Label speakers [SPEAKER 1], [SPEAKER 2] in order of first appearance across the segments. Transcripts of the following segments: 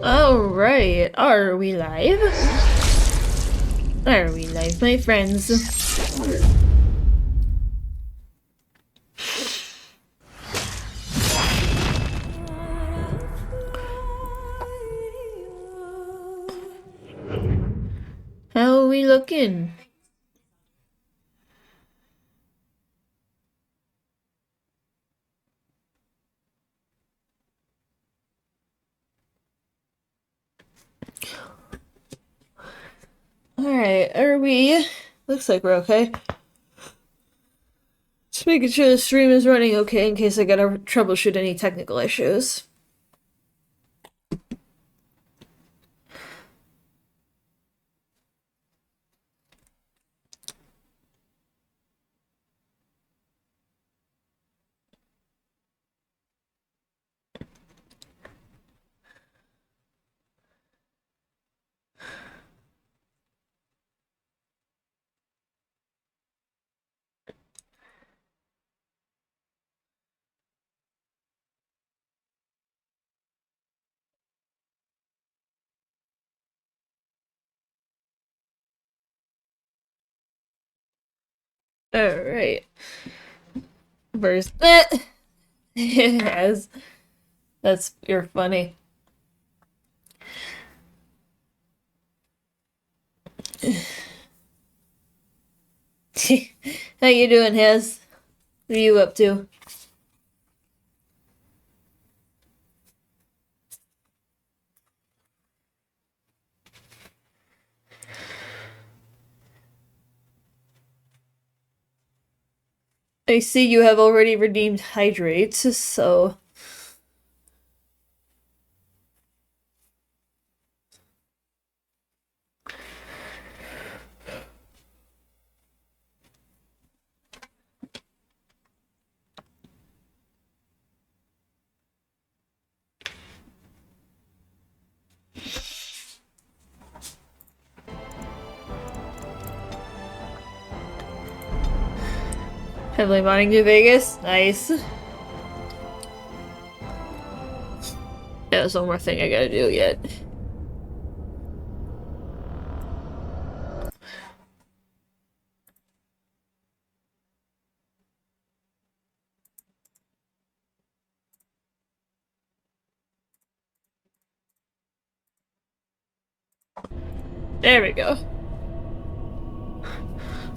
[SPEAKER 1] Alright, are we live? Are we live, my friends? How are we looking? Alright, are we? Looks like we're okay. Just making sure the stream is running okay in case I gotta troubleshoot any technical issues. Alright. First, yes. You're funny. How you doing, Hez? What are you up to? I see you have already redeemed Hydrate, so... Heavily mining New Vegas? Nice. Yeah, there's one more thing I gotta do yet. There we go.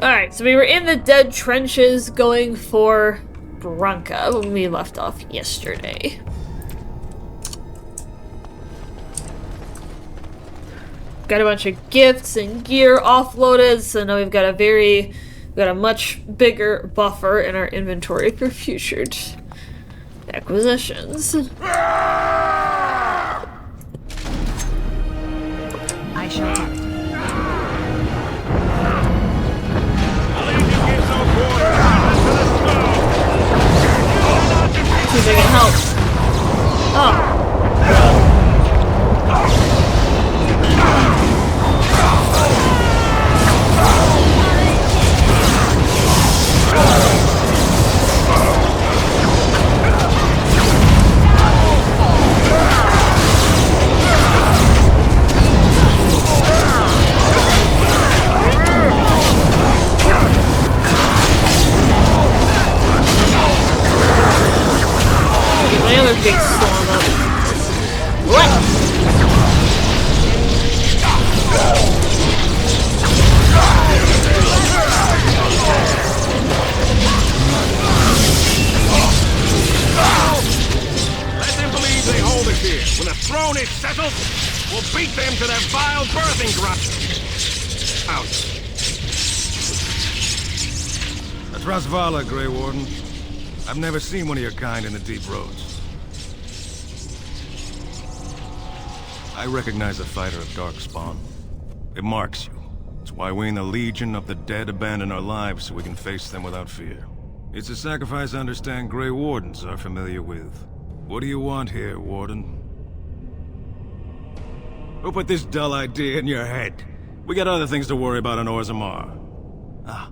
[SPEAKER 1] Alright, so we were in the dead trenches going for Branka when we left off yesterday. Got a bunch of gifts and gear offloaded, so now we've got a much bigger buffer in our inventory for future acquisitions.
[SPEAKER 2] I shall do it.
[SPEAKER 1] See if I can help. Oh. Another big storm up. What?
[SPEAKER 3] Let them believe they hold us here. When the throne is settled, we'll beat them to their vile birthing ground. Out.
[SPEAKER 4] That's Rasvala, Grey Warden. I've never seen one of your kind in the deep roads. I recognize a fighter of Darkspawn. It marks you. It's why we in the Legion of the Dead abandon our lives so we can face them without fear. It's a sacrifice I understand Grey Wardens are familiar with. What do you want here, Warden? Who put this dull idea in your head? We got other things to worry about on Orzammar. Ah,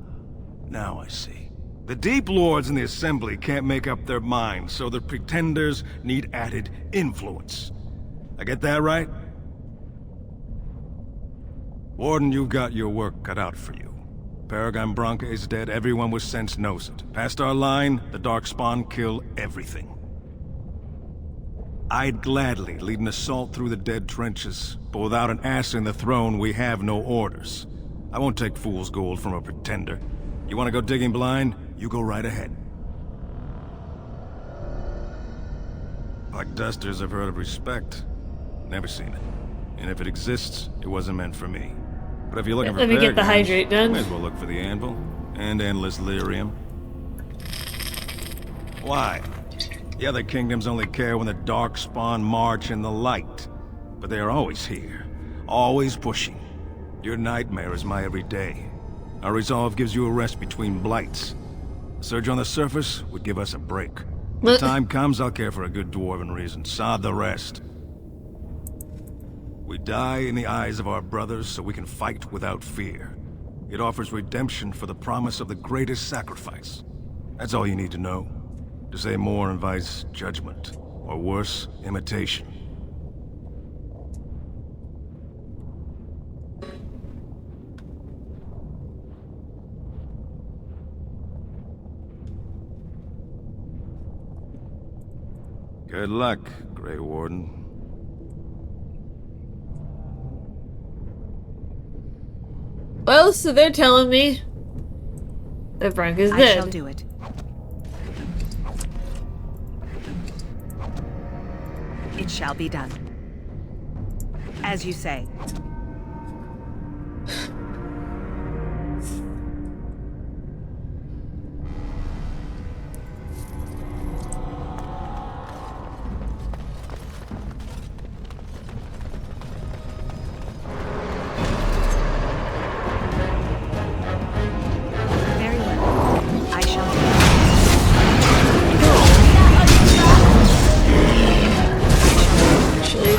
[SPEAKER 4] now I see. The Deep Lords in the Assembly can't make up their minds, so the Pretenders need added influence. I get that right? Warden, you've got your work cut out for you. Paragon Branca is dead, everyone with sense knows it. Past our line, the Darkspawn kill everything. I'd gladly lead an assault through the dead trenches, but without an ass in the throne, we have no orders. I won't take fool's gold from a pretender. You want to go digging blind? You go right ahead. Black Dusters have heard of respect. Never seen it. And if it exists, it wasn't meant for me. But if you're looking for
[SPEAKER 1] Let me get the
[SPEAKER 4] paragons,
[SPEAKER 1] hydrate done.
[SPEAKER 4] May as well look for the anvil. And endless lyrium. Why? The other kingdoms only care when the Darkspawn march in the light. But they are always here. Always pushing. Your nightmare is my everyday. Our resolve gives you a rest between blights. A surge on the surface would give us a break. When the time comes, I'll care for a good dwarven reason. Sod the rest. We die in the eyes of our brothers so we can fight without fear. It offers redemption for the promise of the greatest sacrifice. That's all you need to know. To say more invites judgment, or worse, imitation. Good luck, Grey Warden.
[SPEAKER 1] Well, so they're telling me that Branca's
[SPEAKER 2] I
[SPEAKER 1] dead.
[SPEAKER 2] shall do it. It shall be done. As you say. Very well. I shall do it.
[SPEAKER 1] Actually,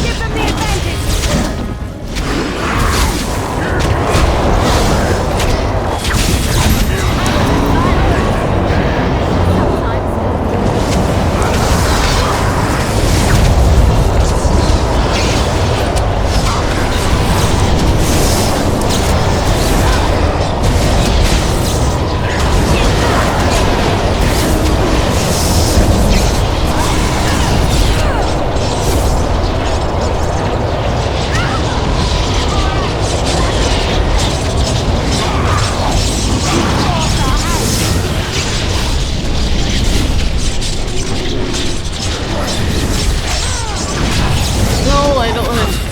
[SPEAKER 2] Give them the advantage!
[SPEAKER 1] no, I don't want to.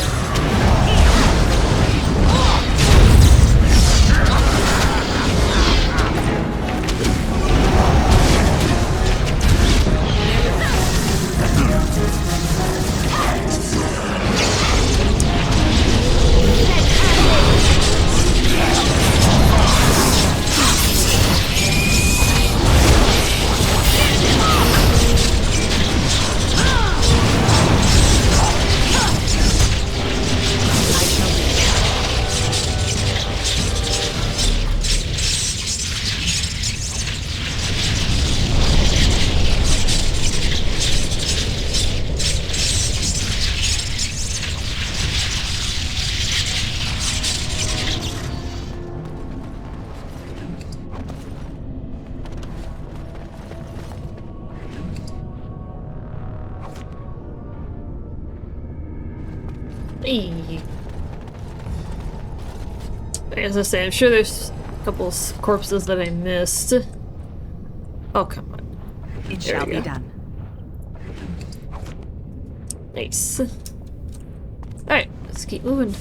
[SPEAKER 1] Eee. As I say, I'm sure there's a couple of corpses that I missed. Oh, come on.
[SPEAKER 2] It
[SPEAKER 1] There
[SPEAKER 2] shall
[SPEAKER 1] we
[SPEAKER 2] be
[SPEAKER 1] go.
[SPEAKER 2] done.
[SPEAKER 1] Nice. Alright, let's keep moving.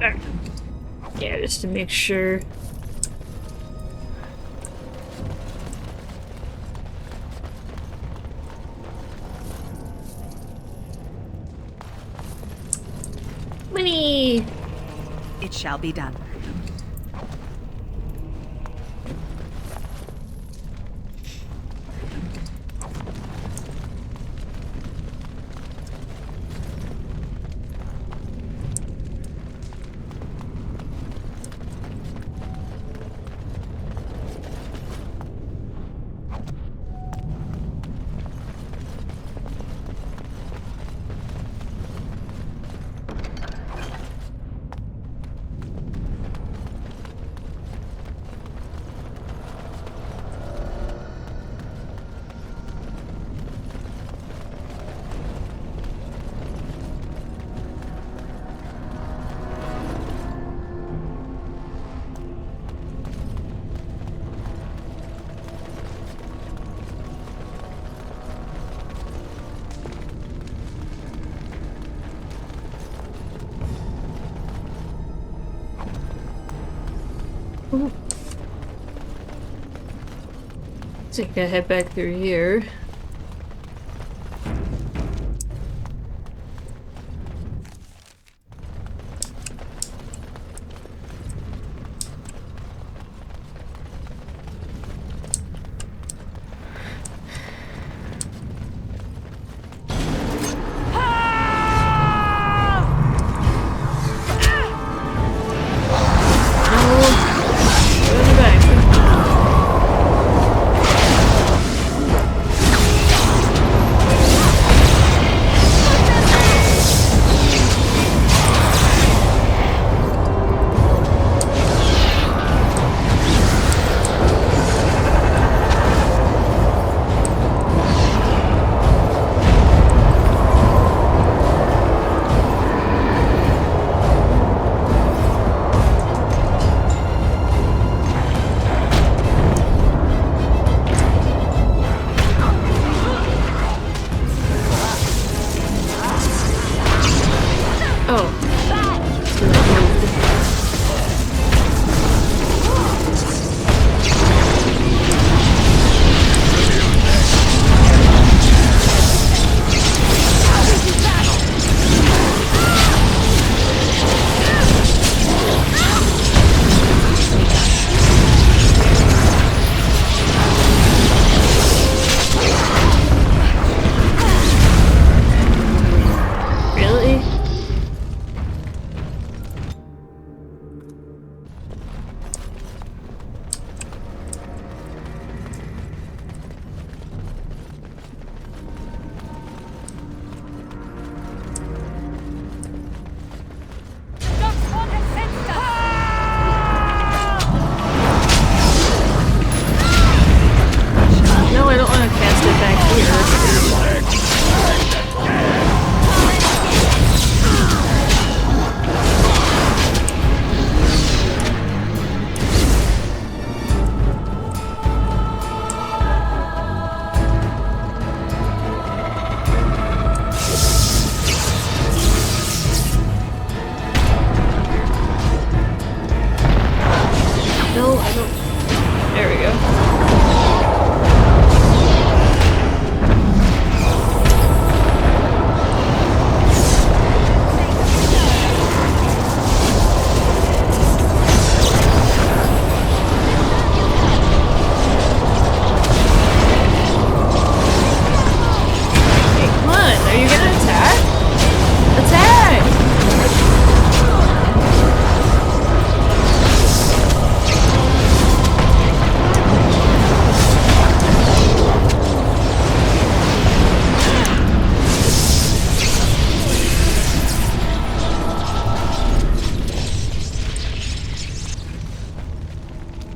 [SPEAKER 1] Yeah, just to make sure. Money!
[SPEAKER 2] It shall be done.
[SPEAKER 1] So I gotta head back through here.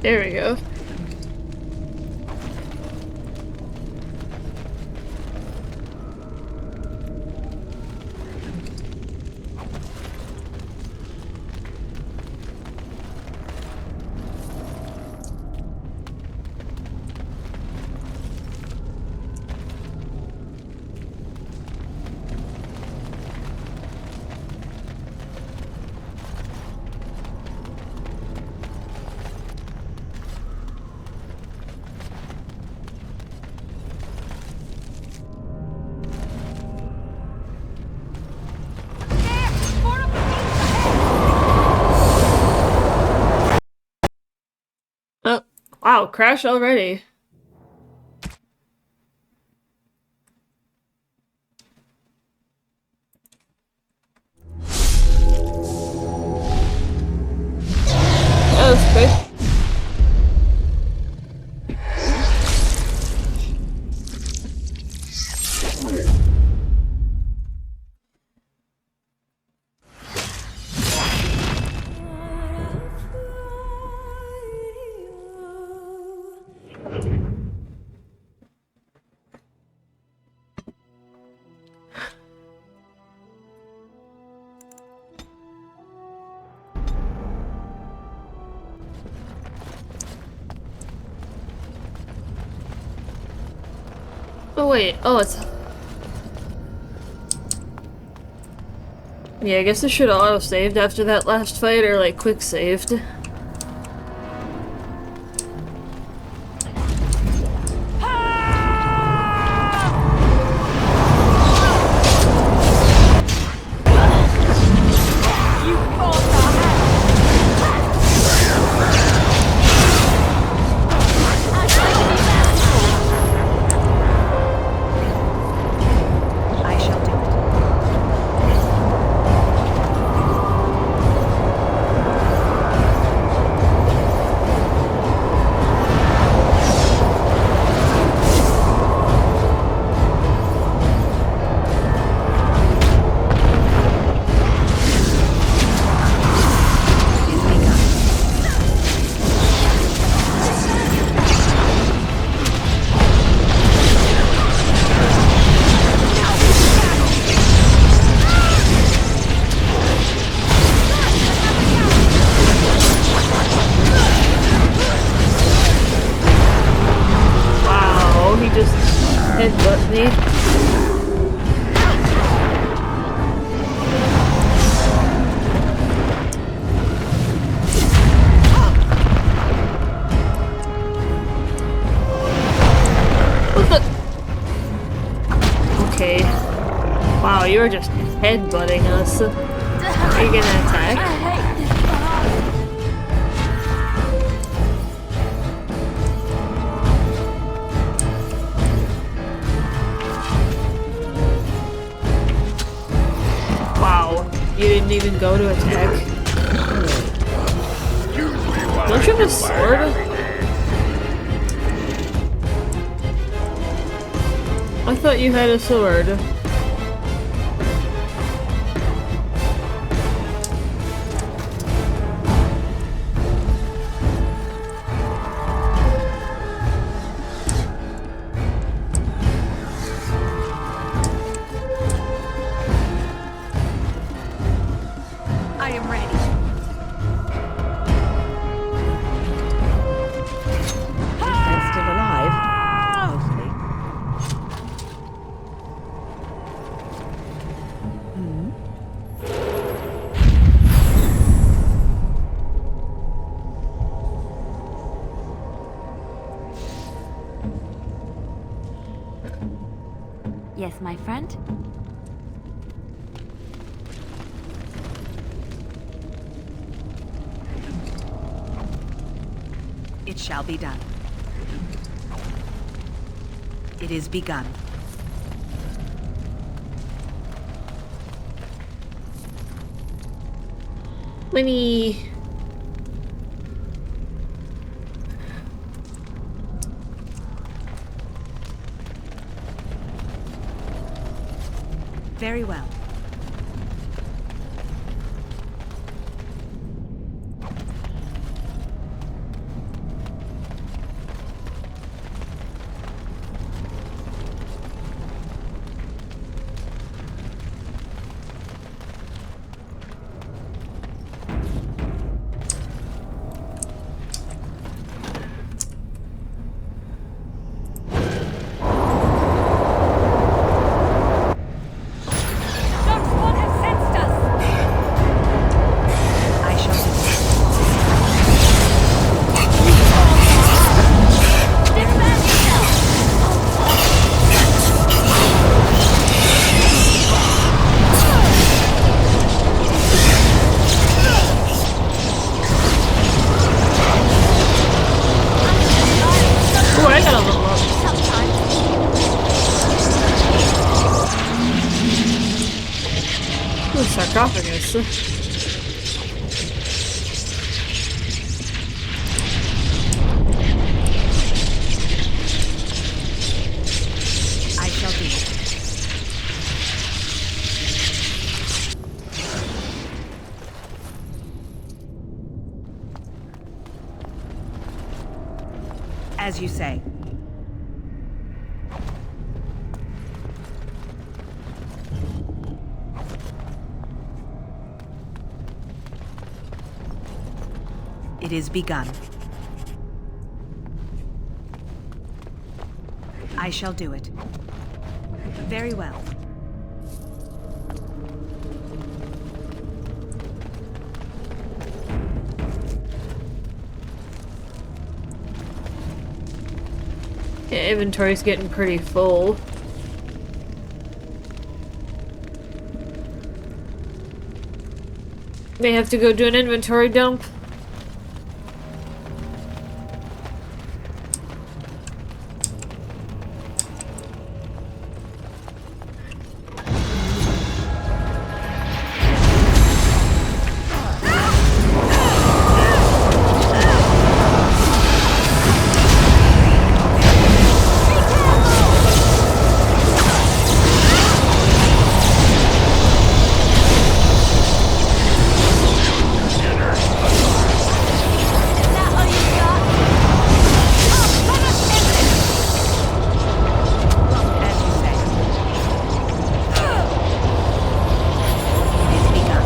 [SPEAKER 1] There we go. Wow, crash already. That was quick. Oh wait, oh it's... Yeah, I guess it should have auto-saved after that last fight, or like quick-saved.
[SPEAKER 2] I shall do it.
[SPEAKER 1] Wow, he just headbutt me. What the? Okay. Wow, you were just headbutting us. Are you gonna attack? Wow, you didn't even go to attack. Don't you have a sword? I thought you had a sword.
[SPEAKER 2] I am ready.
[SPEAKER 5] I'm still alive. Mostly.
[SPEAKER 6] Yes, my friend?
[SPEAKER 2] It shall be done. It is begun.
[SPEAKER 1] Winnie.
[SPEAKER 2] Very well.
[SPEAKER 1] Thanks.
[SPEAKER 2] I shall do it. As you say. It is begun. I shall do it. Very well.
[SPEAKER 1] Yeah, inventory's getting pretty full. May have to go do an inventory dump.
[SPEAKER 2] As you say. It is begun.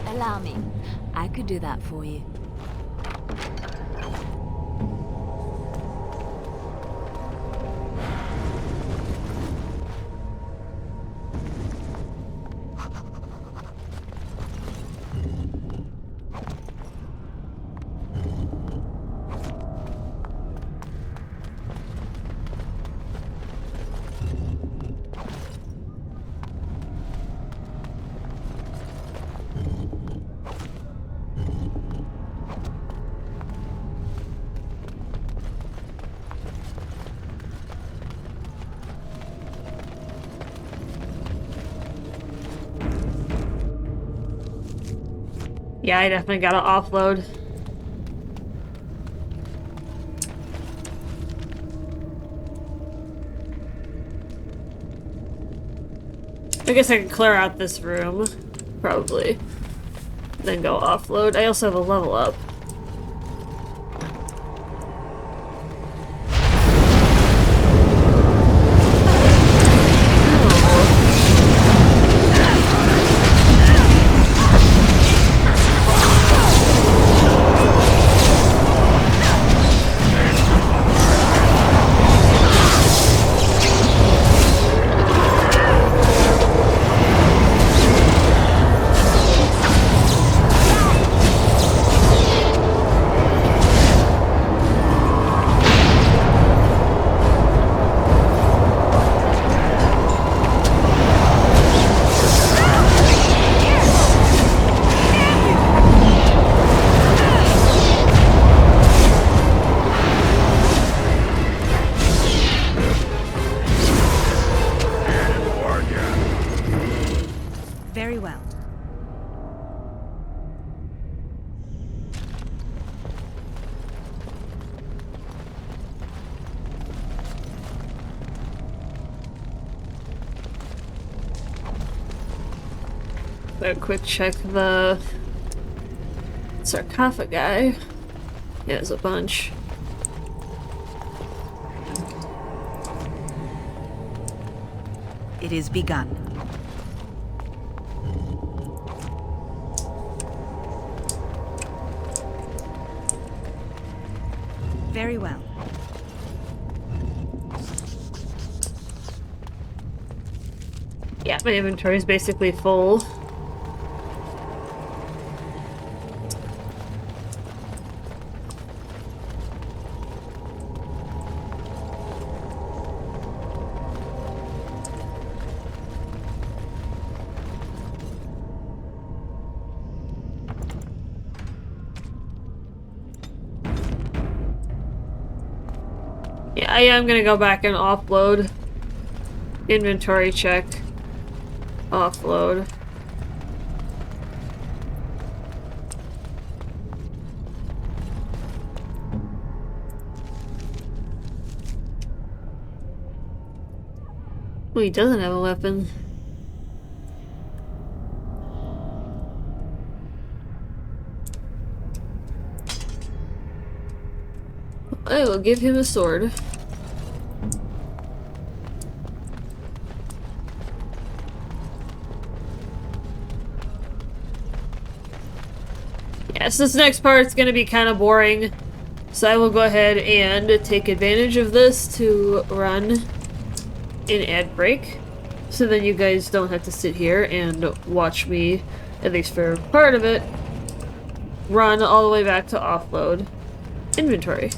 [SPEAKER 6] Allow me. I could do that for you.
[SPEAKER 1] Yeah, I definitely gotta offload. I guess I can clear out this room, probably. Then go offload. I also have a level up.
[SPEAKER 2] Very well.
[SPEAKER 1] So quick check the sarcophagi. Yeah, there's a bunch.
[SPEAKER 2] It is begun. Very well.
[SPEAKER 1] Yeah, my inventory is basically full. Yeah, I am gonna go back and offload. Inventory check. Offload. Oh, he doesn't have a weapon. I will give him a sword. Yes, this next part's gonna be kind of boring, so I will go ahead and take advantage of this to run an ad break, so then you guys don't have to sit here and watch me, at least for part of it, run all the way back to offload inventory.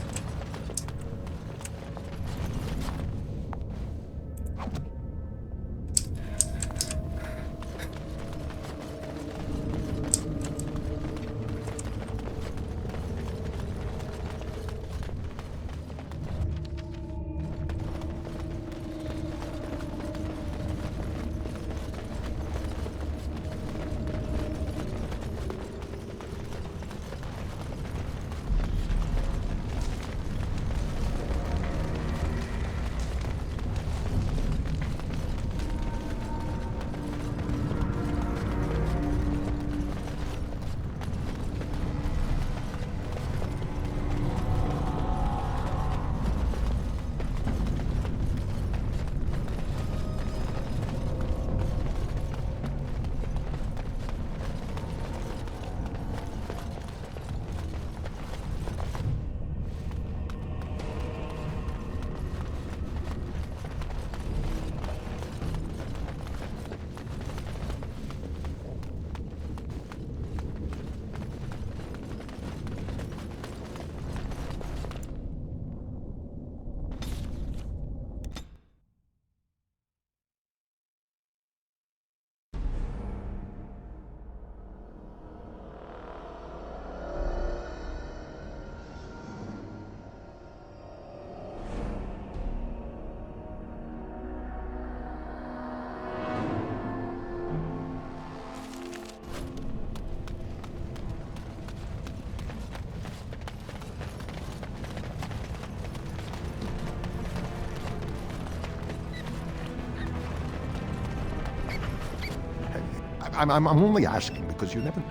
[SPEAKER 7] I'm only asking because you never...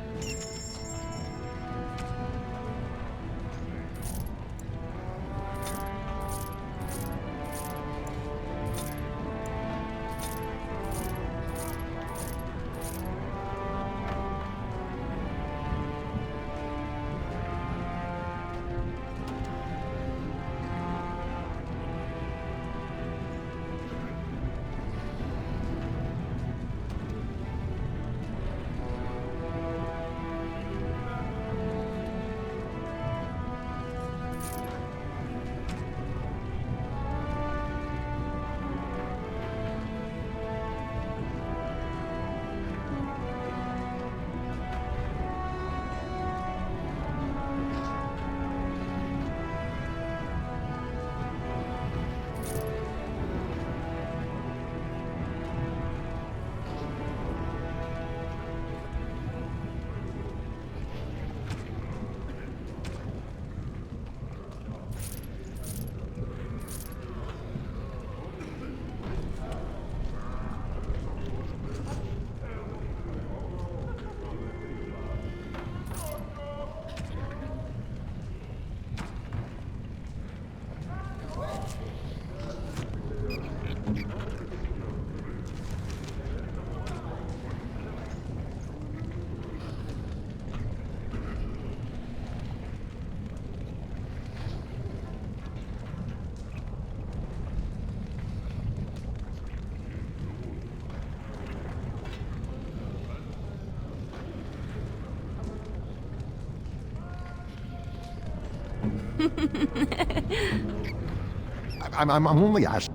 [SPEAKER 7] I'm only asking.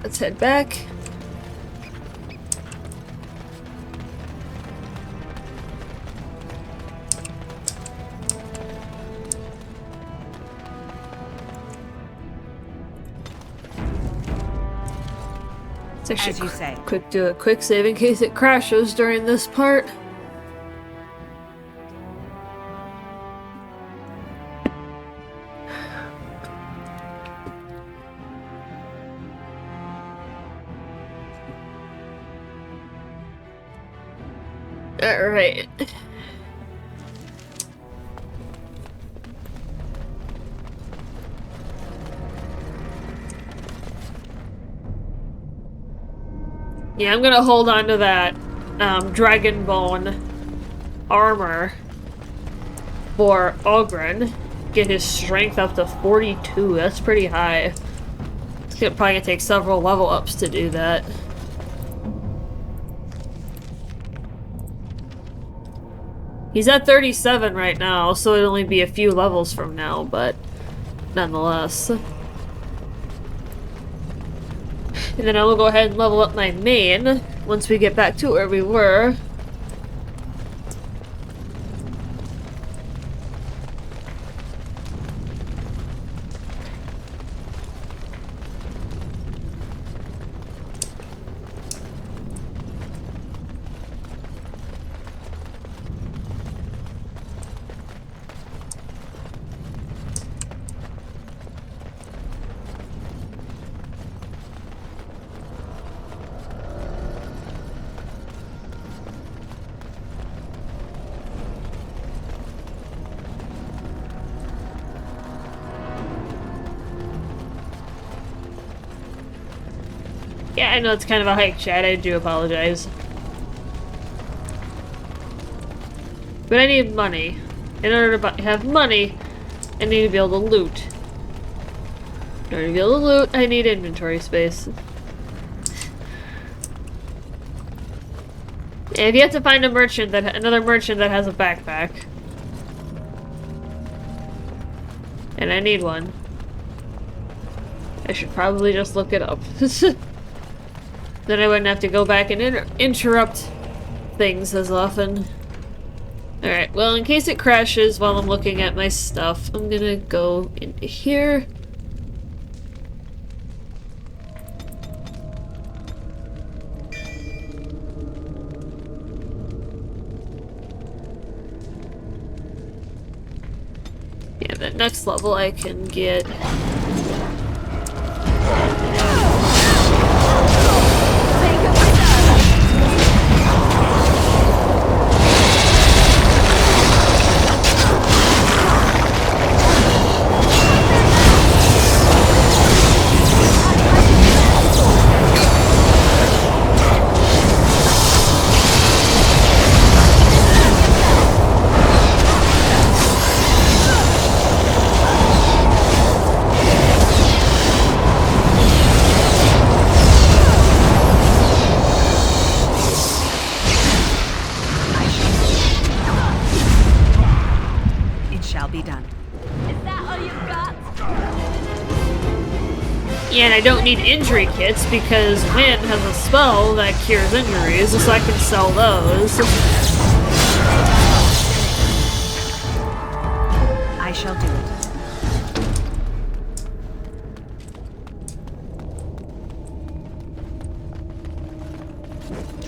[SPEAKER 1] let's head back. Let's actually
[SPEAKER 2] As you say.
[SPEAKER 1] do a quick save in case it crashes during this part. Alright. Yeah, I'm gonna hold on to that dragon bone armor for Ogren. Get his strength up to 42. That's pretty high. It's probably gonna take several level ups to do that. He's at 37 right now, so it'll only be a few levels from now, but nonetheless. And then I will go ahead and level up my main once we get back to where we were. Yeah, I know it's kind of a hike, chat. I do apologize. But I need money. In order to have money, I need to be able to loot. In order to be able to loot, I need inventory space. If you have to find a merchant another merchant that has a backpack. And I need one. I should probably just look it up. Then I wouldn't have to go back and interrupt things as often. Alright, well, in case it crashes while I'm looking at my stuff, I'm gonna go into here. Yeah, the next level I can get... Yeah, and I don't need injury kits because Wynn has a spell that cures injuries, so I can sell those.
[SPEAKER 2] I shall do it.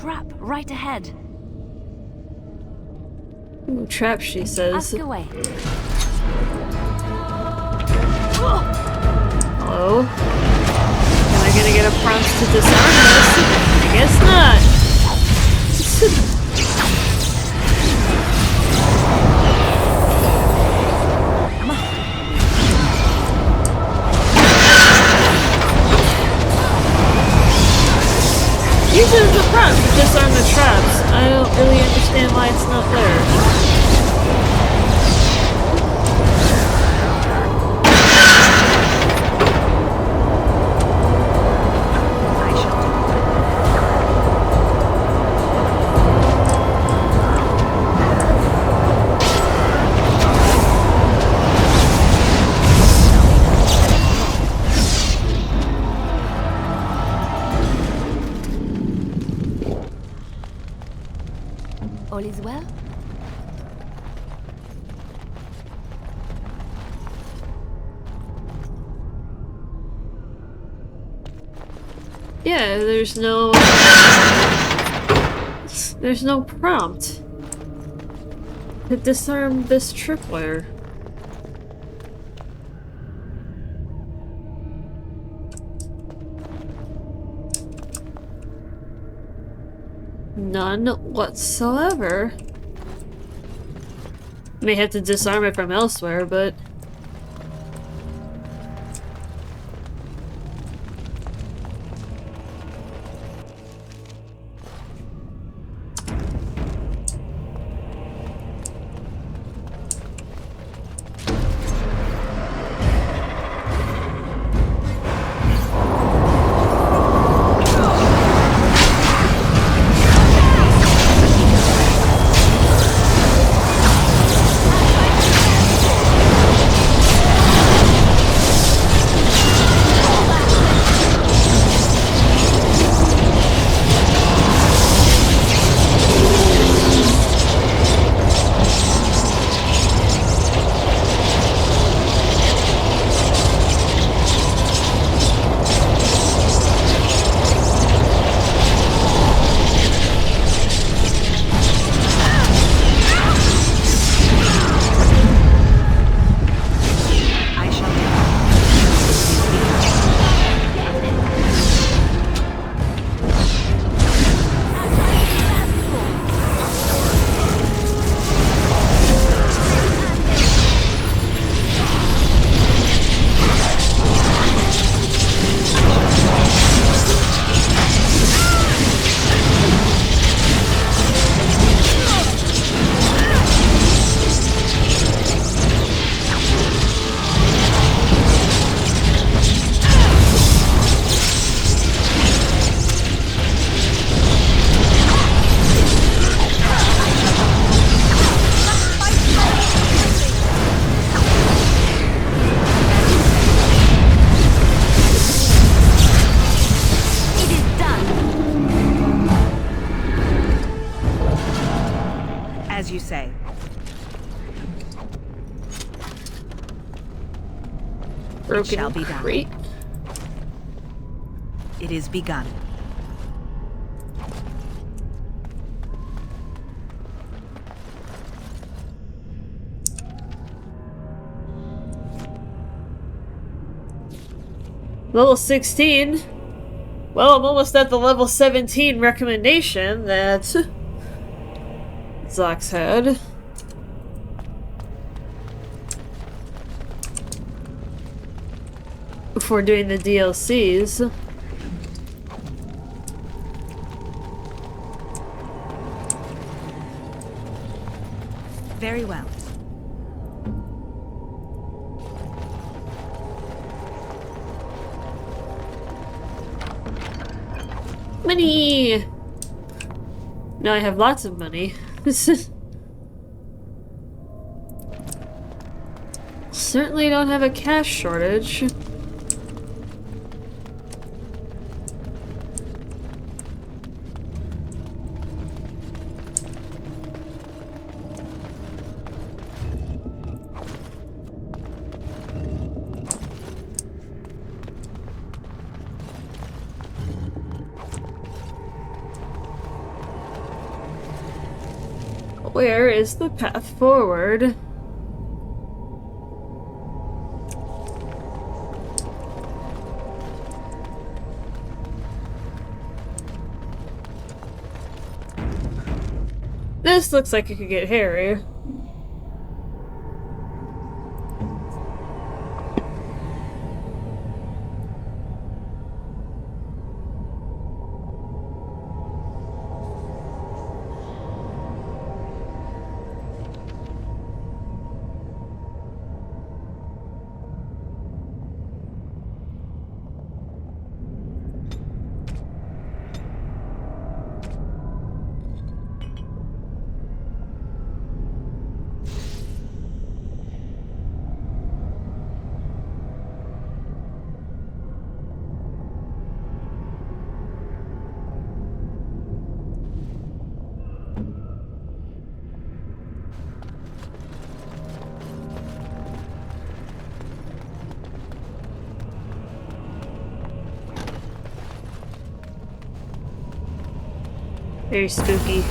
[SPEAKER 2] Trap right ahead.
[SPEAKER 1] Ooh, trap, she says.
[SPEAKER 6] Ask away.
[SPEAKER 1] Hello? Am I gonna get a prompt to disarm this? I guess not. Usually the prompt to disarm the traps. I don't really understand why it's not there.
[SPEAKER 6] All is well?
[SPEAKER 1] Yeah, there's no prompt to disarm this tripwire. None whatsoever. May have to disarm it from elsewhere, but
[SPEAKER 2] I shall be.
[SPEAKER 6] It is done.
[SPEAKER 2] As you say.
[SPEAKER 1] broken
[SPEAKER 2] shall be done.
[SPEAKER 1] crate.
[SPEAKER 2] It is begun.
[SPEAKER 1] Level 16. Well, I'm almost at the level 17 recommendation that Zox had. Before doing the DLCs.
[SPEAKER 2] Very well.
[SPEAKER 1] Money! Now I have lots of money. Certainly don't have a cash shortage. Where is the path forward? This looks like it could get hairy. Very spooky.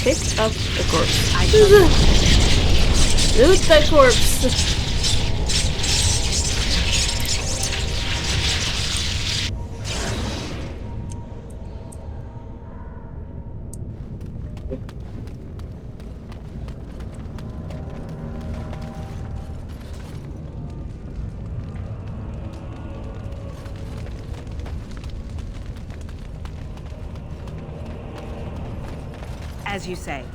[SPEAKER 1] Pick up the corpse. Loot the corpse.
[SPEAKER 2] As you say.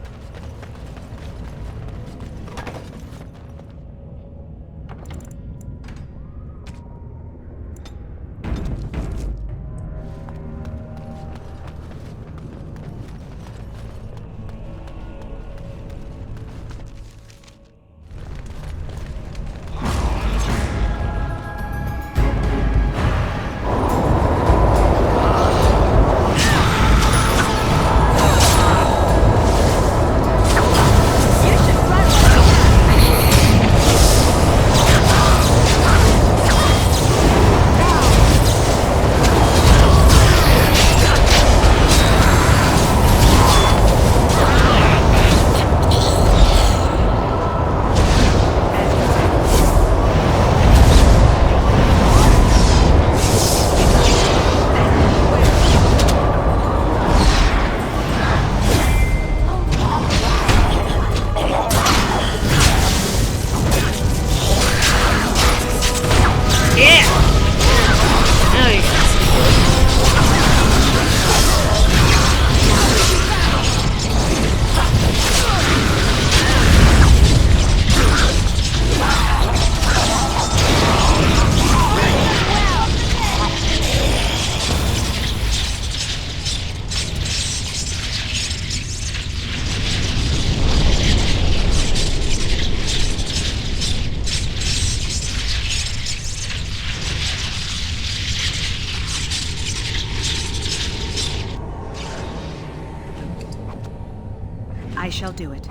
[SPEAKER 2] I shall do it.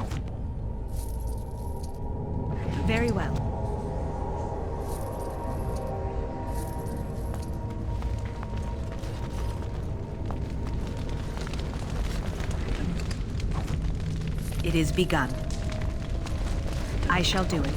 [SPEAKER 2] Very well. It is begun. I shall do it.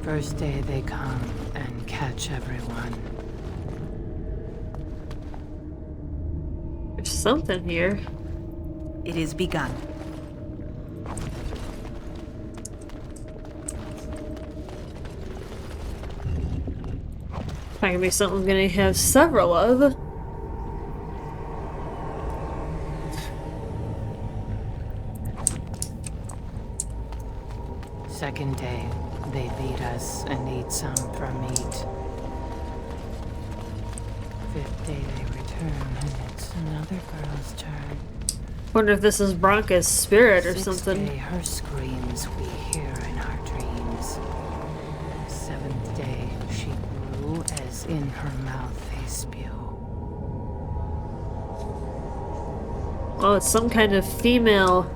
[SPEAKER 8] First day they come and catch everyone.
[SPEAKER 1] There's something here.
[SPEAKER 2] It is begun.
[SPEAKER 1] Probably gonna be something I'm gonna have several of.
[SPEAKER 8] Second day, they beat us and eat some for meat. Fifth day they return and it's another girl's turn.
[SPEAKER 1] Wonder if this is Bronca's spirit or
[SPEAKER 8] Sixth
[SPEAKER 1] something.
[SPEAKER 8] day, her screams we hear in our dreams. Seventh day, she grew as in her mouth they spew.
[SPEAKER 1] Oh, it's some kind of female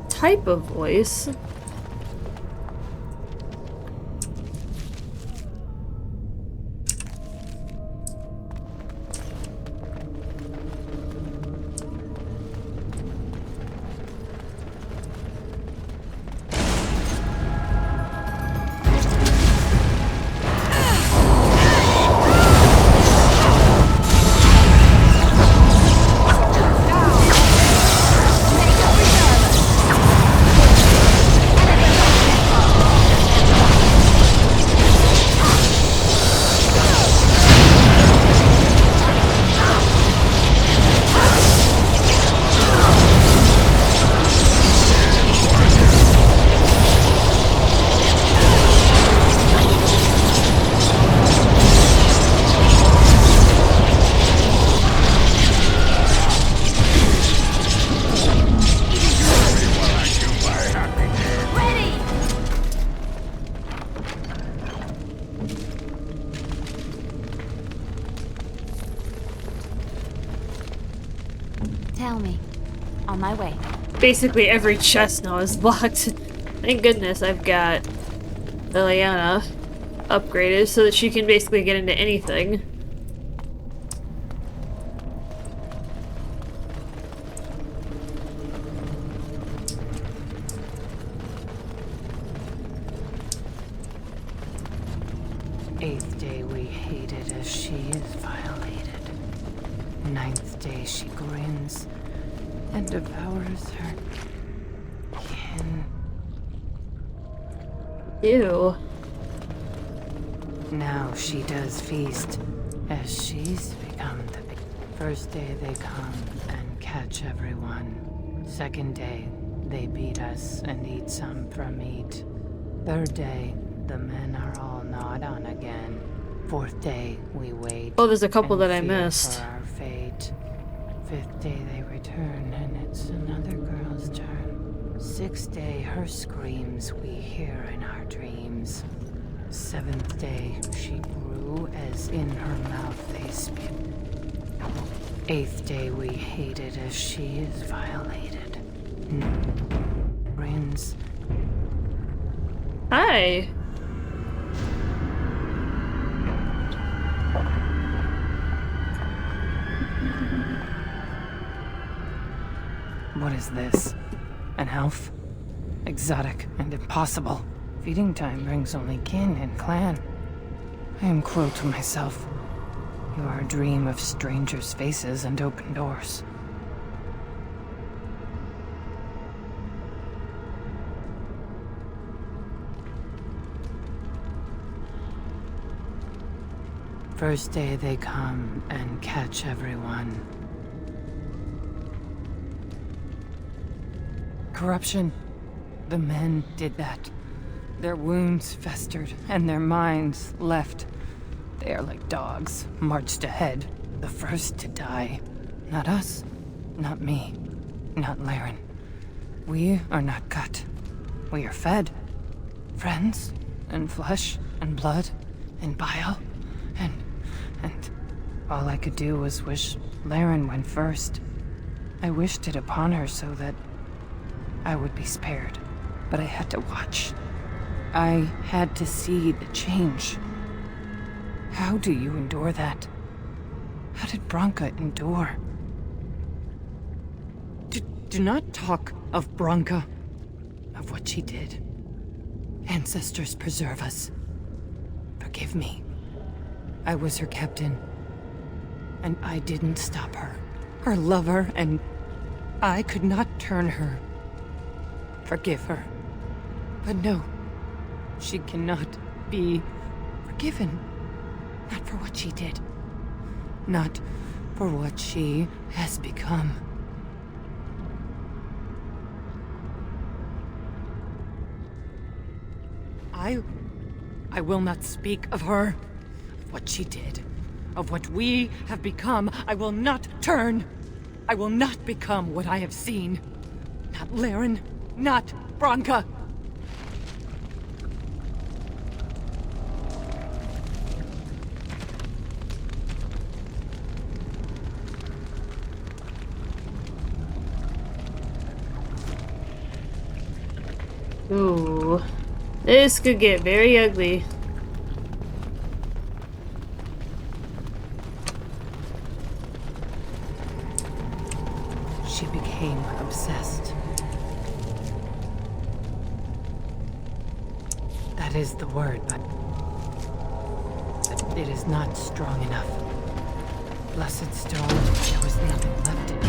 [SPEAKER 1] type of voice.
[SPEAKER 6] Tell me. On my way.
[SPEAKER 1] Basically every chest now is locked. Thank goodness I've got Liliana upgraded so that she can basically get into anything.
[SPEAKER 8] Eighth day we hated as she is violated. Ninth day she grins and devours her kin.
[SPEAKER 1] Ew.
[SPEAKER 8] Now she does feast as she's become the first day they come and catch everyone. Second day they beat us and eat some from meat. Third day the men are all gnawed on again. Fourth day we wait.
[SPEAKER 1] Oh, there's a couple
[SPEAKER 8] and
[SPEAKER 1] that I
[SPEAKER 8] fear
[SPEAKER 1] missed.
[SPEAKER 8] for our fate. Fifth day they return and it's another girl's turn. Sixth day her screams we hear in our dreams. Seventh day she grew as in her mouth they spit. Eighth day we hated as she is violated. Grins.
[SPEAKER 1] Hi.
[SPEAKER 8] What is this? An elf? Exotic and impossible. Feeding time brings only kin and clan. I am cruel to myself. You are a dream of strangers' faces and open doors. First day they come and catch everyone. Corruption. The men did that. Their wounds festered, and their minds left. They are like dogs, marched ahead, the first to die. Not us, not me, not Laren. We are not cut. We are fed. Friends, and flesh, and blood, and bile, and all I could do was wish Laren went first. I wished it upon her so that I would be spared, but I had to watch. I had to see the change. How do you endure that? How did Branka endure? Do not talk of Branka, of what she did. Ancestors preserve us. Forgive me. I was her captain, and I didn't stop her. Her lover, and I could not turn her. Forgive her. But no, she cannot be forgiven. Not for what she did. Not for what she has become. I will not speak of her, of what she did, of what we have become. I will not turn. I will not become what I have seen. Not Laren, not Branka.
[SPEAKER 1] Ooh. This could get very ugly.
[SPEAKER 8] She became obsessed. That is the word, but it is not strong enough. Blessed stone, there was nothing left in it.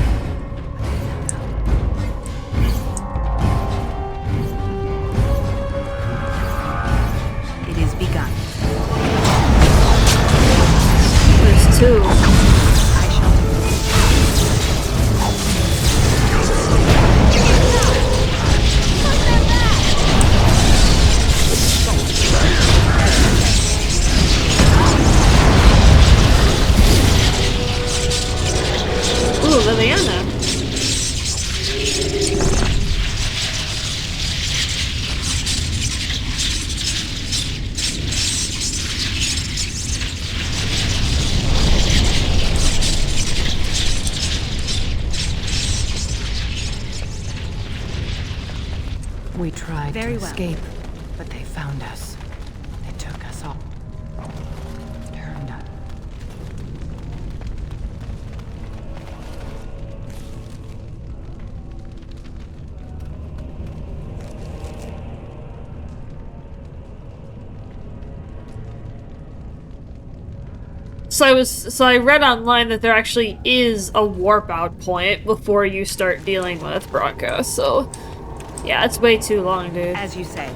[SPEAKER 2] It is begun.
[SPEAKER 1] There's two.
[SPEAKER 2] I shall do this.
[SPEAKER 1] Ooh, Liliana.
[SPEAKER 8] We tried
[SPEAKER 2] Very
[SPEAKER 8] to
[SPEAKER 2] well.
[SPEAKER 8] escape, but they found us. They took us all. Turned us.
[SPEAKER 1] So I read online that there actually is a warp out point before you start dealing with Bronca, so yeah, it's way too long, dude.
[SPEAKER 2] As you say.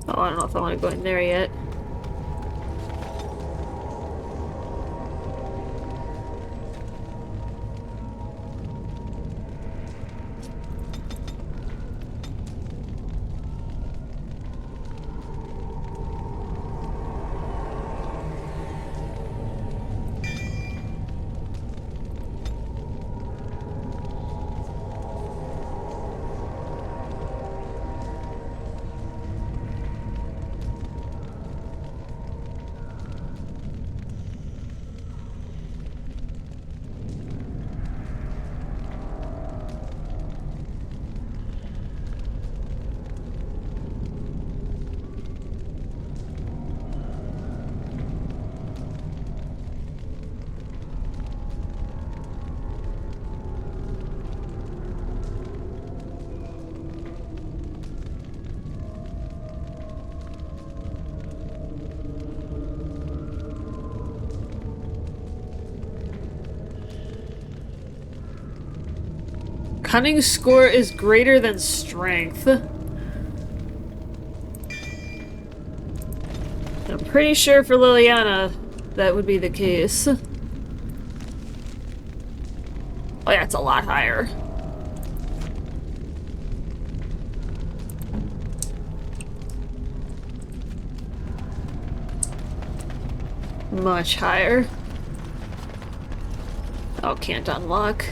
[SPEAKER 1] Oh, I don't know if I want to go in there yet. Cunning score is greater than strength. I'm pretty sure for Liliana that would be the case. Oh yeah, it's a lot higher. Much higher. Oh, can't unlock.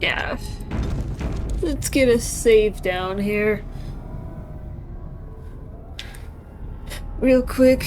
[SPEAKER 1] Yeah. Let's get a save down here. Real quick.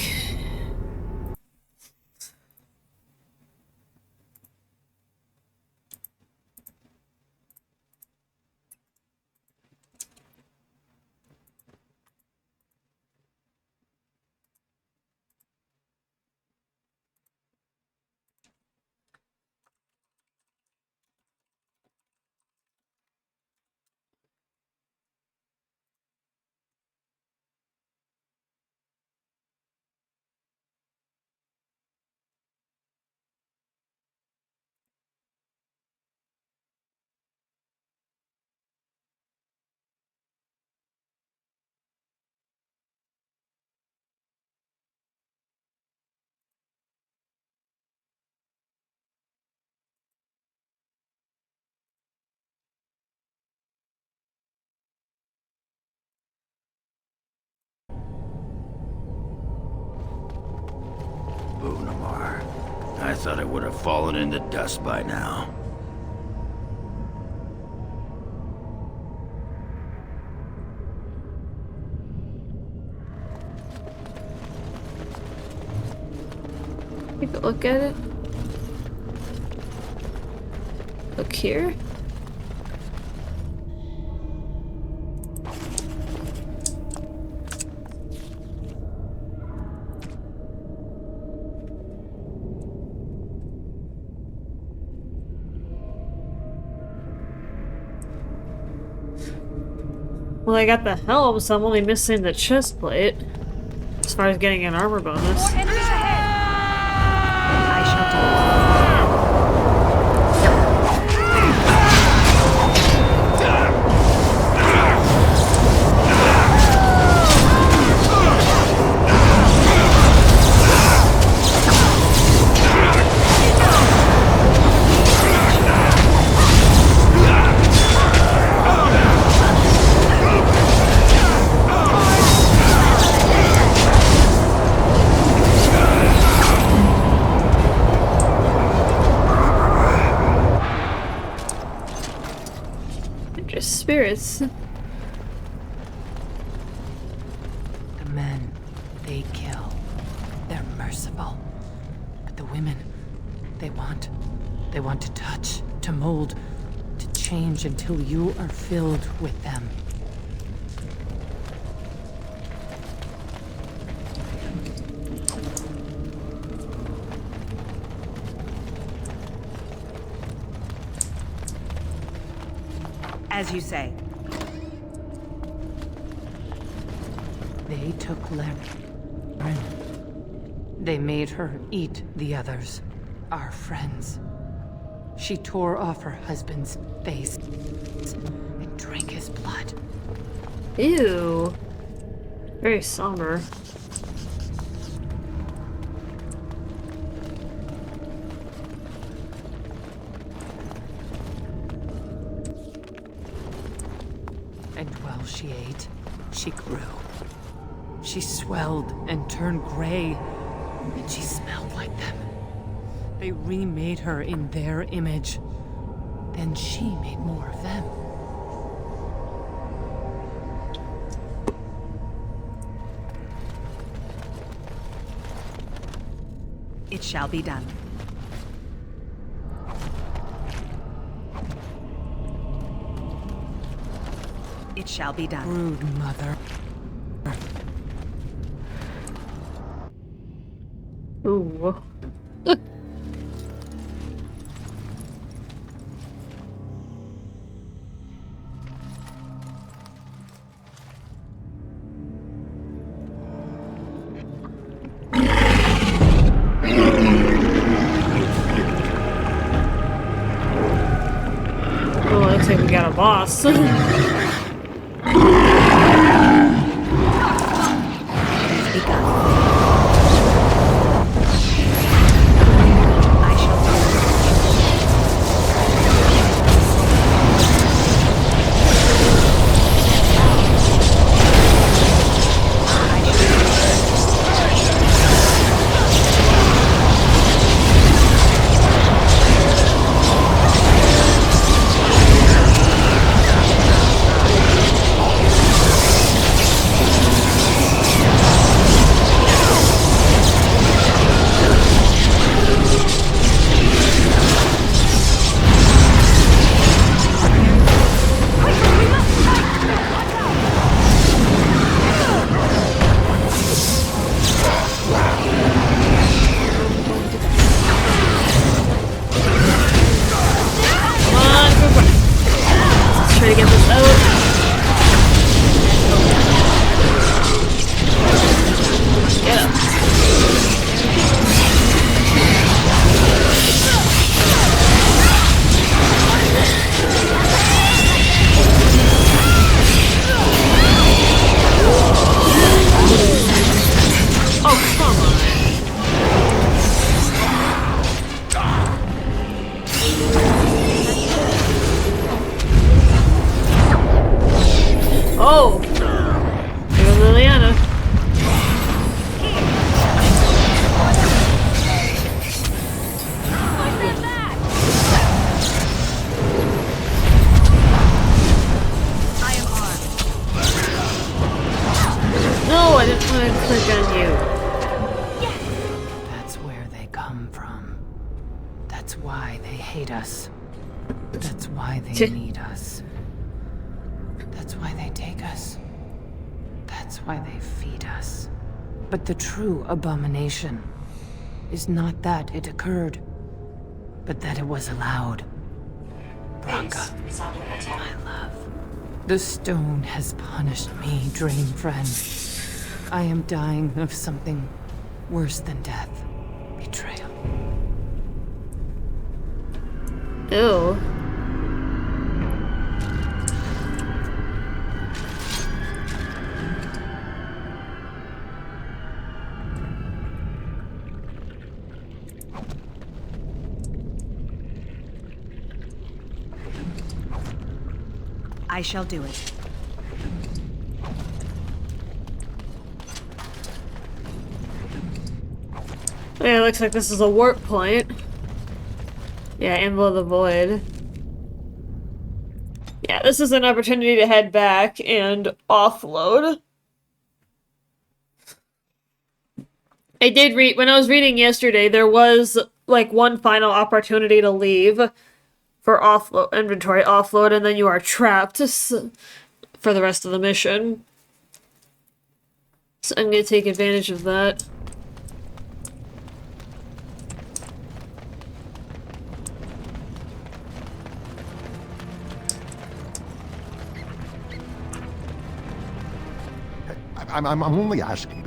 [SPEAKER 9] Bunamar. I thought it would have fallen into dust by now.
[SPEAKER 1] Take a look at it. Look here. Well, I got the helm, so I'm only missing the chest plate. As far as getting an armor bonus.
[SPEAKER 2] Enemies ahead! I shall do it.
[SPEAKER 1] Spirits.
[SPEAKER 8] want to touch, to mold, to change until you are filled with them.
[SPEAKER 2] As you say.
[SPEAKER 8] They took Laren. They made her eat the others, our friends. She tore off her husband's face and drank his blood.
[SPEAKER 1] Ew. Very somber.
[SPEAKER 8] And while she ate, she grew. She swelled and turned gray, and she smelled like them. They remade her in their image. Then she made more of them.
[SPEAKER 2] It shall be done. It shall be done.
[SPEAKER 8] Brood mother.
[SPEAKER 1] Ooh. Oh, looks like we got a boss. Try to get this out. Get up. Oh, come on. Oh! There goes Liliana.
[SPEAKER 2] I am armed.
[SPEAKER 1] No, I didn't want to click on you.
[SPEAKER 8] That's where they come from. That's why they hate us. That's why they need us. That's why they take us. That's why they feed us. But the true abomination is not that it occurred, but that it was allowed. Bronca, my love. The stone has punished me, dream friend. I am dying of something worse than death. Betrayal.
[SPEAKER 1] Ew.
[SPEAKER 2] I shall do it.
[SPEAKER 1] Yeah, it looks like this is a warp point. Yeah, Anvil of the Void. Yeah, this is an opportunity to head back and offload. I did read, when I was reading yesterday, there was like one final opportunity to leave for offload, inventory offload, and then you are trapped for the rest of the mission. So I'm gonna take advantage of that.
[SPEAKER 7] I'm only asking.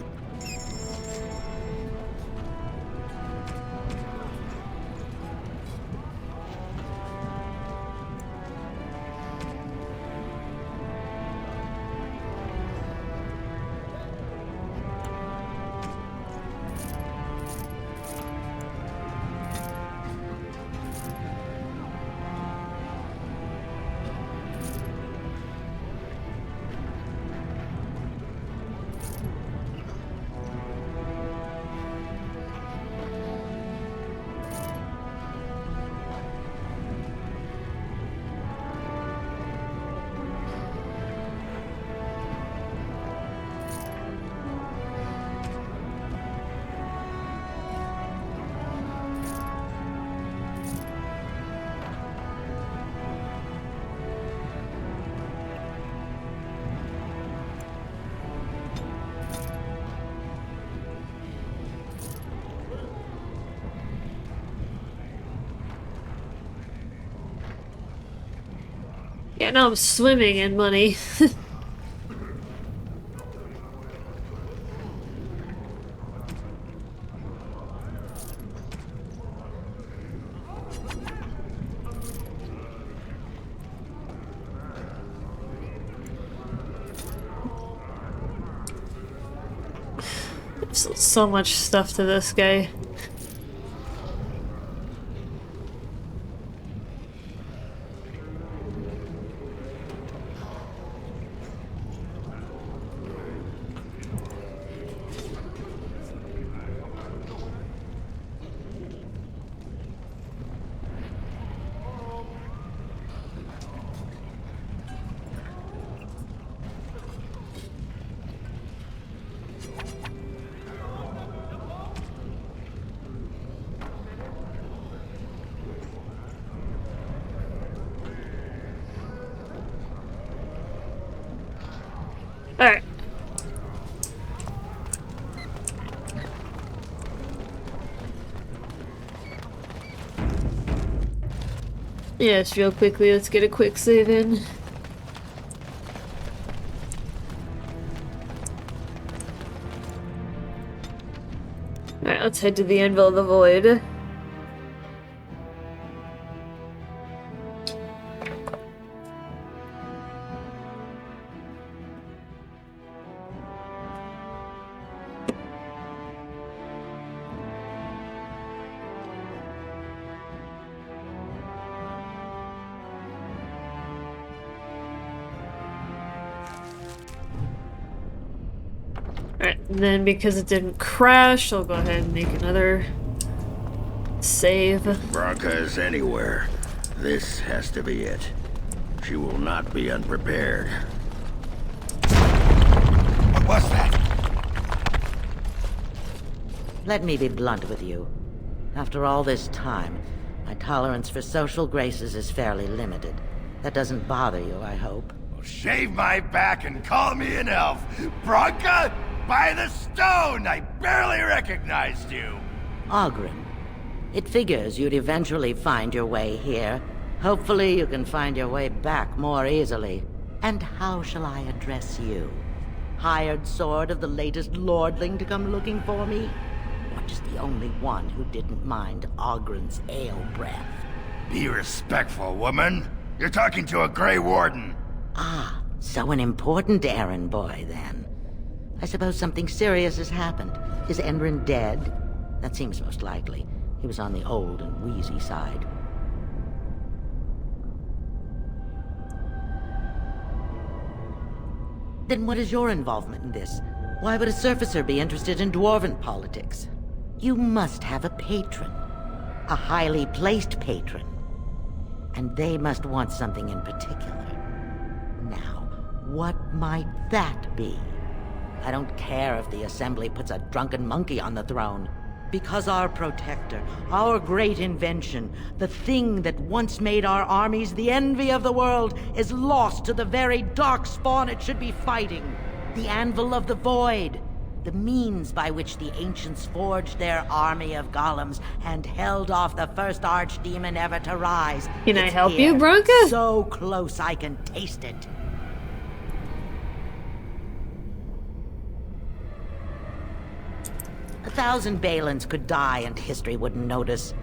[SPEAKER 1] Yeah, now I'm swimming in money. So much stuff to this guy. Alright. Yes, real quickly, let's get a quick save in. Alright, let's head to the Anvil of the Void. Alright, and then because it didn't crash, I'll go ahead and make another save.
[SPEAKER 9] Branka is anywhere. This has to be it. She will not be unprepared.
[SPEAKER 7] What was that?
[SPEAKER 5] Let me be blunt with you. After all this time, my tolerance for social graces is fairly limited. That doesn't bother you, I hope.
[SPEAKER 3] Shave my back and call me an elf. Branka, by the stone, I barely recognized you.
[SPEAKER 5] Oghren. It figures you'd eventually find your way here. Hopefully you can find your way back more easily. And how shall I address you? Hired sword of the latest lordling to come looking for me? Or just the only one who didn't mind Oghren's ale breath?
[SPEAKER 3] Be respectful, woman. You're talking to a Grey Warden.
[SPEAKER 5] Ah, so an important errand boy, then. I suppose something serious has happened. Is Endrin dead? That seems most likely. He was on the old and wheezy side. Then what is your involvement in this? Why would a surfacer be interested in dwarven politics? You must have a patron. A highly placed patron. And they must want something in particular. Now, what might that be? I don't care if the Assembly puts a drunken monkey on the throne. Because our protector, our great invention, the thing that once made our armies the envy of the world, is lost to the very darkspawn it should be fighting. The Anvil of the Void. The means by which the ancients forged their army of golems and held off the first archdemon ever to rise.
[SPEAKER 1] Can I
[SPEAKER 5] It's
[SPEAKER 1] help
[SPEAKER 5] here,
[SPEAKER 1] you, Bronca?
[SPEAKER 5] so close I can taste it. A thousand Balins could die and history wouldn't notice.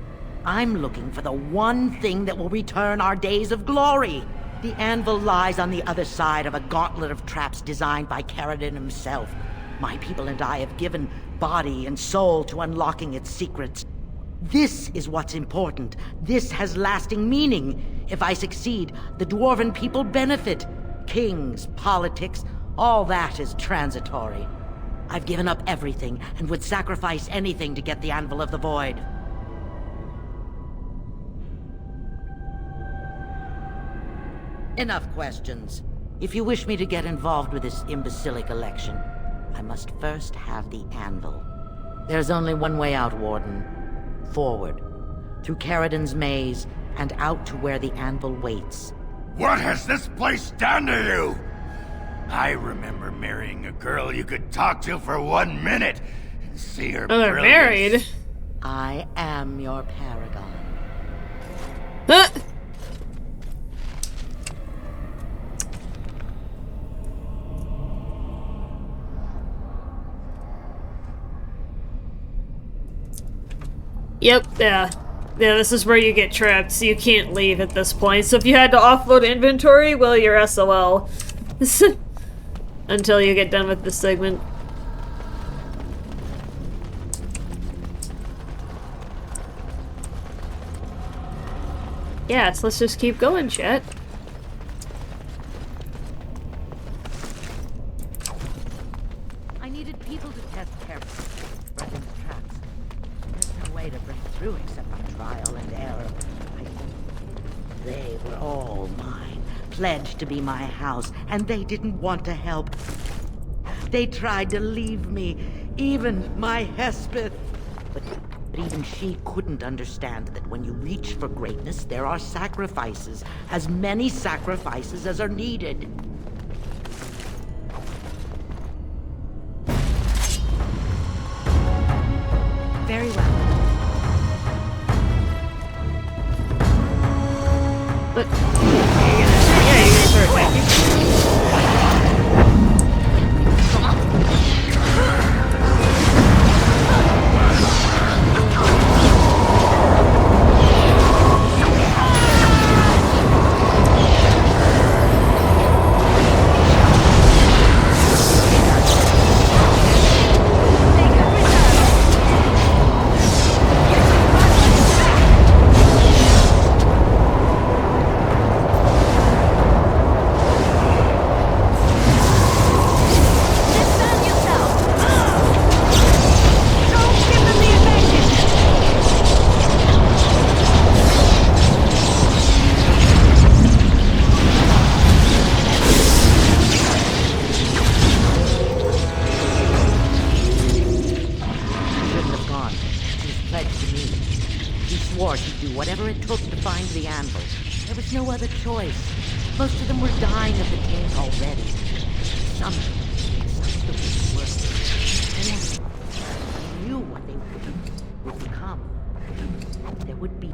[SPEAKER 5] I'm looking for the one thing that will return our days of glory. The anvil lies on the other side of a gauntlet of traps designed by Caridin himself. My people and I have given body and soul to unlocking its secrets. This is what's important. This has lasting meaning. If I succeed, the Dwarven people benefit. Kings, politics, all that is transitory. I've given up everything and would sacrifice anything to get the Anvil of the Void. Enough questions. If you wish me to get involved with this imbecilic election, I must first have the Anvil. There's only one way out, Warden. Forward. Through Caridin's maze, and out to where the Anvil waits.
[SPEAKER 9] What has this place done to you? I remember marrying a girl you could talk to for 1 minute and see her
[SPEAKER 1] Oh, they're
[SPEAKER 9] brilliance.
[SPEAKER 1] married.
[SPEAKER 5] I am your paragon.
[SPEAKER 1] Huh? Yep, yeah. Yeah, this is where you get trapped, so you can't leave at this point. So if you had to offload inventory, well, you're SOL. Until you get done with this segment. Yes, let's just keep going, chat.
[SPEAKER 5] I needed people to test carefully. Running traps. There's no way to break through except by trial and error. They were all mine, pledged to be my house, and they didn't want to help. They tried to leave me, even my Hespeth. But even she couldn't understand that when you reach for greatness, there are sacrifices, as many sacrifices as are needed.
[SPEAKER 2] Very well.
[SPEAKER 1] But yeah, you're gonna start attacking.
[SPEAKER 5] Whatever it took to find the Anvil. There was no other choice. Most of them were dying of the taint already. Some still worse. They knew what they would become. There would be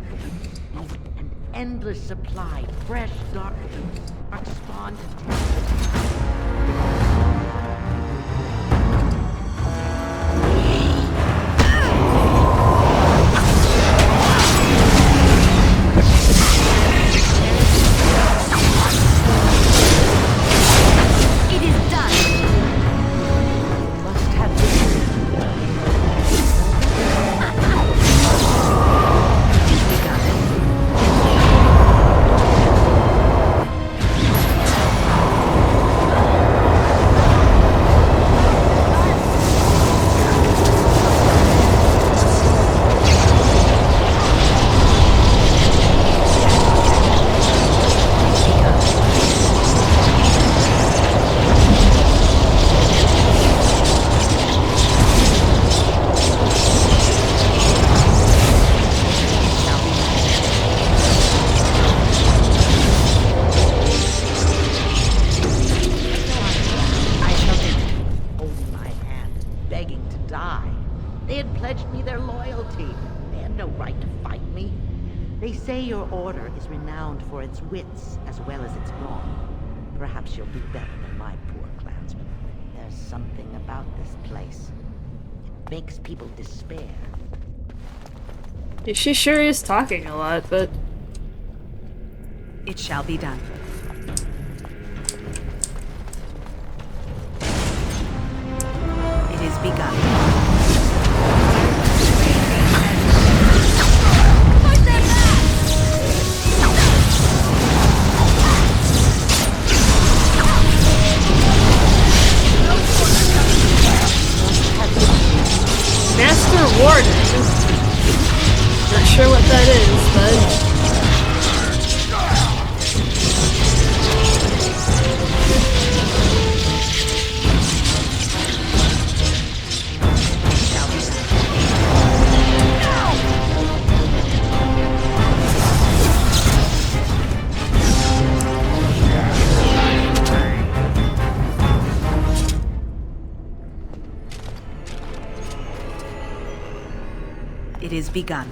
[SPEAKER 5] an endless supply, fresh, dark spawn to test. account for its wits as well as its wrong. Perhaps you'll do better than my poor clansman. There's something about this place. It makes people despair.
[SPEAKER 1] She sure is talking a lot, but...
[SPEAKER 2] It shall be done. It is begun.
[SPEAKER 1] Master Warden. Not sure what that is, but...
[SPEAKER 2] It is begun.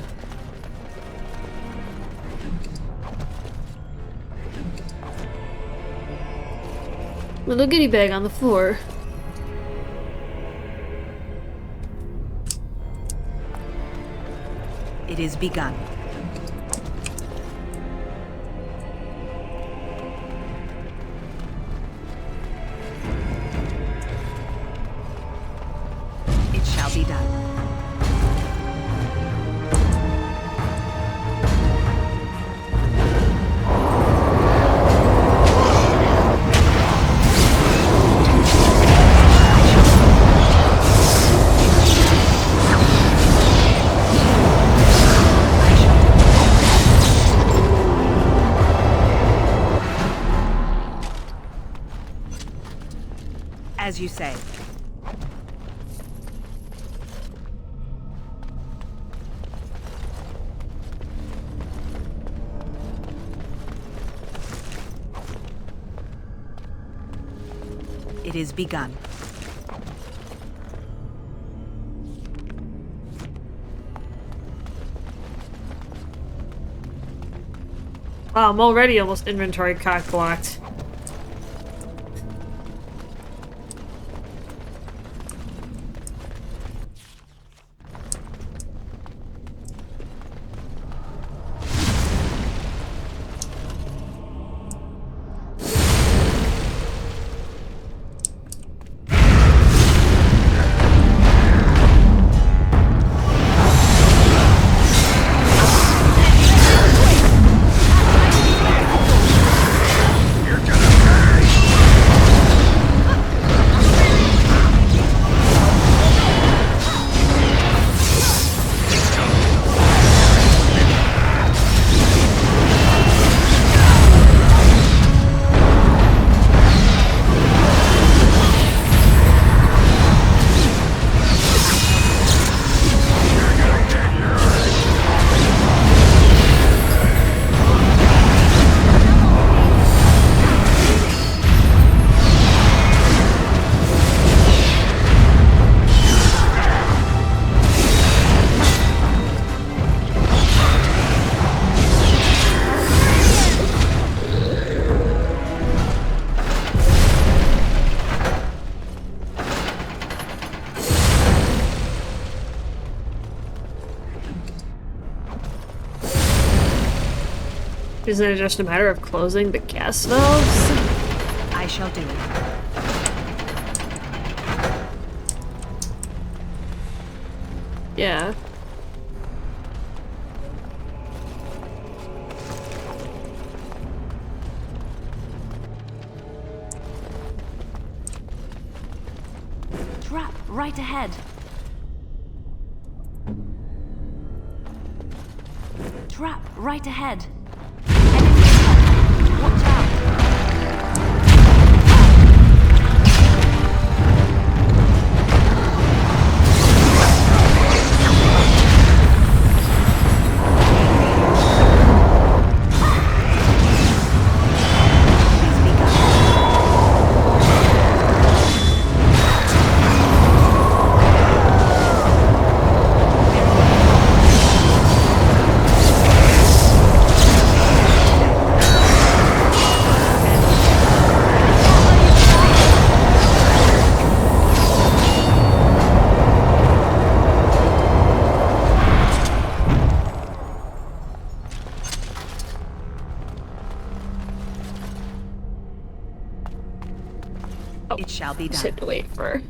[SPEAKER 1] Little goodie bag on the floor.
[SPEAKER 2] It is begun. It shall be done. As you say. It is begun.
[SPEAKER 1] Wow, I'm already almost inventory cock blocked. Isn't it just a matter of closing the gas valves?
[SPEAKER 2] I shall do it.
[SPEAKER 1] Yeah.
[SPEAKER 6] Trap right ahead. Trap right ahead. Enemy ahead. Watch out.
[SPEAKER 1] Oh,
[SPEAKER 2] It shall be
[SPEAKER 1] just
[SPEAKER 2] done.
[SPEAKER 1] had to wait for.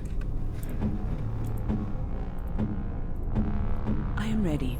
[SPEAKER 2] I am ready.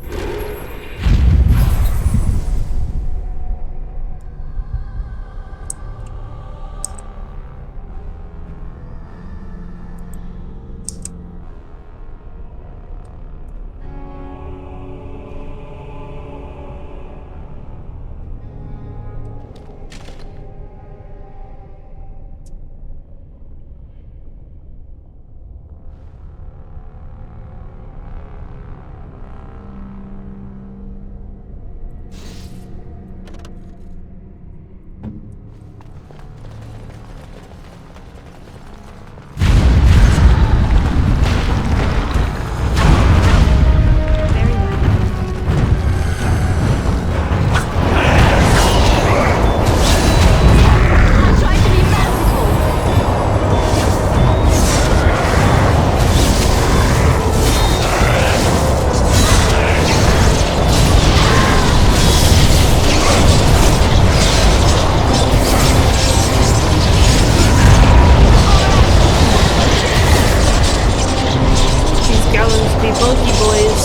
[SPEAKER 6] Try to be merciful.
[SPEAKER 1] These goblins be bulky boys.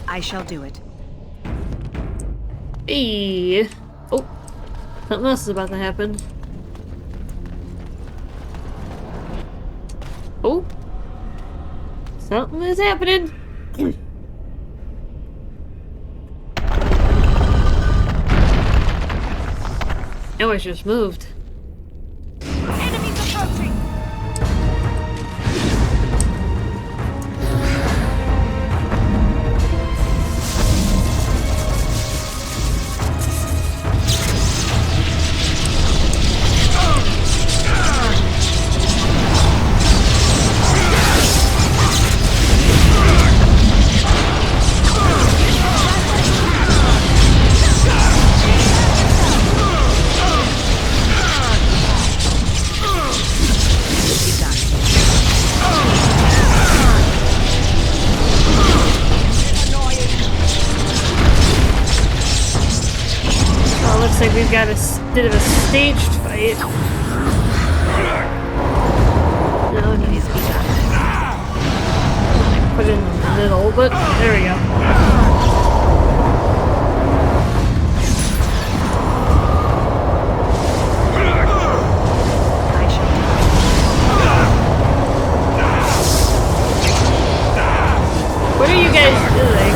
[SPEAKER 2] I shall do it.
[SPEAKER 1] Hey. Oh, something else is about to happen. Oh, something is happening. Oh, I just moved.
[SPEAKER 6] Enemies approaching.
[SPEAKER 1] Oh, looks like we've got a bit of a staged fight. No, it needs to be done. Put it in the middle, but there we go.
[SPEAKER 2] I shall do it.
[SPEAKER 1] What are you guys doing?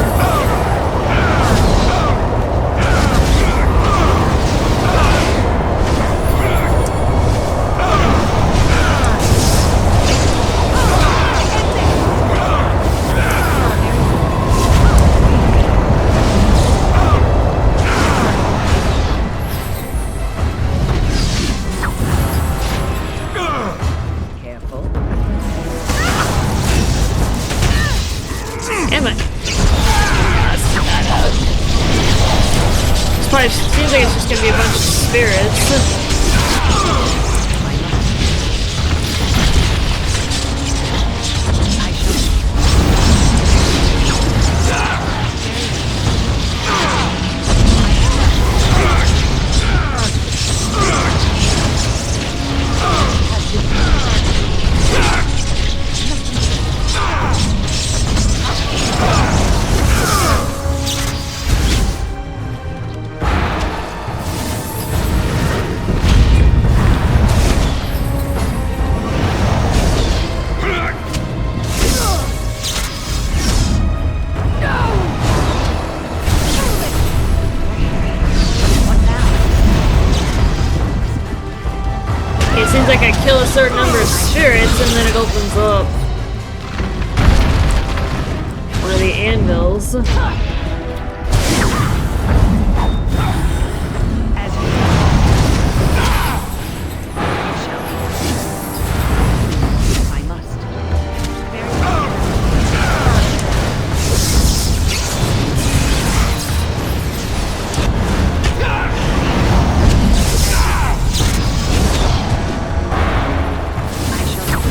[SPEAKER 2] Careful.
[SPEAKER 1] Am I? This probably seems like it's just gonna be a bunch of spirits.
[SPEAKER 2] I shall.
[SPEAKER 1] It seems like I kill a certain number of spirits and then it opens up one of the anvils.
[SPEAKER 2] As you I must. I shall.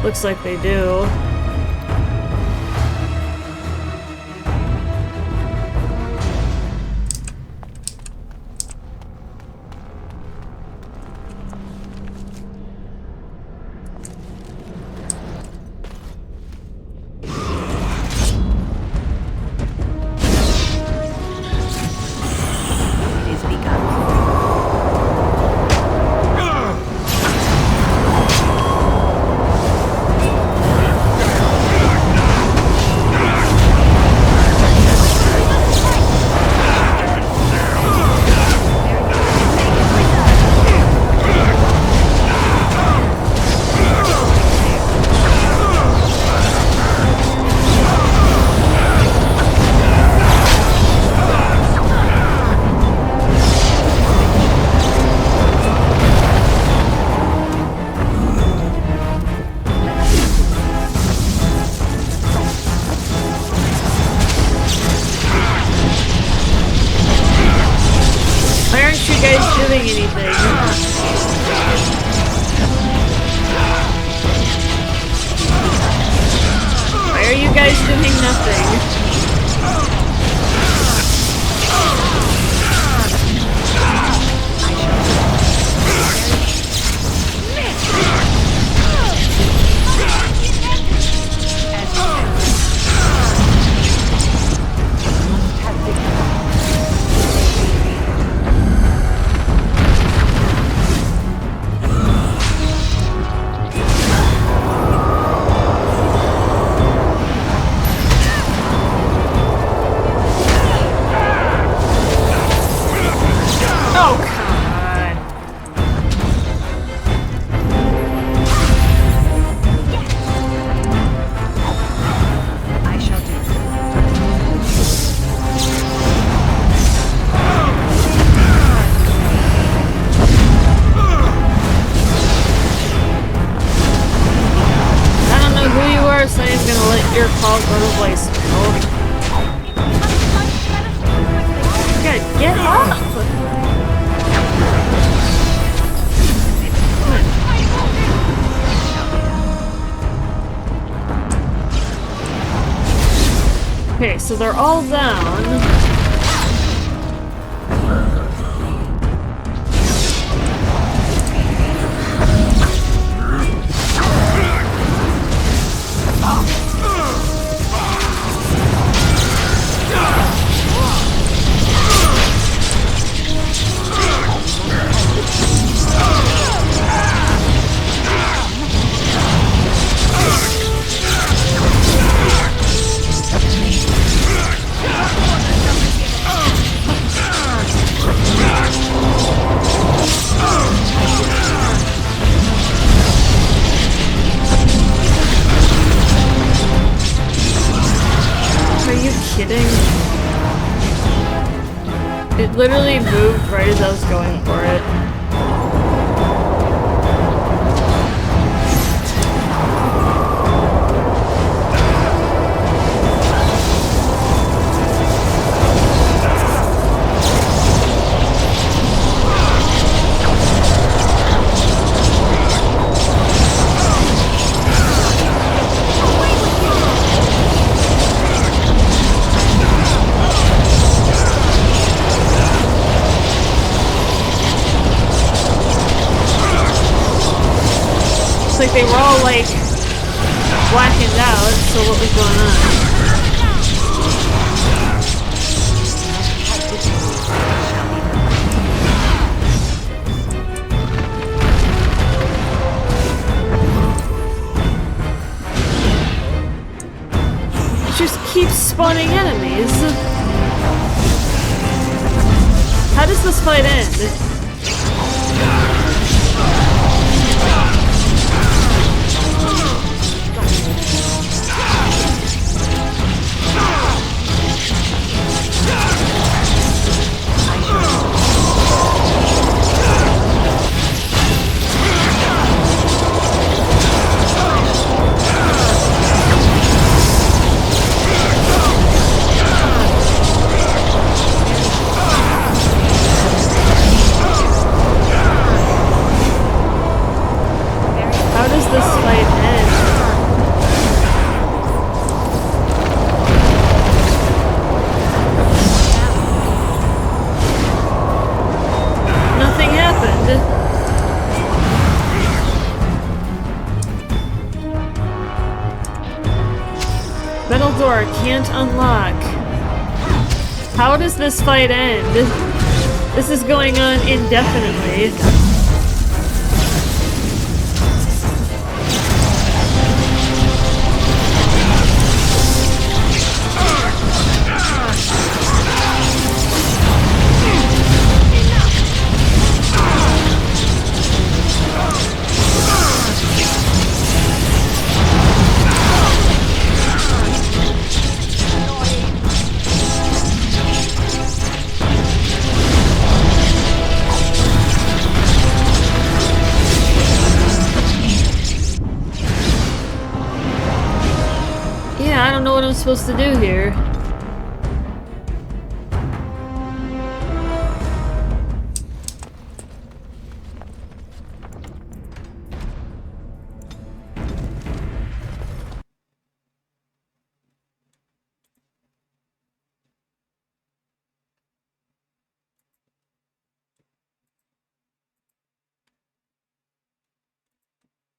[SPEAKER 1] Looks like they do.
[SPEAKER 2] It is begun.
[SPEAKER 1] Why aren't you guys doing anything? Why are you guys doing nothing? Oh, God.
[SPEAKER 2] I shall do.
[SPEAKER 1] I don't know who you are, so I'm gonna let your call go to voicemail. God, get off! Okay, so they're all down. Are you kidding? It literally moved right as I was going for it. It's like they were all like blackened out, so what was going on? It just keeps spawning enemies. How does this fight end? door can't unlock. How does this fight end? This is going on indefinitely. Yeah, I don't know what I'm supposed to do here.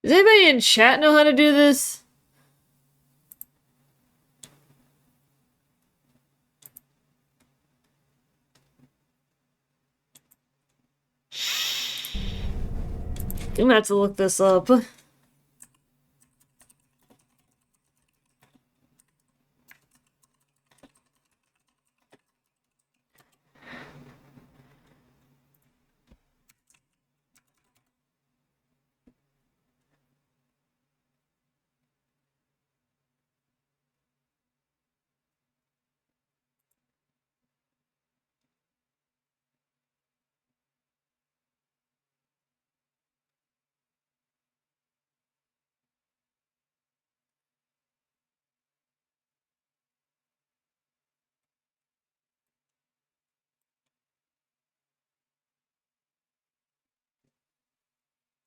[SPEAKER 1] Does anybody in chat know how to do this? I'm gonna have to look this up.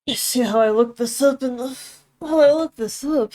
[SPEAKER 1] Let's see how I look this up in the... How I look this up.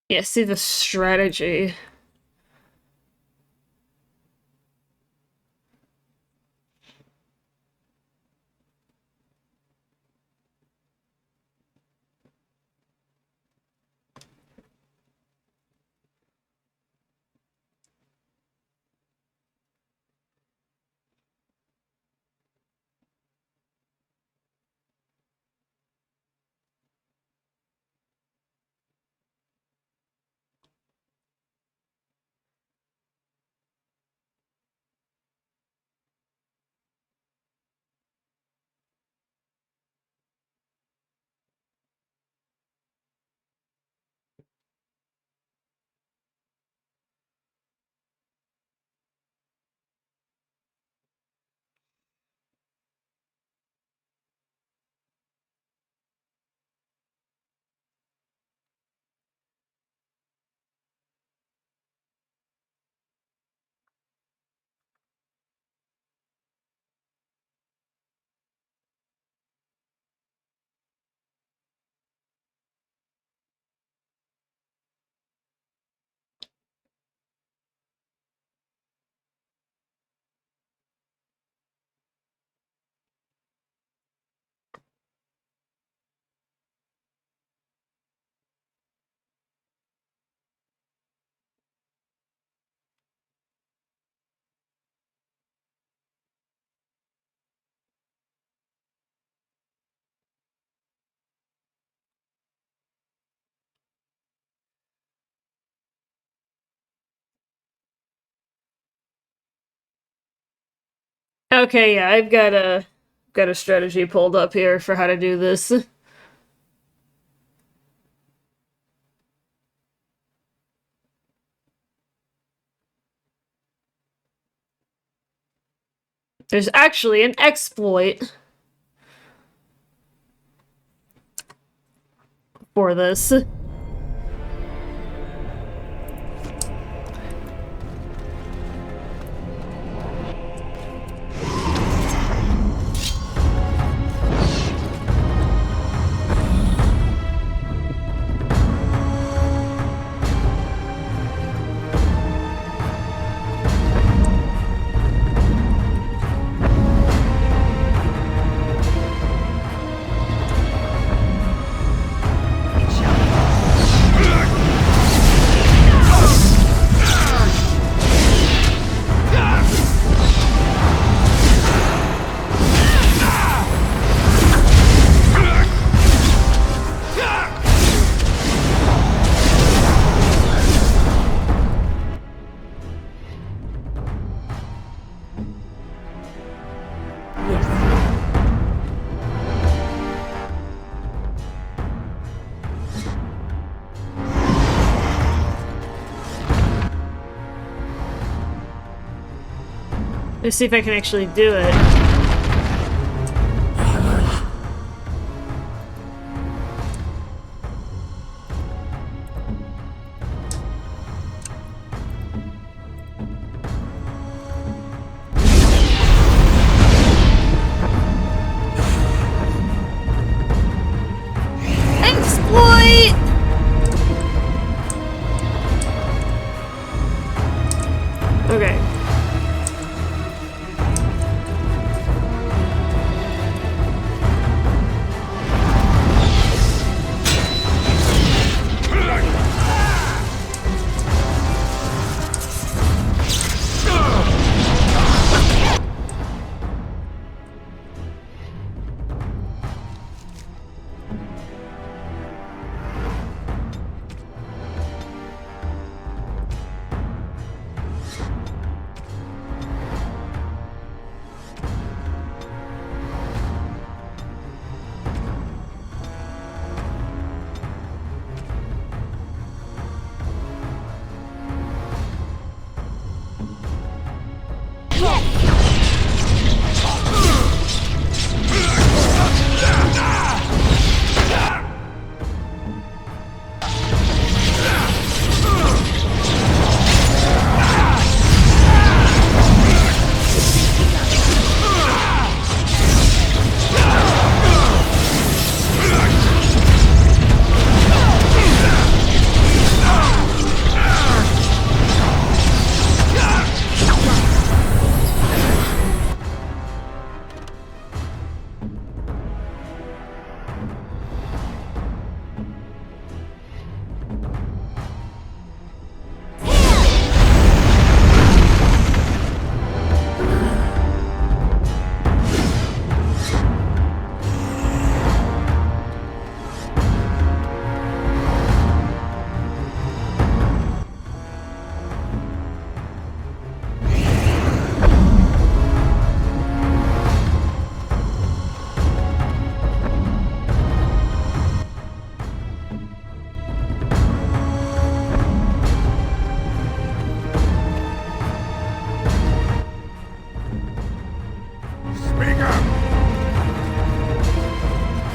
[SPEAKER 1] Yeah, see the strategy. Okay, yeah, I've got a strategy pulled up here for how to do this. There's actually an exploit for this.
[SPEAKER 2] It shall be done.
[SPEAKER 1] Let's see if I can actually do it. Exploit! Okay.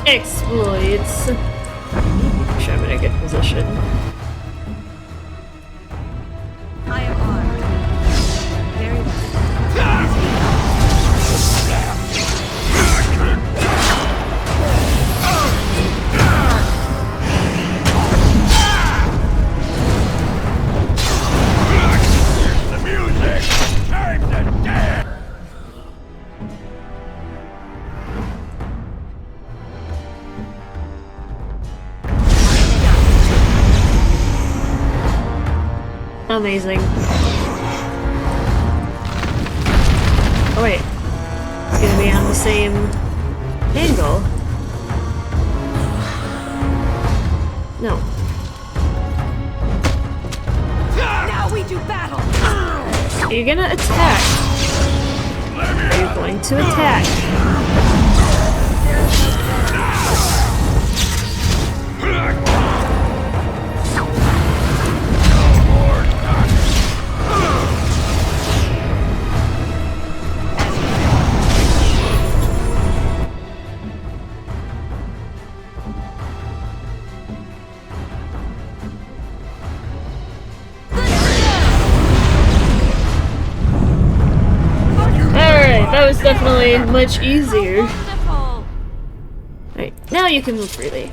[SPEAKER 1] Exploits. Make sure I'm in a good position.
[SPEAKER 2] I am armed. Very well.
[SPEAKER 9] The music! Time to dance!
[SPEAKER 1] Amazing. Oh wait. It's gonna be on the same angle. No.
[SPEAKER 2] Now we do battle!
[SPEAKER 1] You're gonna attack. Are you going to attack? That was definitely much easier.
[SPEAKER 6] Wonderful.
[SPEAKER 1] Alright, now you can move freely.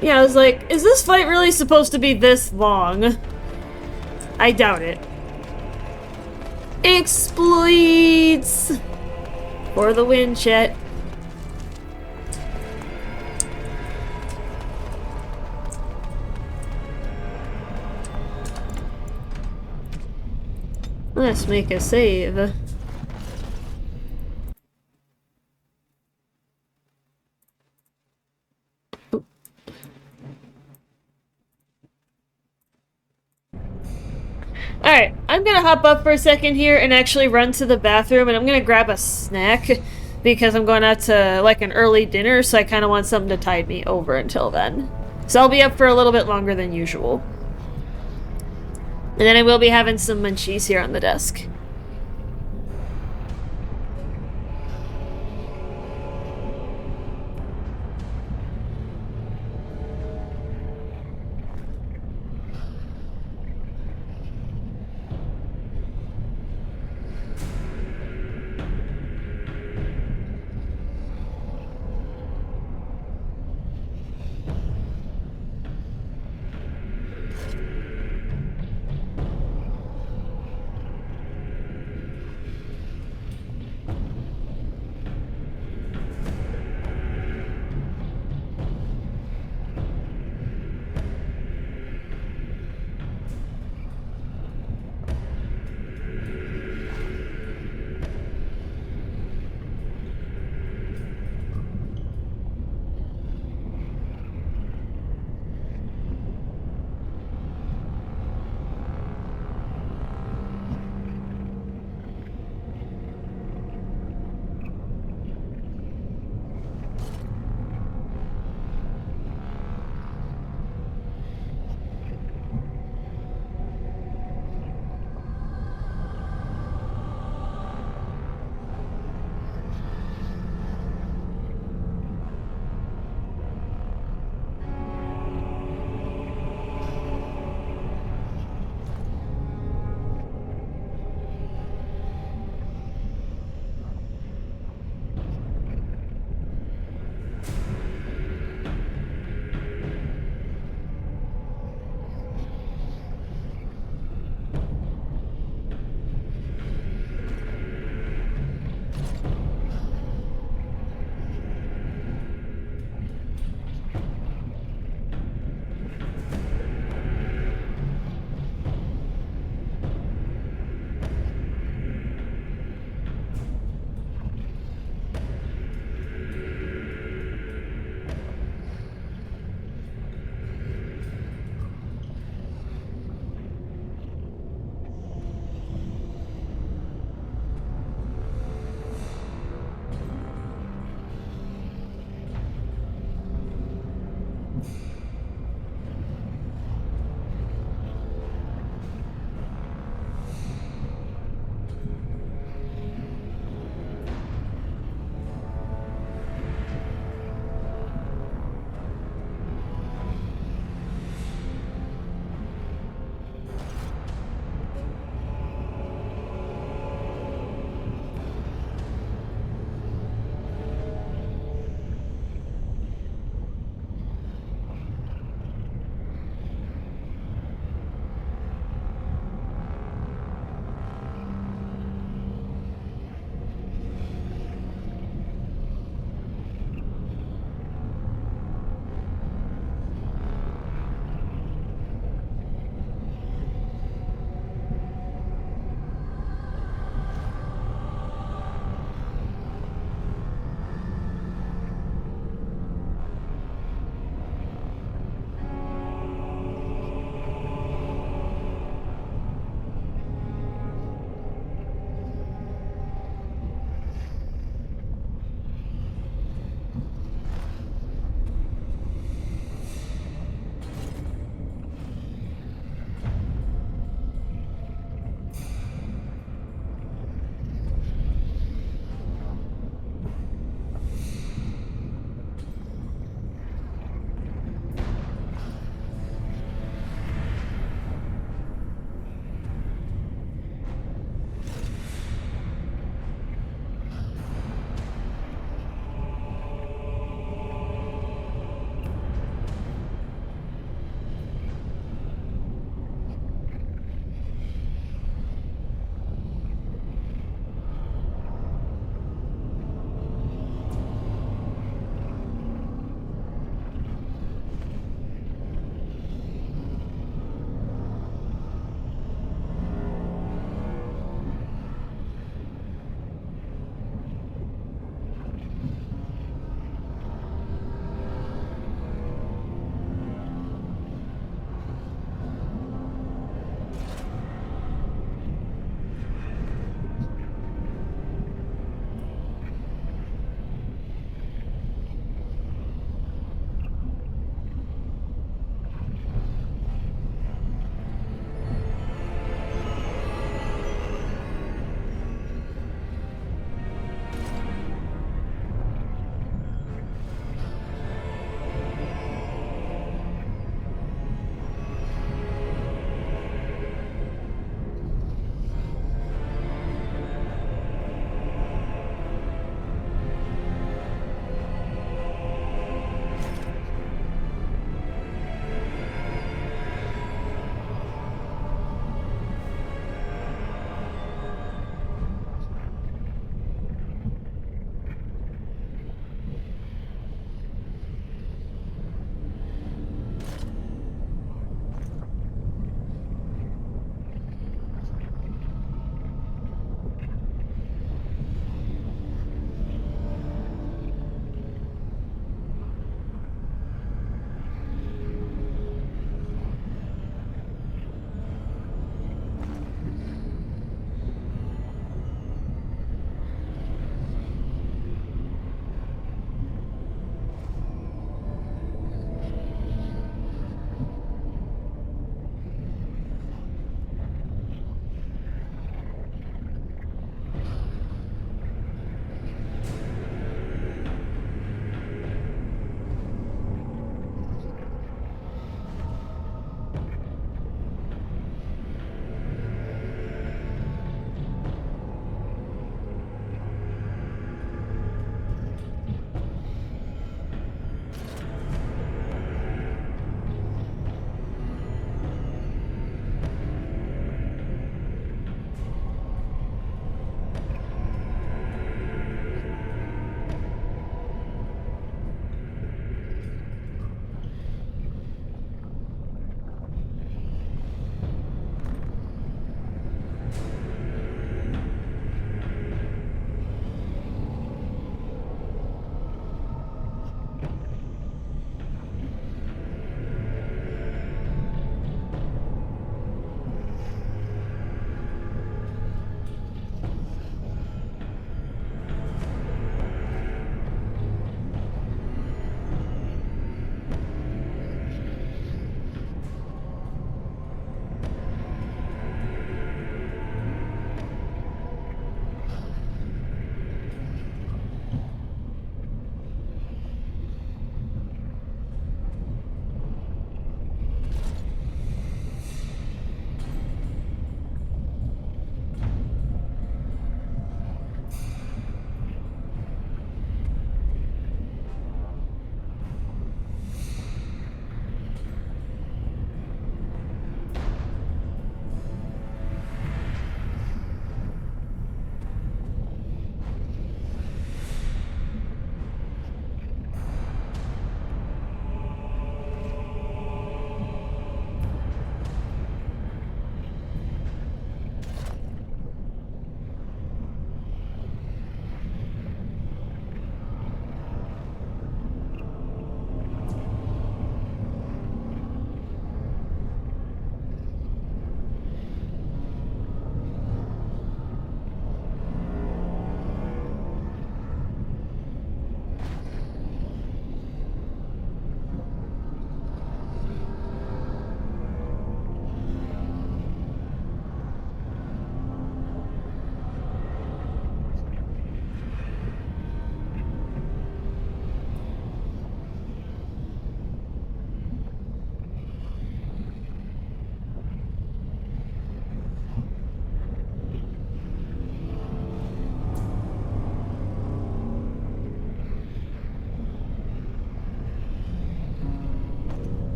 [SPEAKER 1] Yeah, I was like, is this fight really supposed to be this long? I doubt it. Exploits! For the win, chat. Let's make a save. Alright, I'm gonna hop up for a second here and actually run to the bathroom, and I'm gonna grab a snack because I'm going out to like an early dinner, so I kind of want something to tide me over until then. So I'll be up for a little bit longer than usual. And then I will be having some munchies here on the desk.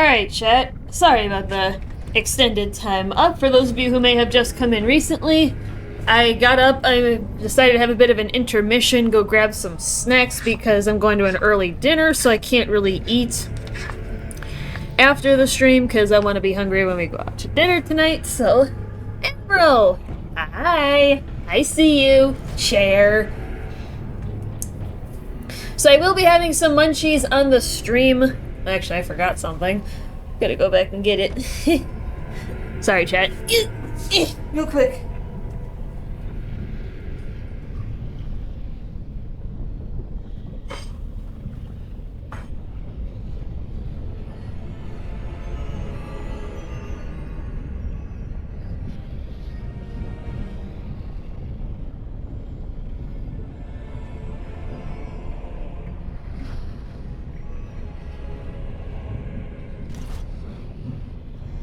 [SPEAKER 1] Alright, chat. Sorry about the extended time up. For those of you who may have just come in recently, I got up, I decided to have a bit of an intermission, go grab some snacks because I'm going to an early dinner, so I can't really eat after the stream because I want to be hungry when we go out to dinner tonight. So, Emerald, hi, I see you, chair. So I will be having some munchies on the stream. Actually, I forgot something. Gotta go back and get it. Sorry, chat. Real quick.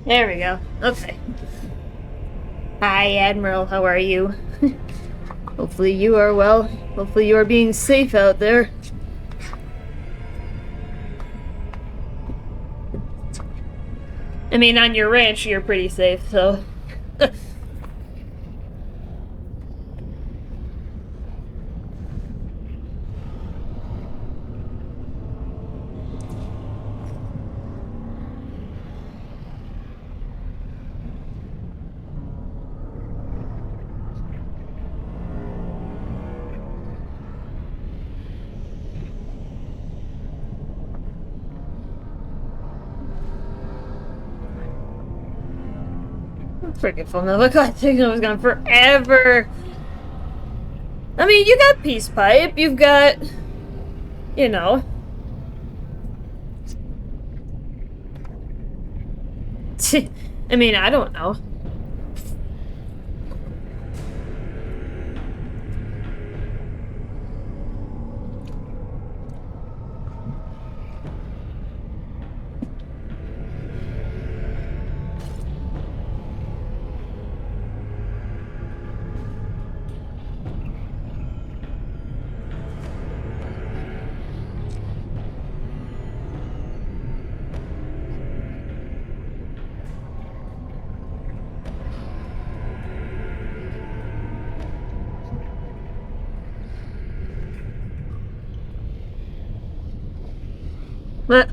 [SPEAKER 1] There we go. Okay. Hi, Admiral. How are you? Hopefully you are well. Hopefully you are being safe out there. I mean, on your ranch, you're pretty safe, so... Freaking phone number. God, it was gone forever. I mean, you got Peace Pipe, you've got, you know. I mean, I don't know. What?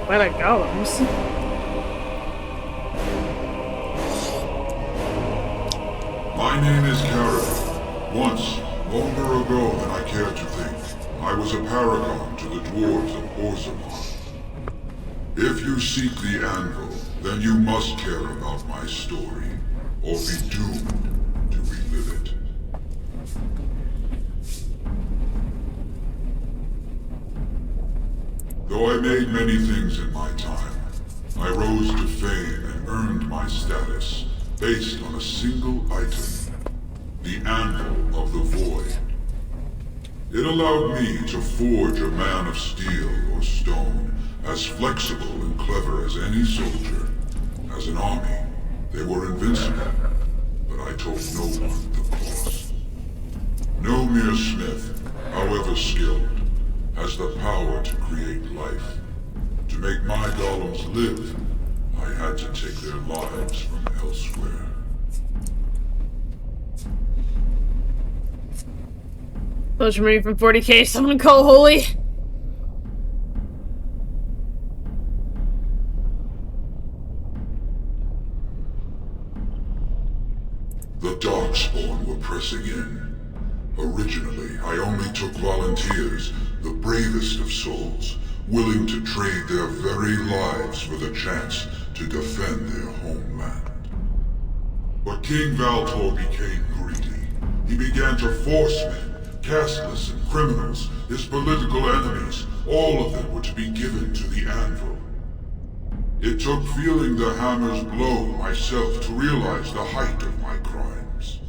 [SPEAKER 1] Why the golems?
[SPEAKER 10] My name is Karen. Once, longer ago than I care to think, I was a paragon to the dwarves of Orzammar. If you seek the anvil, then you must care about my story, or be doomed to relive it. Though I made many things in my time, I rose to fame and earned my status based on a single item, the Anvil of the Void. It allowed me to forge a man of steel or stone as flexible and clever as any soldier. As an army, they were invincible, but I told no one the cost. No mere smith, however skilled, has the power to create life. To make my golems live, I had to take their lives from elsewhere.
[SPEAKER 1] Motion reading from 40k, someone call Holy.
[SPEAKER 10] The Darkspawn were pressing in. Originally, I only took volunteers, the bravest of souls, willing to trade their very lives for the chance to defend their homeland. But King Valtor became greedy. He began to force men casteless and criminals, his political enemies, all of them were to be given to the anvil. It took feeling the hammer's blow myself to realize the height of my crimes.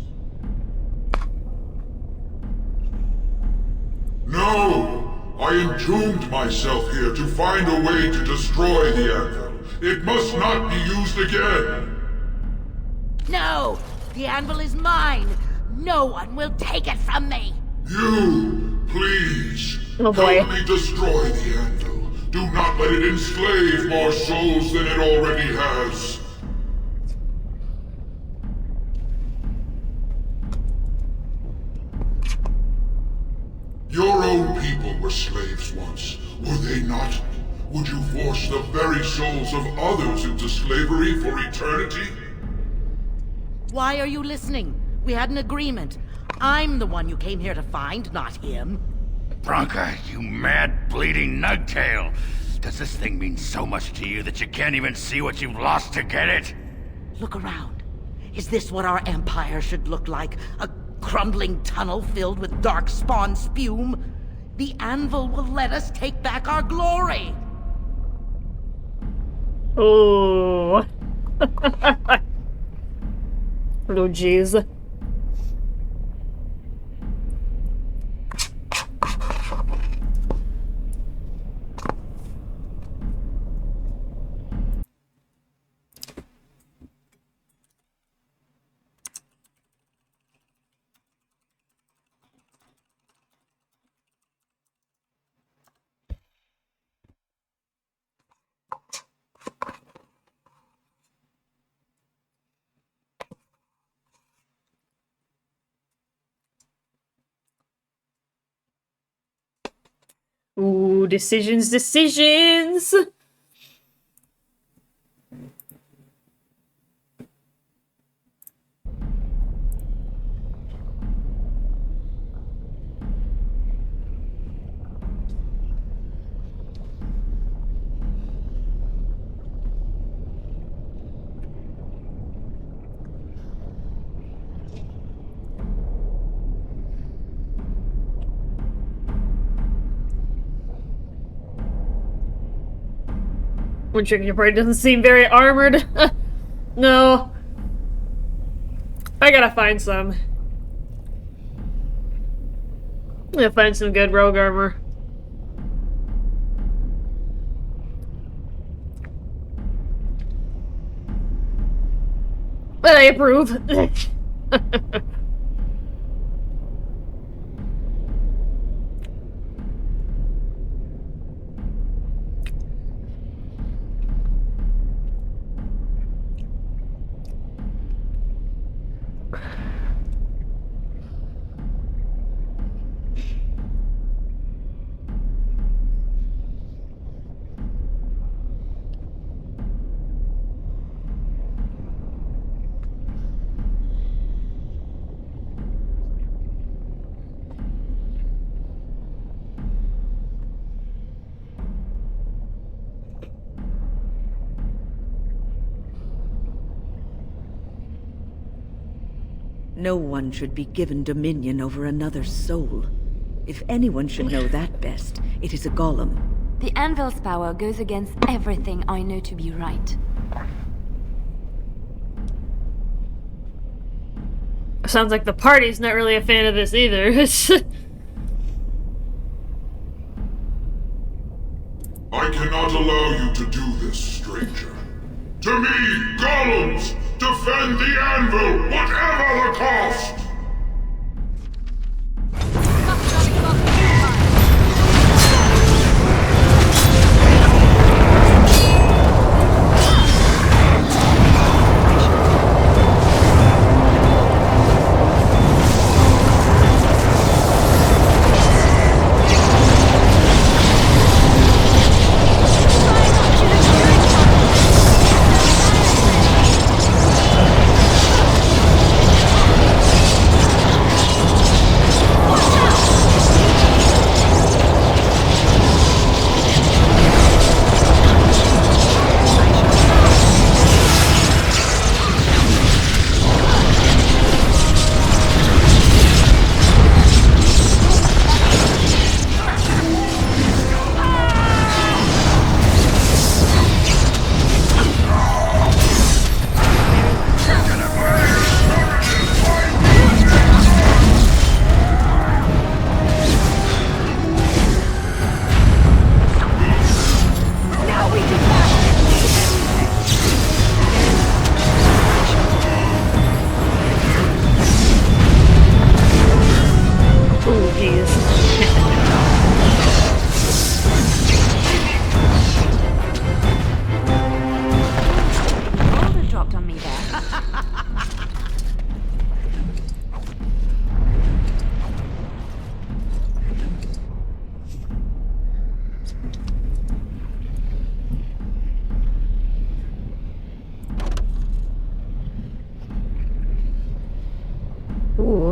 [SPEAKER 10] No! I entombed myself here to find a way to destroy the anvil. It must not be used again!
[SPEAKER 5] No! The anvil is mine! No one will take it from me!
[SPEAKER 10] You, please,
[SPEAKER 1] Oh boy.
[SPEAKER 10] help me destroy the anvil. Do not let it enslave more souls than it already has. Your own people were slaves once, were they not? Would you force the very souls of others into slavery for eternity?
[SPEAKER 5] Why are you listening? We had an agreement. I'm the one you came here to find, not him.
[SPEAKER 9] Bronca, you mad, bleeding nugtail! Does this thing mean so much to you that you can't even see what you've lost to get it?
[SPEAKER 5] Look around. Is this what our empire should look like? A crumbling tunnel filled with darkspawn spume? The anvil will let us take back our glory!
[SPEAKER 1] Oh. Oh, jeez. Ooh, decisions. One trick in your party doesn't seem very armored. No. I gotta find some. I'm gonna find some good rogue armor. But I approve.
[SPEAKER 11] No one should be given dominion over another's soul. If anyone should know that best, it is a golem.
[SPEAKER 6] The anvil's power goes against everything I know to be right.
[SPEAKER 1] Sounds like the party's not really a fan of this either.
[SPEAKER 10] I cannot allow you to do this, stranger. To me, golems! Defend the anvil, whatever the cost!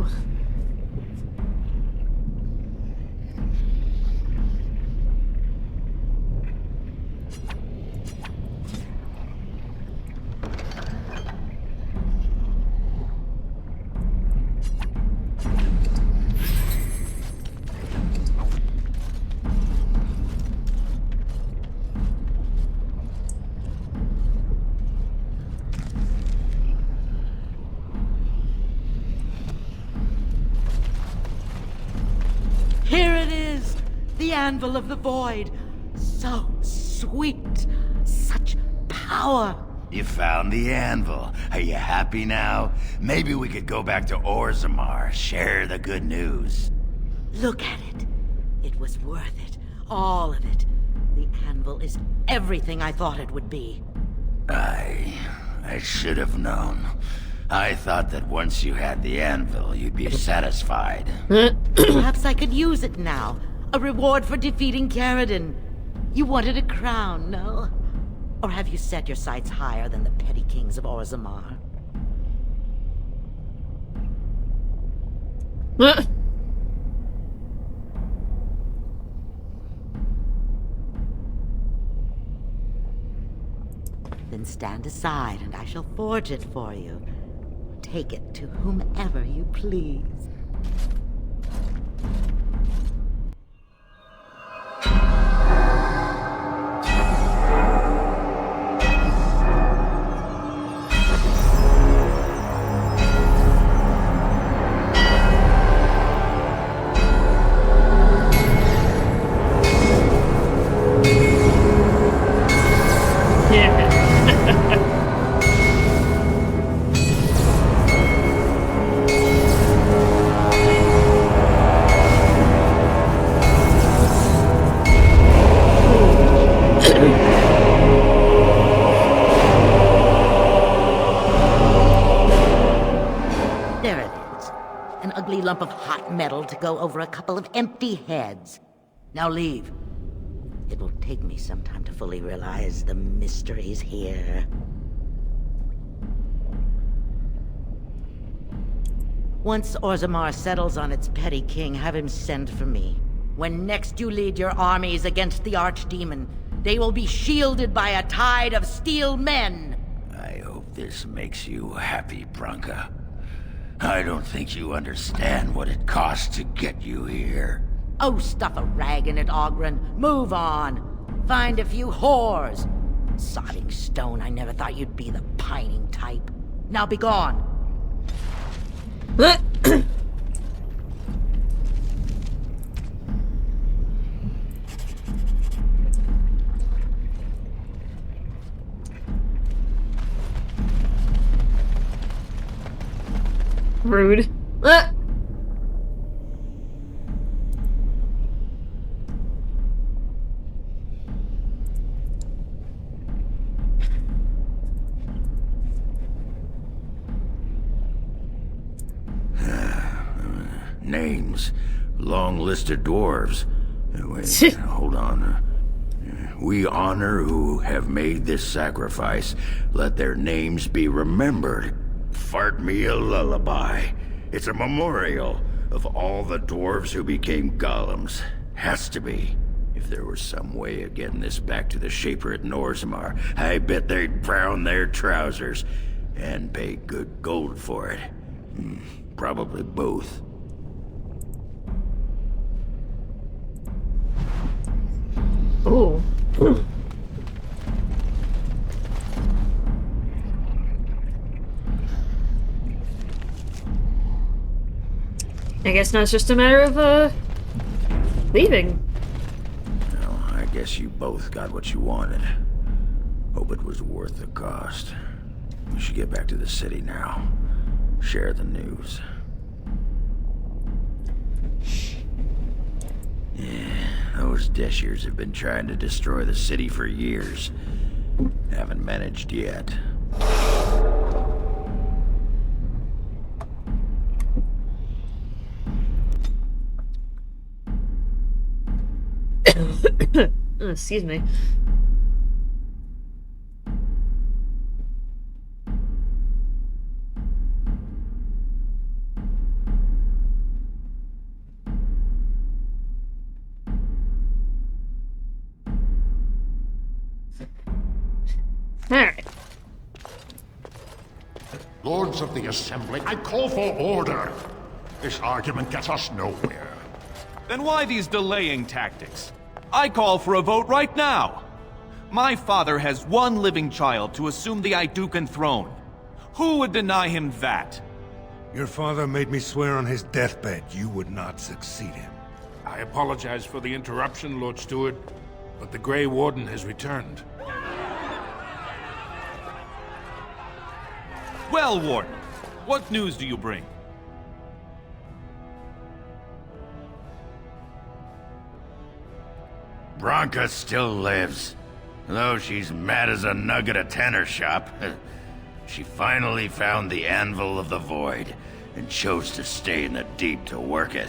[SPEAKER 1] go.
[SPEAKER 5] Here it is! The Anvil of the Void! So sweet! Such power!
[SPEAKER 9] You found the anvil. Are you happy now? Maybe we could go back to Orzammar, share the good news.
[SPEAKER 5] Look at it. It was worth it. All of it. The anvil is everything I thought it would be.
[SPEAKER 9] I should have known. I thought that once you had the anvil, you'd be satisfied.
[SPEAKER 5] Perhaps I could use it now. A reward for defeating Caridin. You wanted a crown, no? Or have you set your sights higher than the petty kings of Orzammar? Then stand aside and I shall forge it for you. Take it to whomever you please. There it is. An ugly lump of hot metal to go over a couple of empty heads. Now leave. It will take me some time to fully realize the mysteries here. Once Orzammar settles on its petty king, have him send for me. When next you lead your armies against the Archdemon, they will be shielded by a tide of steel men.
[SPEAKER 9] I hope this makes you happy, Branka. I don't think you understand what it costs to get you here.
[SPEAKER 5] Oh, stuff a rag in it, Oghren. Move on. Find a few whores. Sodding stone, I never thought you'd be the pining type. Now be gone.
[SPEAKER 1] Rude.
[SPEAKER 9] Names. Long list of dwarves. Wait, hold on. We honor who have made this sacrifice. Let their names be remembered. Fart me a lullaby. It's a memorial of all the dwarves who became golems. Has to be. If there was some way of getting this back to the Shaper at Orzammar, I bet they'd brown their trousers. And pay good gold for it. Probably both.
[SPEAKER 1] Ooh. I guess now it's just a matter of, leaving.
[SPEAKER 9] Well, I guess you both got what you wanted. Hope it was worth the cost. We should get back to the city now. Share the news. Yeah, those Deshirs have been trying to destroy the city for years. Haven't managed yet.
[SPEAKER 1] Excuse me. Alright.
[SPEAKER 7] Lords of the Assembly, I call for order. This argument gets us nowhere.
[SPEAKER 12] Then why these delaying tactics? I call for a vote right now. My father has one living child to assume the Idukan throne. Who would deny him that?
[SPEAKER 13] Your father made me swear on his deathbed you would not succeed him.
[SPEAKER 3] I apologize for the interruption, Lord Steward, but the Grey Warden has returned.
[SPEAKER 12] Well, Warden, what news do you bring?
[SPEAKER 9] Branka still lives. Though she's mad as a nug at a tanner shop. She finally found the Anvil of the Void, and chose to stay in the Deep to work it.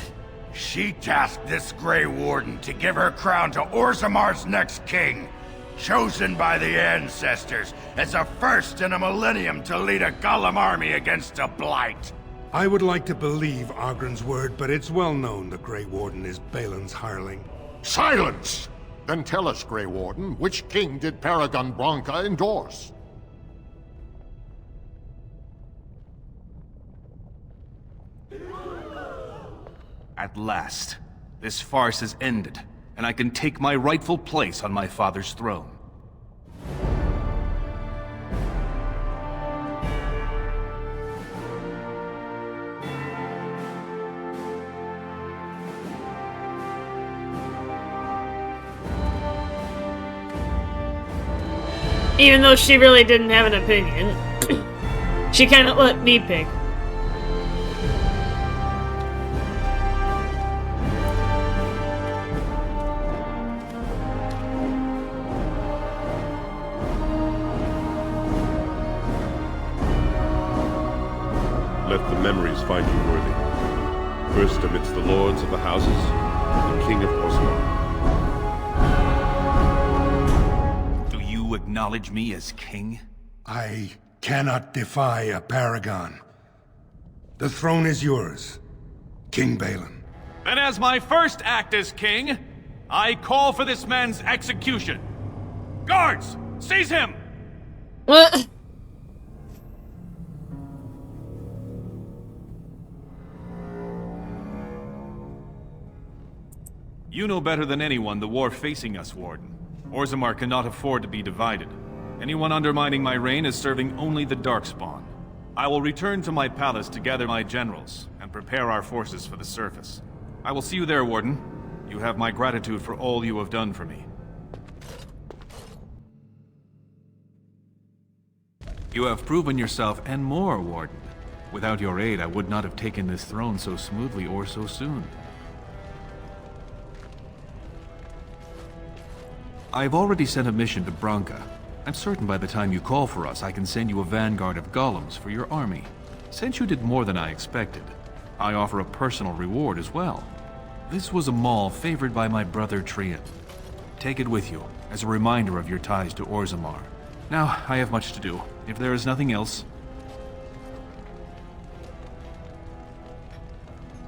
[SPEAKER 9] She tasked this Grey Warden to give her crown to Orzamar's next king, chosen by the ancestors as a first in a millennium to lead a Golem army against a blight.
[SPEAKER 13] I would like to believe Ogren's word, but it's well known the Grey Warden is Balin's hireling.
[SPEAKER 7] Silence! Then tell us, Grey Warden, which king did Paragon Branka endorse?
[SPEAKER 12] At last, this farce has ended, and I can take my rightful place on my father's throne.
[SPEAKER 1] Even though she really didn't have an opinion. She kind of let me pick.
[SPEAKER 14] Let the memories find you worthy. First amidst the lords of the houses, the King of Orzammar.
[SPEAKER 12] Acknowledge me as king?
[SPEAKER 13] I cannot defy a paragon. The throne is yours, King Balin.
[SPEAKER 12] Then as my first act as king, I call for this man's execution. Guards, seize him!
[SPEAKER 1] What?
[SPEAKER 12] You know better than anyone the war facing us, Warden. Orzammar cannot afford to be divided. Anyone undermining my reign is serving only the Darkspawn. I will return to my palace to gather my generals and prepare our forces for the surface. I will see you there, Warden. You have my gratitude for all you have done for me. You have proven yourself and more, Warden. Without your aid, I would not have taken this throne so smoothly or so soon. I've already sent a mission to Branka. I'm certain by the time you call for us, I can send you a vanguard of golems for your army. Since you did more than I expected, I offer a personal reward as well. This was a maul favored by my brother Trian. Take it with you, as a reminder of your ties to Orzammar. Now, I have much to do. If there is nothing else...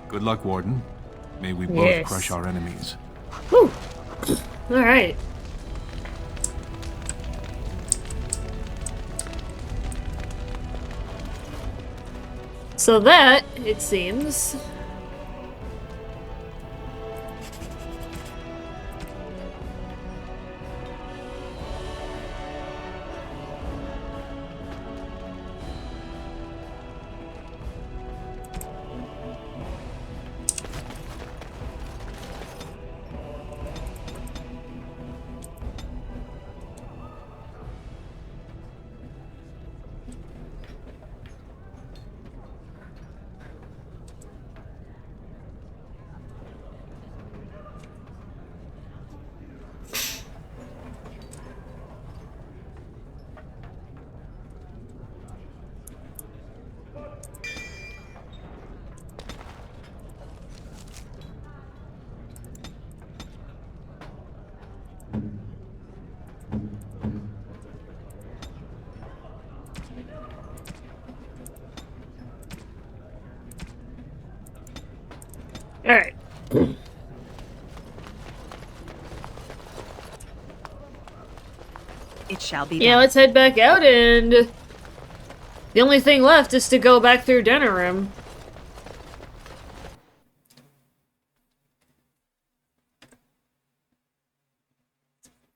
[SPEAKER 12] Good luck, Warden. May we both crush our enemies.
[SPEAKER 1] Whew. Alright. So that, it seems... Alright.
[SPEAKER 2] It shall be
[SPEAKER 1] Yeah,
[SPEAKER 2] done.
[SPEAKER 1] let's head back out, and the only thing left is to go back through Denerim.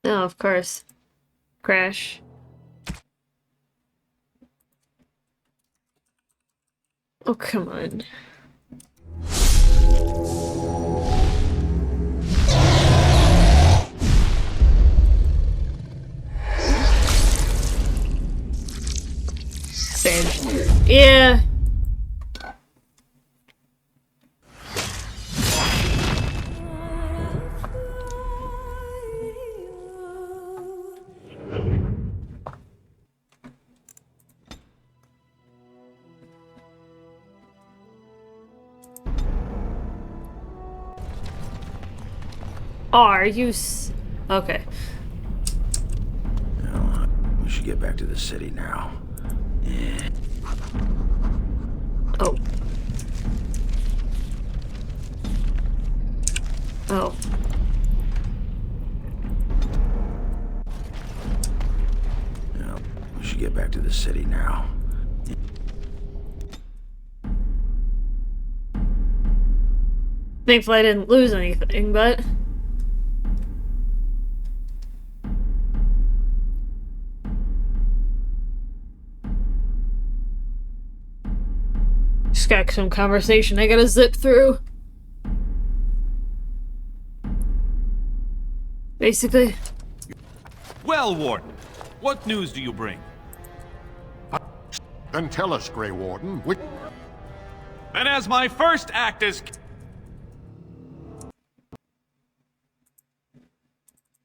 [SPEAKER 1] Oh, of course. Crash. Oh, come on. Same. Yeah. Are you okay.
[SPEAKER 9] Well, we should get back to the city now. Yeah.
[SPEAKER 1] Oh. Oh.
[SPEAKER 9] Yeah, we should get back to the city now.
[SPEAKER 1] Thankfully I didn't lose anything, but... Just got some conversation I gotta zip through. Basically.
[SPEAKER 12] Well, Warden, what news do you bring?
[SPEAKER 7] Then tell us, Grey Warden, which...
[SPEAKER 12] And as my first act as...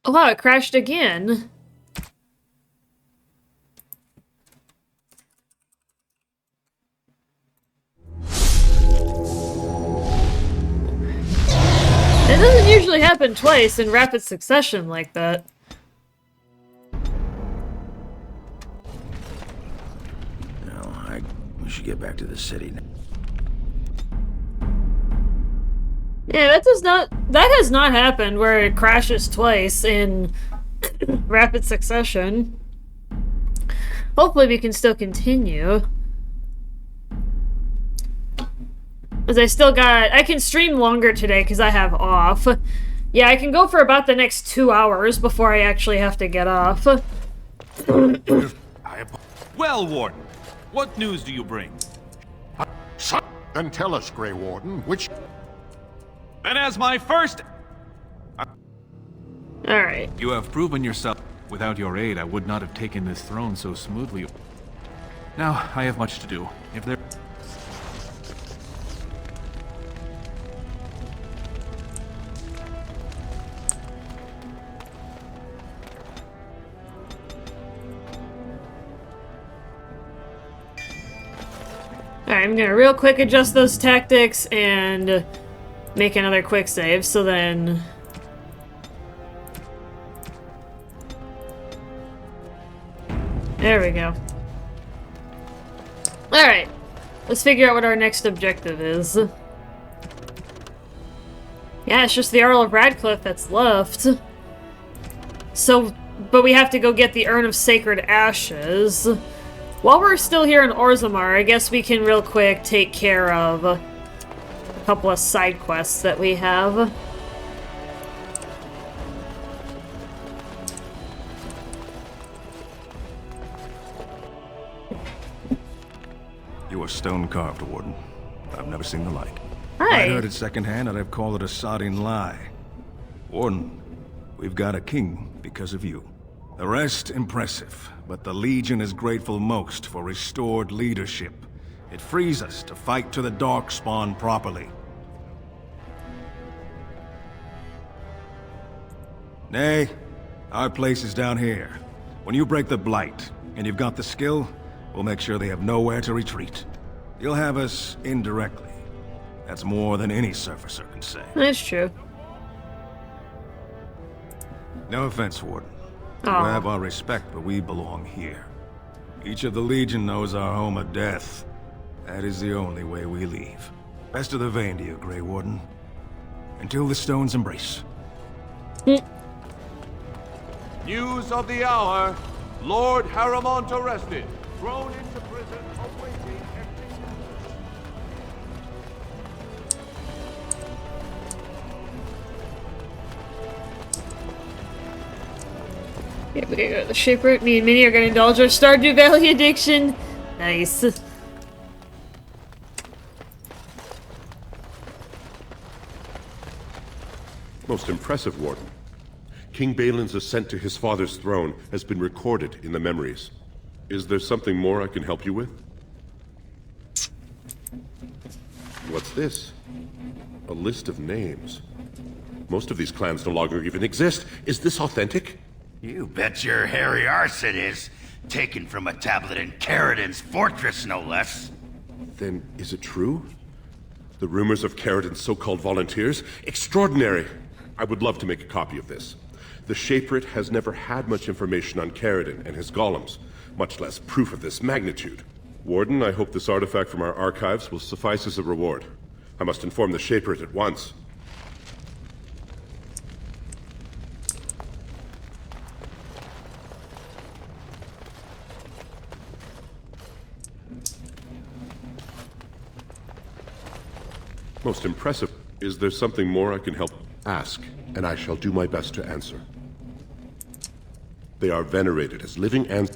[SPEAKER 1] Oh wow, it crashed again. It doesn't usually happen twice in rapid succession like that.
[SPEAKER 9] No, we should get back to the city now.
[SPEAKER 1] Yeah, that has not happened where it crashes twice in rapid succession. Hopefully we can still continue. As I can stream longer today because I have off. Yeah, I can go for about the next 2 hours before I actually have to get off.
[SPEAKER 12] Well, Warden, what news do you bring?
[SPEAKER 7] Then tell us, Grey Warden, which...
[SPEAKER 12] And as my first...
[SPEAKER 1] Alright.
[SPEAKER 12] You have proven yourself. Without your aid, I would not have taken this throne so smoothly. Now, I have much to do. If there...
[SPEAKER 1] Alright, I'm gonna real quick adjust those tactics and make another quick save, so then... There we go. Alright, let's figure out what our next objective is. Yeah, it's just the Earl of Radcliffe that's left. So, but we have to go get the Urn of Sacred Ashes. While we're still here in Orzammar, I guess we can real quick take care of a couple of side quests that we have.
[SPEAKER 4] You are stone-carved, Warden. I've never seen the like.
[SPEAKER 1] Hi.
[SPEAKER 4] I heard it secondhand, and I'd call it a sodding lie. Warden, we've got a king because of you. The rest, impressive, but the Legion is grateful most for restored leadership. It frees us to fight to the Darkspawn properly. Nay, our place is down here. When you break the Blight, and you've got the skill, we'll make sure they have nowhere to retreat. You'll have us indirectly. That's more than any surfacer can say.
[SPEAKER 1] That's true.
[SPEAKER 4] No offense, Warden. You
[SPEAKER 1] Aw.
[SPEAKER 4] have our respect, but we belong here. Each of the Legion knows our home of death. That is the only way we leave. Best of the vein to you, Grey Warden. Until the stones embrace.
[SPEAKER 15] News of the hour. Lord Harrimont arrested. Thrown into prison, awaiting execution.
[SPEAKER 1] Yeah, we gotta go to the shipwreck. Me and Minnie are gonna indulge our Stardew Valley addiction. Nice.
[SPEAKER 14] Most impressive, Warden. King Balin's ascent to his father's throne has been recorded in the memories. Is there something more I can help you with? What's this? A list of names. Most of these clans no longer even exist. Is this authentic?
[SPEAKER 16] You bet your hairy arse it is. Taken from a tablet in Caridin's fortress, no less.
[SPEAKER 14] Then is it true? The rumors of Caridin's so-called volunteers? Extraordinary! I would love to make a copy of this. The Shaperate has never had much information on Caridin and his golems, much less proof of this magnitude. Warden, I hope this artifact from our archives will suffice as a reward. I must inform the Shaperate at once. Most impressive. Is there something more I can help? Ask, and I shall do my best to answer. They are venerated as living and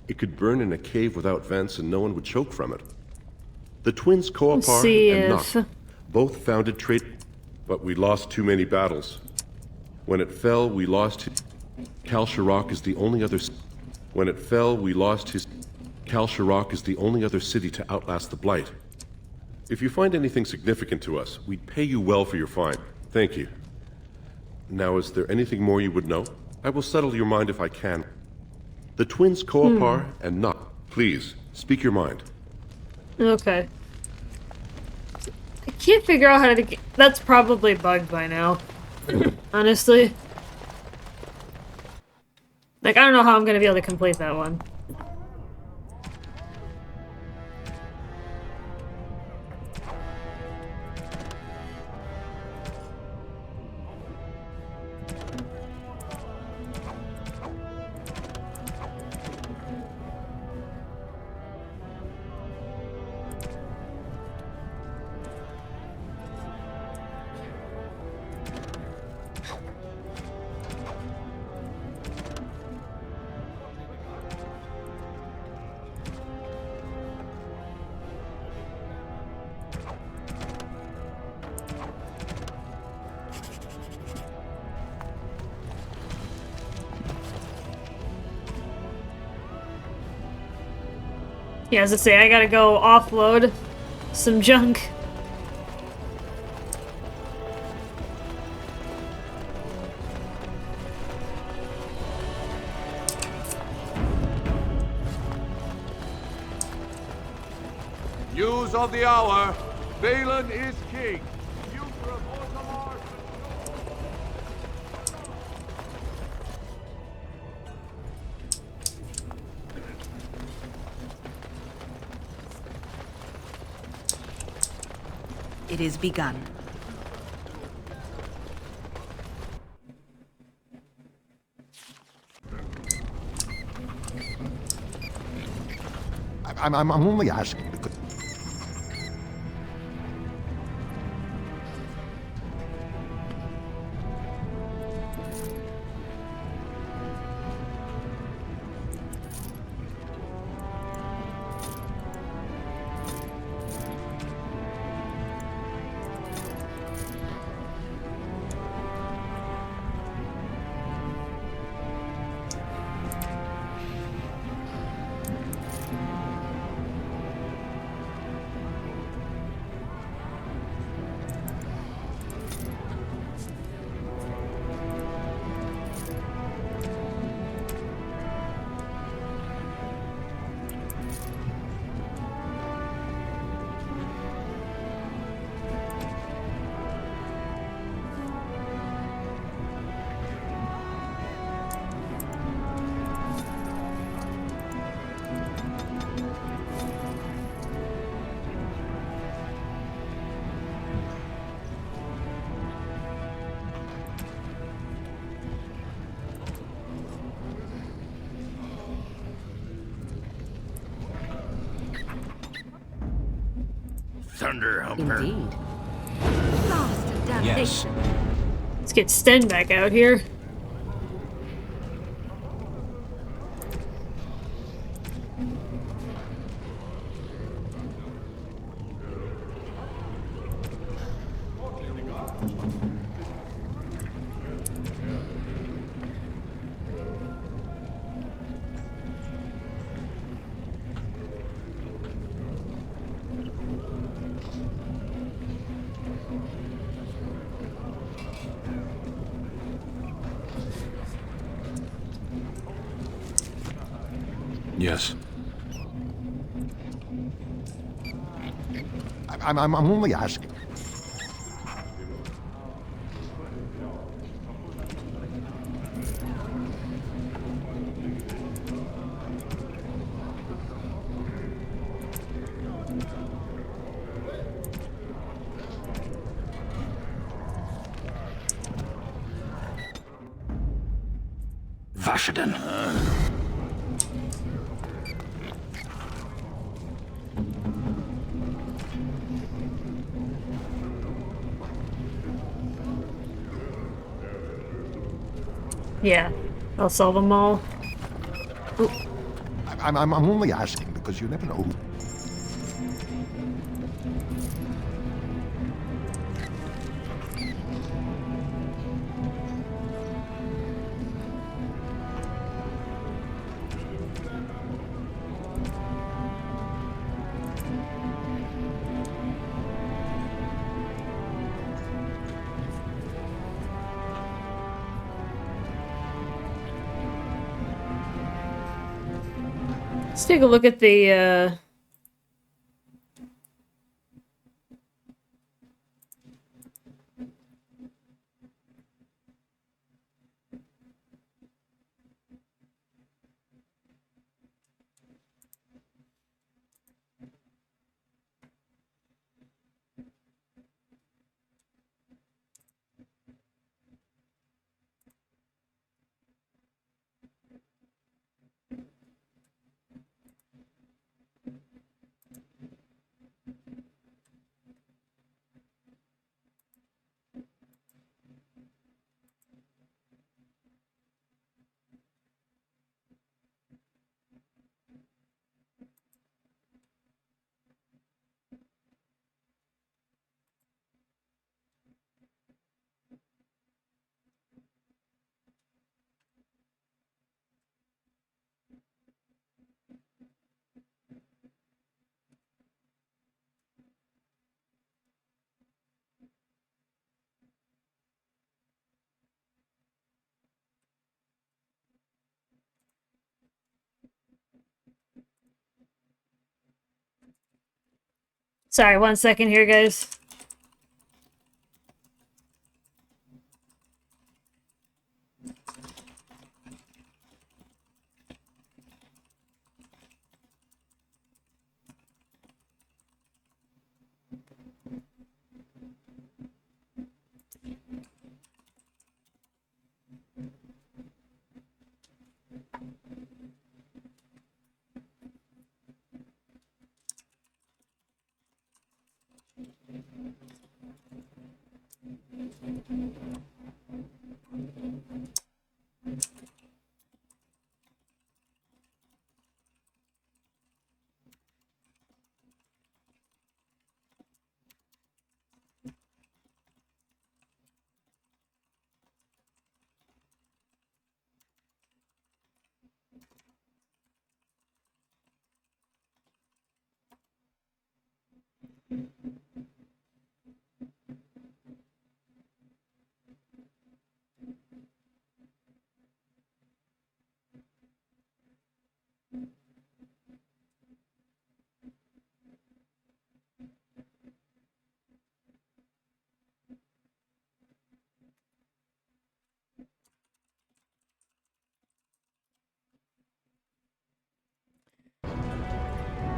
[SPEAKER 14] it could burn in a cave without vents and no one would choke from it. The twins Koapar and Nock, both founded trade, but we lost too many battles. When it fell, we lost his... Kal Sharok is the only other... When it fell, we lost his... Kal Sharok is the only other city to outlast the Blight. If you find anything significant to us, we'd pay you well for your find. Thank you. Now, is there anything more you would know? I will settle your mind if I can. The twins Koapar and Nock, please, speak your mind.
[SPEAKER 1] Okay. I can't figure out how to get... That's probably bugged by now. Honestly. Like, I don't know how I'm gonna be able to complete that one. Yeah, as I say, I gotta go offload some junk.
[SPEAKER 15] News of the hour. Balin is king. Future of Orzammar.
[SPEAKER 2] It is begun.
[SPEAKER 7] I'm only asking because...
[SPEAKER 9] Thunder Humper?
[SPEAKER 5] Indeed.
[SPEAKER 6] Lost and damnation.
[SPEAKER 1] Let's get Sten back out here.
[SPEAKER 12] Yes.
[SPEAKER 7] I'm only asking.
[SPEAKER 9] Vashaden.
[SPEAKER 1] Yeah, I'll solve them all. Ooh.
[SPEAKER 7] I'm only asking because you never know.
[SPEAKER 1] Let's take a look at the, sorry, 1 second here, guys.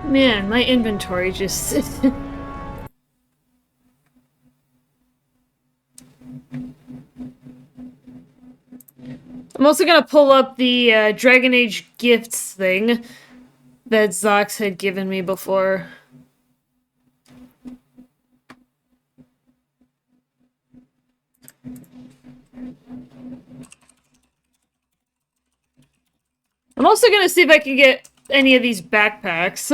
[SPEAKER 1] Man, my inventory just... I'm also gonna pull up the Dragon Age gifts thing that Zox had given me before. I'm also gonna see if I can get any of these backpacks.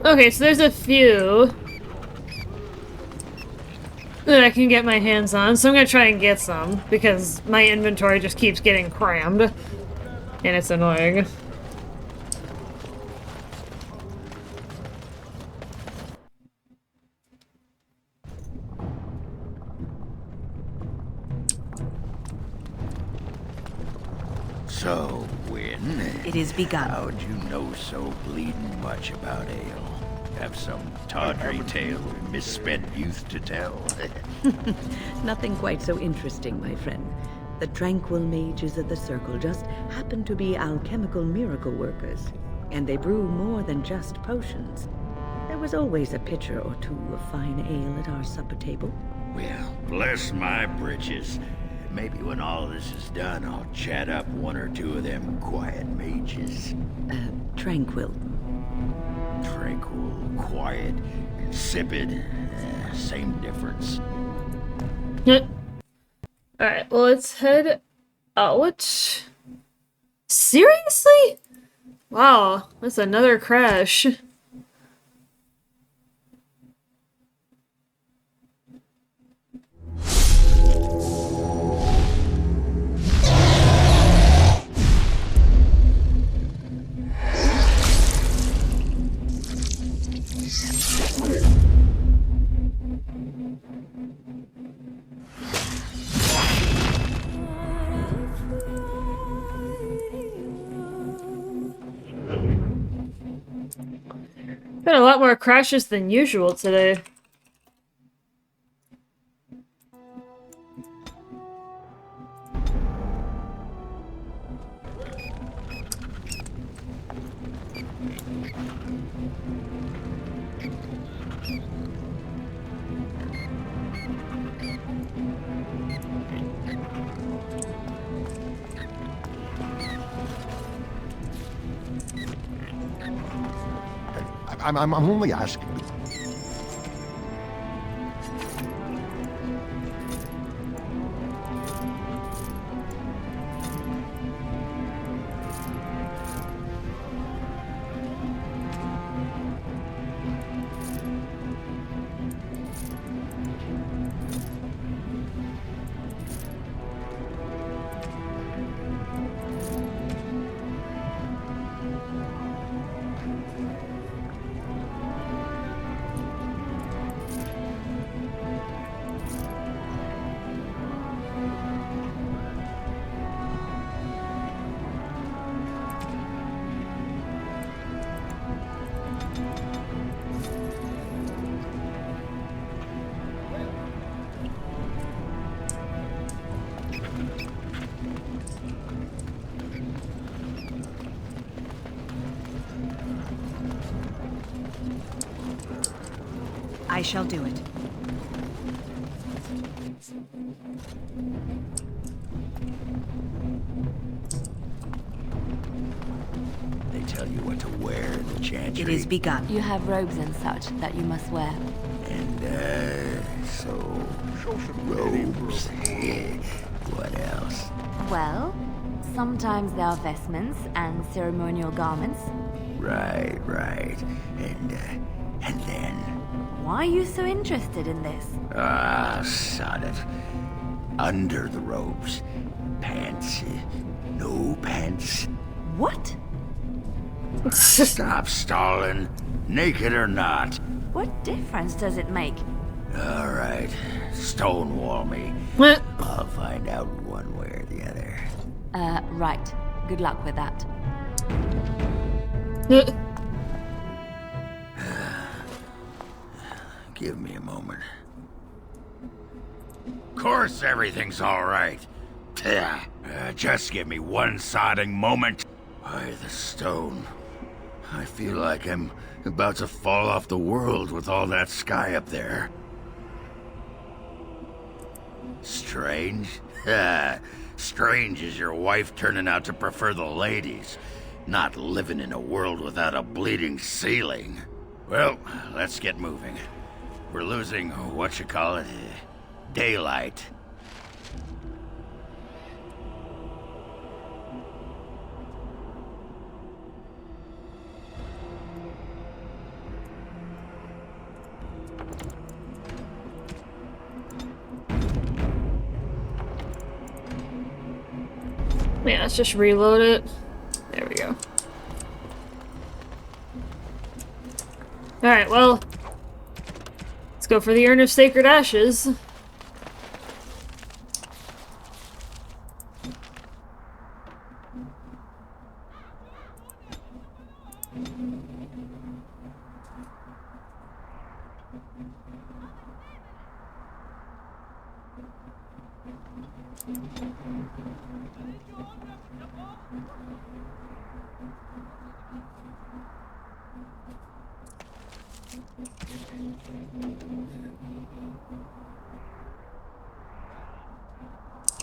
[SPEAKER 1] Okay, so there's a few that I can get my hands on, so I'm gonna try and get some, because my inventory just keeps getting crammed, and it's annoying.
[SPEAKER 9] So, Wynn,
[SPEAKER 2] it is begun.
[SPEAKER 9] How'd you know so bleeding much about ale? Have some tawdry tale of misspent youth to tell?
[SPEAKER 11] Nothing quite so interesting, my friend. The tranquil mages of the Circle just happen to be alchemical miracle workers, and they brew more than just potions. There was always a pitcher or two of fine ale at our supper table.
[SPEAKER 9] Well, bless my britches. Maybe when all this is done, I'll chat up one or two of them quiet mages.
[SPEAKER 11] Tranquil.
[SPEAKER 9] Tranquil, quiet, insipid. Same difference.
[SPEAKER 1] Alright, well, let's head out. Seriously? Wow, that's another crash. Been a lot more crashes than usual today.
[SPEAKER 7] I'm only asking.
[SPEAKER 2] I shall do it.
[SPEAKER 9] They tell you what to wear in the chantry.
[SPEAKER 2] It is begun.
[SPEAKER 6] You have robes and such that you must wear.
[SPEAKER 9] And, so... robes. What else?
[SPEAKER 6] Well, sometimes there are vestments and ceremonial garments.
[SPEAKER 9] Right. And then...
[SPEAKER 6] Why are you so interested in this?
[SPEAKER 9] Sod it. Under the robes. Pants. No pants.
[SPEAKER 6] What?
[SPEAKER 9] Stop stalling. Naked or not.
[SPEAKER 6] What difference does it make?
[SPEAKER 9] All right. Stonewall me. I'll find out one way or the other.
[SPEAKER 6] Right. Good luck with that.
[SPEAKER 9] Give me a moment. Of course everything's all right. Just give me one sodding moment. By the stone. I feel like I'm about to fall off the world with all that sky up there. Strange? Strange is your wife turning out to prefer the ladies. Not living in a world without a bleeding ceiling. Well, let's get moving. We're losing, daylight.
[SPEAKER 1] Yeah, let's just reload it. There we go. Alright, well, let's go for the Urn of Sacred Ashes.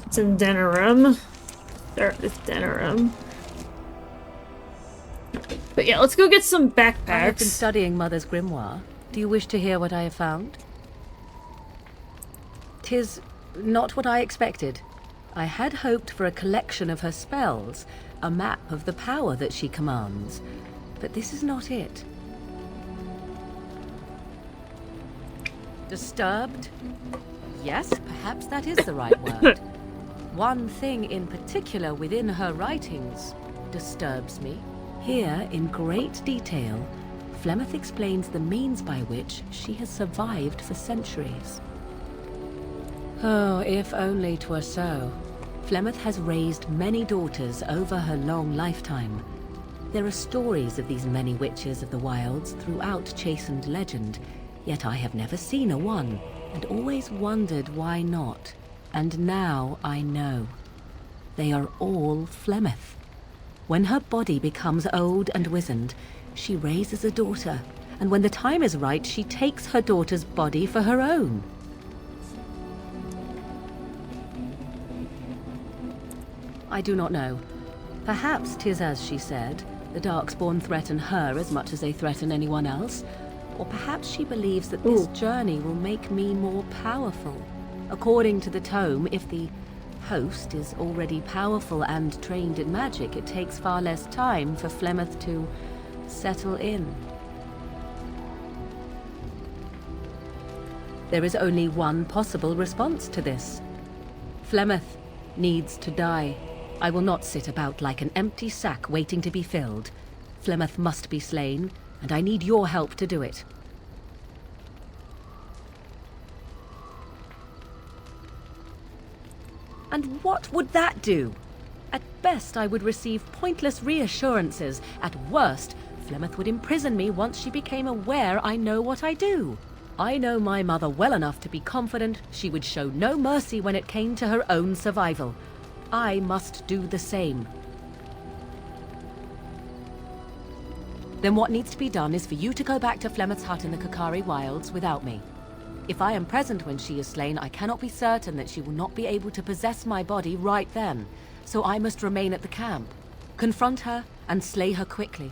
[SPEAKER 1] It's in Denerim. Start with Denerim. But yeah, let's go get some backpacks.
[SPEAKER 17] I have been studying Mother's grimoire. Do you wish to hear what I have found? 'Tis not what I expected. I had hoped for a collection of her spells, a map of the power that she commands. But this is not it. Disturbed? Yes, perhaps that is the right word. One thing in particular within her writings disturbs me. Here, in great detail, Flemeth explains the means by which she has survived for centuries. Oh, if only 'twere so. Flemeth has raised many daughters over her long lifetime. There are stories of these many witches of the wilds throughout chastened legend, yet I have never seen a one, and always wondered why not. And now I know. They are all Flemeth. When her body becomes old and wizened, she raises a daughter, and when the time is right, she takes her daughter's body for her own. I do not know. Perhaps 'tis as she said, the Darkspawn threaten her as much as they threaten anyone else. Or perhaps she believes that this journey will make me more powerful. According to the tome, if the host is already powerful and trained in magic, it takes far less time for Flemeth to settle in. There is only one possible response to this. Flemeth needs to die. I will not sit about like an empty sack waiting to be filled. Flemeth must be slain, and I need your help to do it. And what would that do? At best, I would receive pointless reassurances. At worst, Flemeth would imprison me once she became aware I know what I do. I know my mother well enough to be confident she would show no mercy when it came to her own survival. I must do the same. Then what needs to be done is for you to go back to Flemeth's hut in the Kakari Wilds without me. If I am present when she is slain, I cannot be certain that she will not be able to possess my body right then, so I must remain at the camp. Confront her and slay her quickly.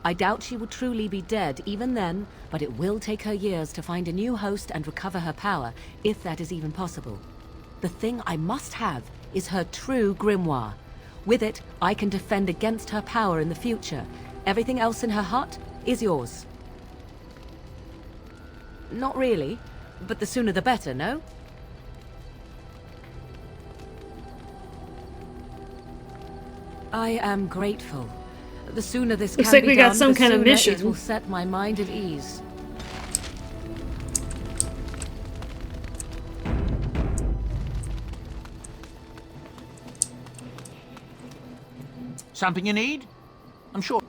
[SPEAKER 17] I doubt she will truly be dead even then, but it will take her years to find a new host and recover her power, if that is even possible. The thing I must have is her true grimoire. With it, I can defend against her power in the future. Everything else in her hut is yours. Not really. But the sooner the better, no? I am grateful. The sooner this
[SPEAKER 1] Looks
[SPEAKER 17] can
[SPEAKER 1] like
[SPEAKER 17] be
[SPEAKER 1] we
[SPEAKER 17] done,
[SPEAKER 1] got some
[SPEAKER 17] the
[SPEAKER 1] kind of
[SPEAKER 17] sooner
[SPEAKER 1] mission.
[SPEAKER 17] it will set my mind at ease.
[SPEAKER 18] Something you need? I'm sure.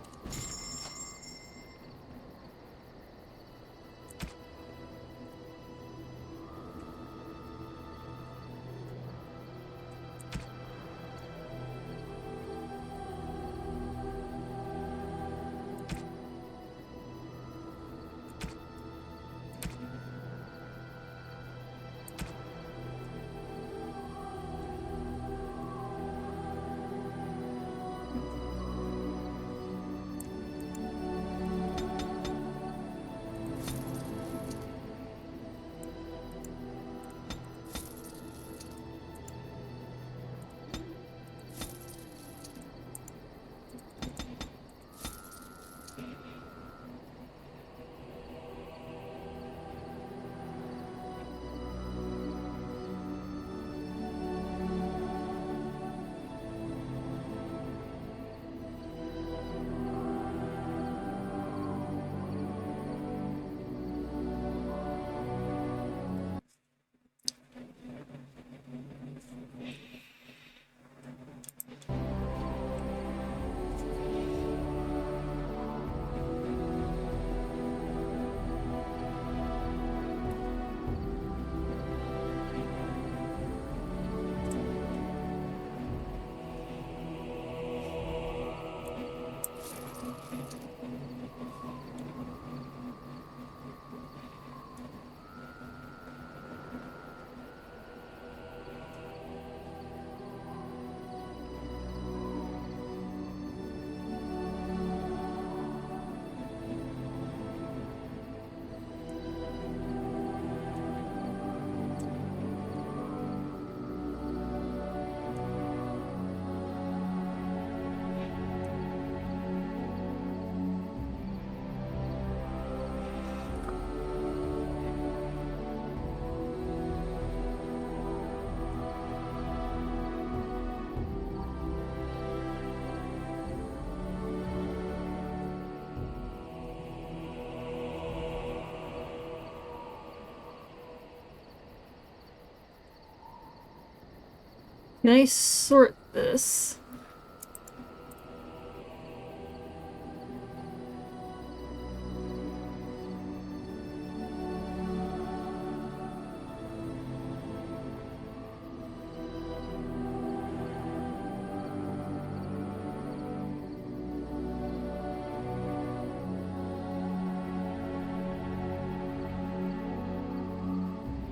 [SPEAKER 1] Can I sort this?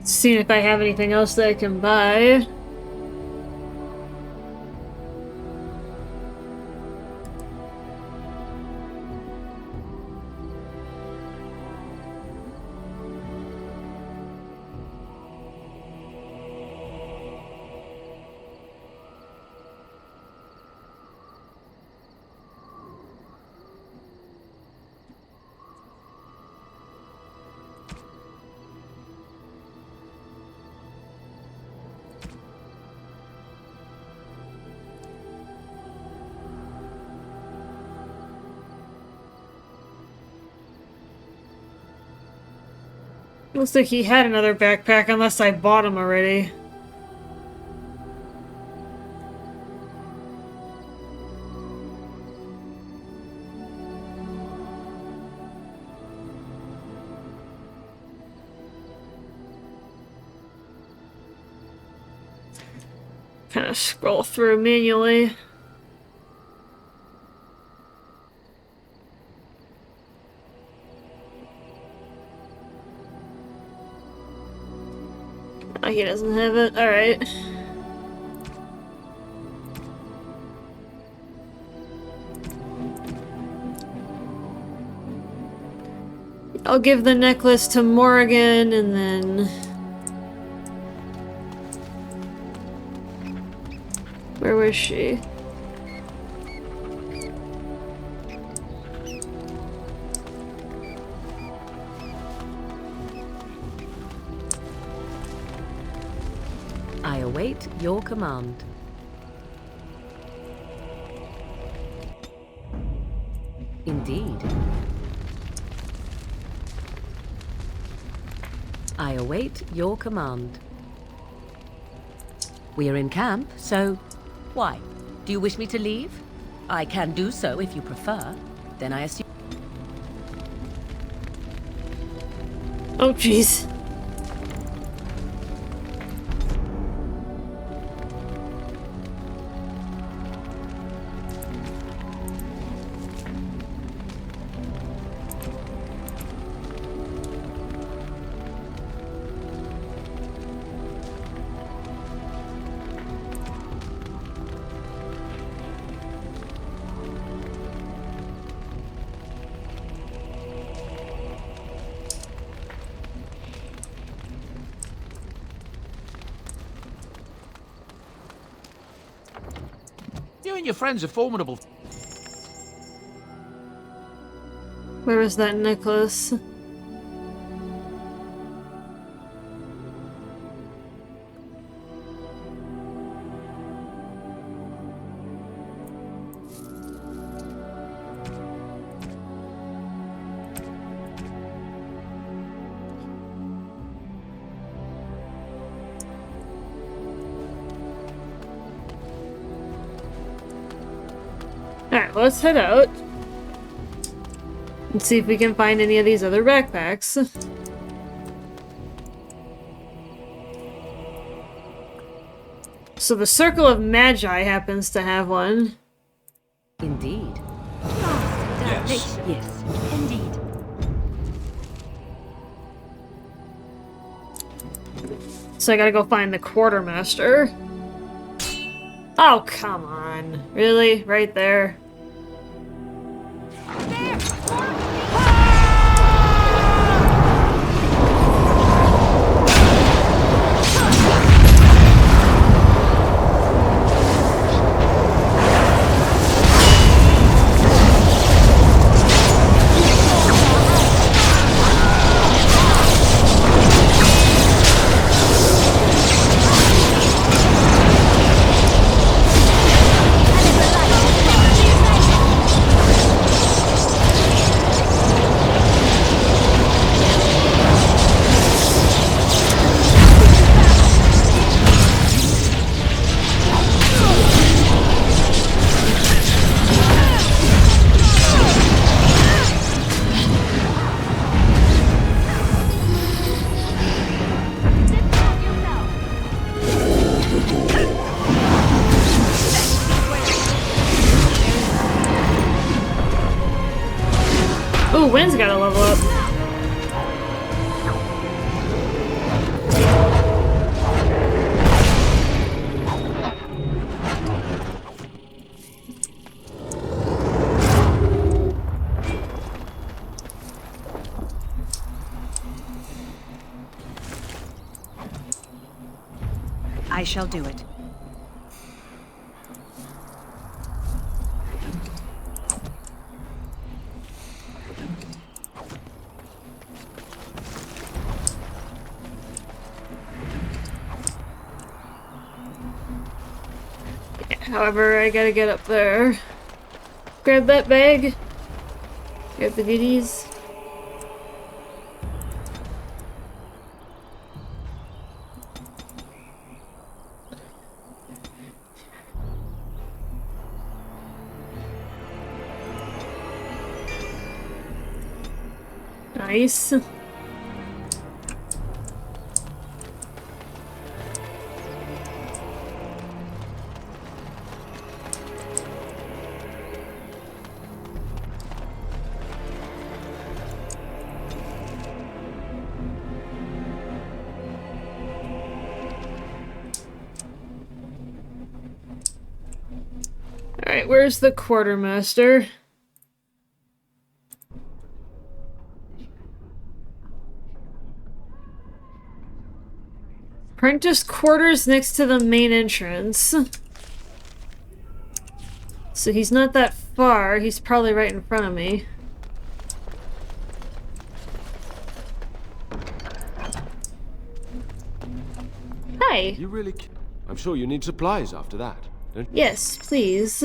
[SPEAKER 1] See if I have anything else that I can buy. Looks like he had another backpack, unless I bought him already. Kind of scroll through manually. Oh, he doesn't have it. Alright. I'll give the necklace to Morrigan, and then... Where was she?
[SPEAKER 17] I await your command. Indeed. I await your command. We are in camp, so... Why? Do you wish me to leave? I can do so if you prefer. Then I assume...
[SPEAKER 1] Oh, jeez.
[SPEAKER 18] You and your friends are formidable.
[SPEAKER 1] Where was that necklace? Alright, let's head out and see if we can find any of these other backpacks. So the Circle of Magi happens to have one.
[SPEAKER 17] Indeed.
[SPEAKER 18] Yes.
[SPEAKER 17] Yes. Indeed.
[SPEAKER 1] So I gotta go find the Quartermaster. Oh, come on. Really? Right there? Ooh, Wynn's gotta level up.
[SPEAKER 2] I shall do it.
[SPEAKER 1] However, I gotta get up there. Grab that bag. Grab the goodies. Nice. Alright, where's the quartermaster? Apprentice quarters next to the main entrance. So he's not that far. He's probably right in front of me. Hi.
[SPEAKER 19] You really... I'm sure you need supplies after that, don't you?
[SPEAKER 1] Yes, please.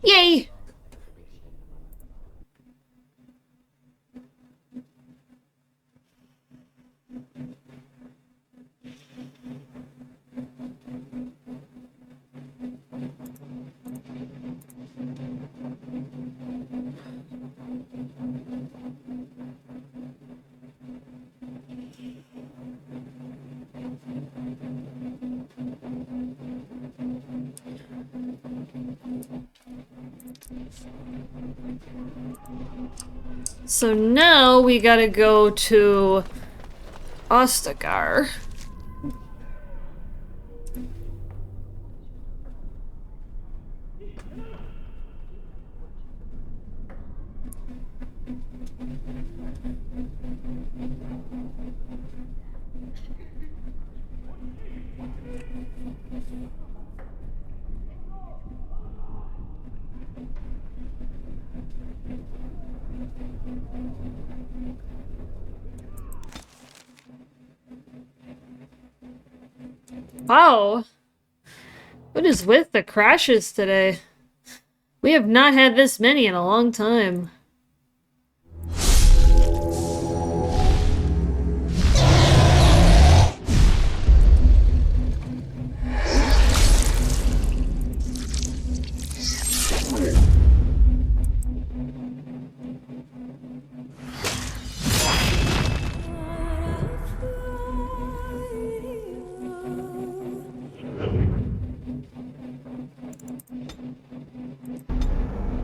[SPEAKER 1] Yay! So now we gotta go to Ostagar. Wow. What is with the crashes today? We have not had this many in a long time.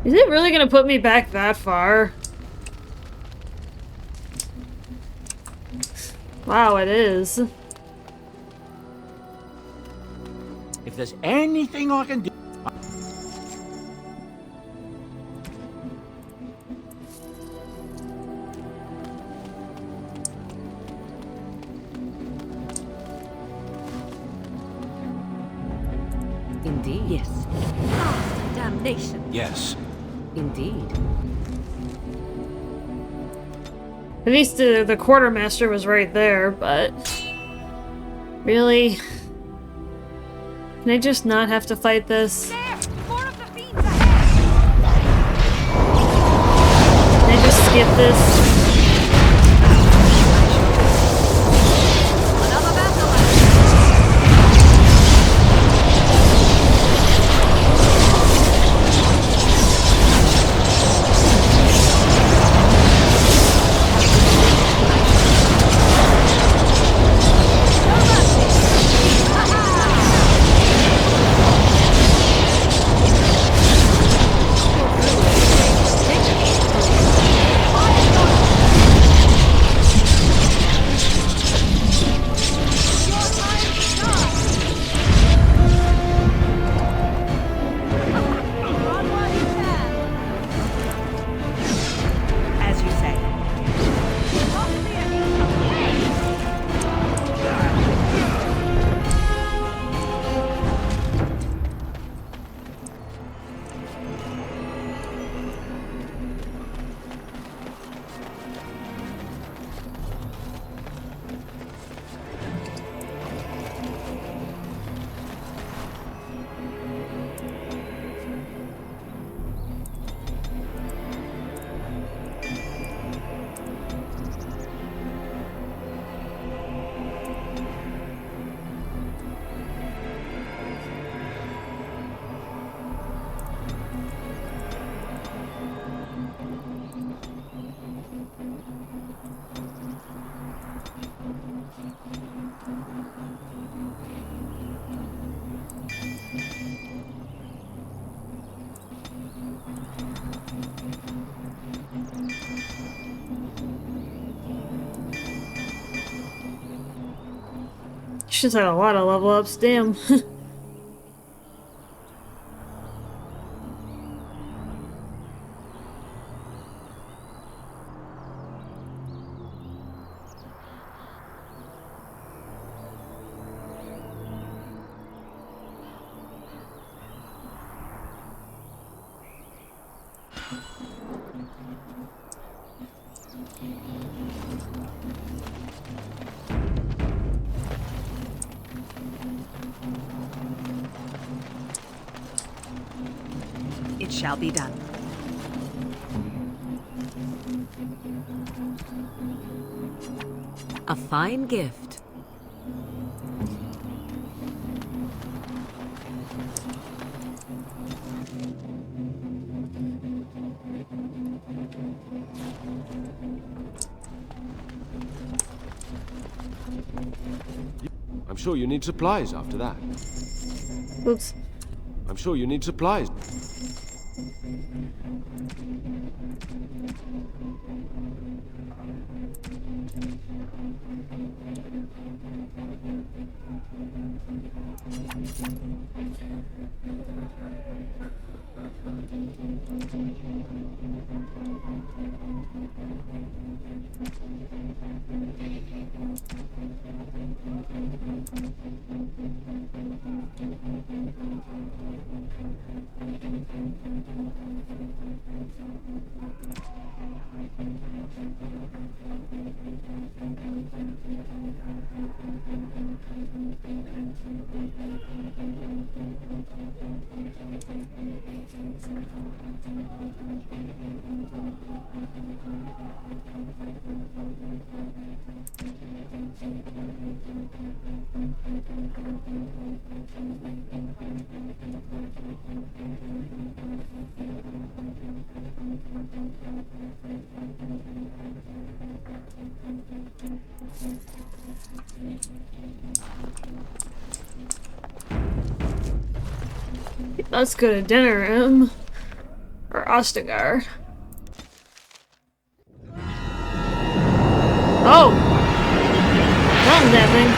[SPEAKER 1] Is it really gonna put me back that far? Wow, it is.
[SPEAKER 18] If there's anything I can do...
[SPEAKER 17] Indeed. Yes. Damnation.
[SPEAKER 12] Yes.
[SPEAKER 17] Indeed.
[SPEAKER 1] At least the quartermaster was right there, but... Really? Can I just not have to fight this? Can I just skip this? She's had a lot of level ups, damn.
[SPEAKER 2] It shall be done.
[SPEAKER 17] A fine gift.
[SPEAKER 19] I'm sure you need supplies after that.
[SPEAKER 1] Oops.
[SPEAKER 19] I'm sure you need supplies.
[SPEAKER 1] Let's go to dinner, or Ostagar. Oh! Something's happening.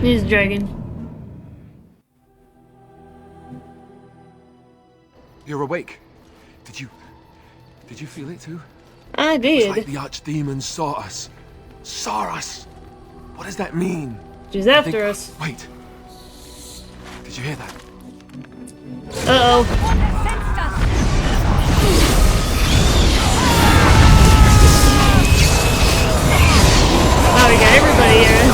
[SPEAKER 1] He's a dragon.
[SPEAKER 19] You're awake. Did you feel it too?
[SPEAKER 1] I did.
[SPEAKER 19] It was like the archdemon saw us. Saw us! What does that mean?
[SPEAKER 1] She's after us.
[SPEAKER 19] Wait. Did you hear that?
[SPEAKER 1] Uh-oh. Oh, we got everybody here.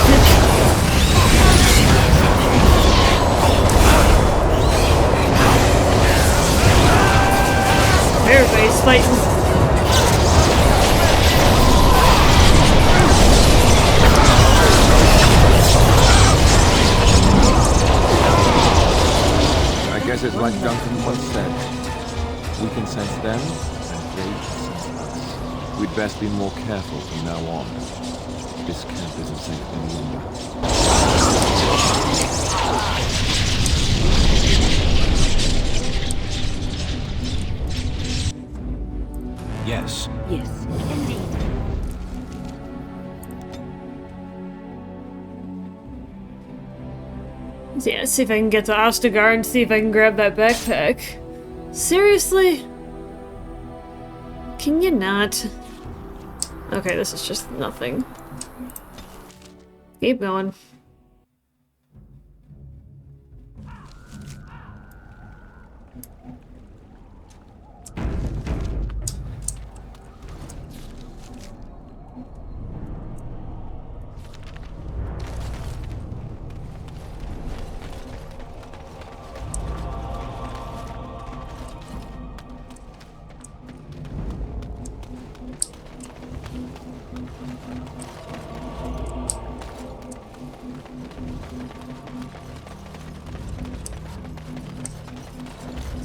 [SPEAKER 1] Everybody's fighting.
[SPEAKER 19] I guess it's like Duncan once said. We can sense them, and they can sense us. We'd best be more careful from now on. This camp isn't safe any longer.
[SPEAKER 18] Yes.
[SPEAKER 6] Yes, indeed.
[SPEAKER 1] Yeah, let's see if I can get to Ostagar and see if I can grab that backpack. Seriously? Can you not? Okay, this is just nothing. Keep going.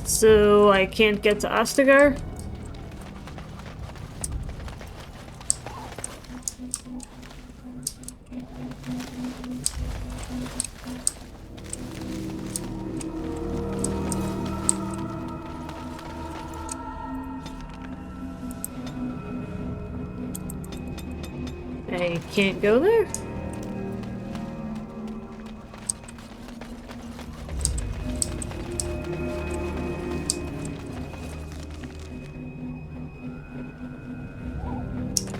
[SPEAKER 1] So I can't get to Ostagar? I can't go there?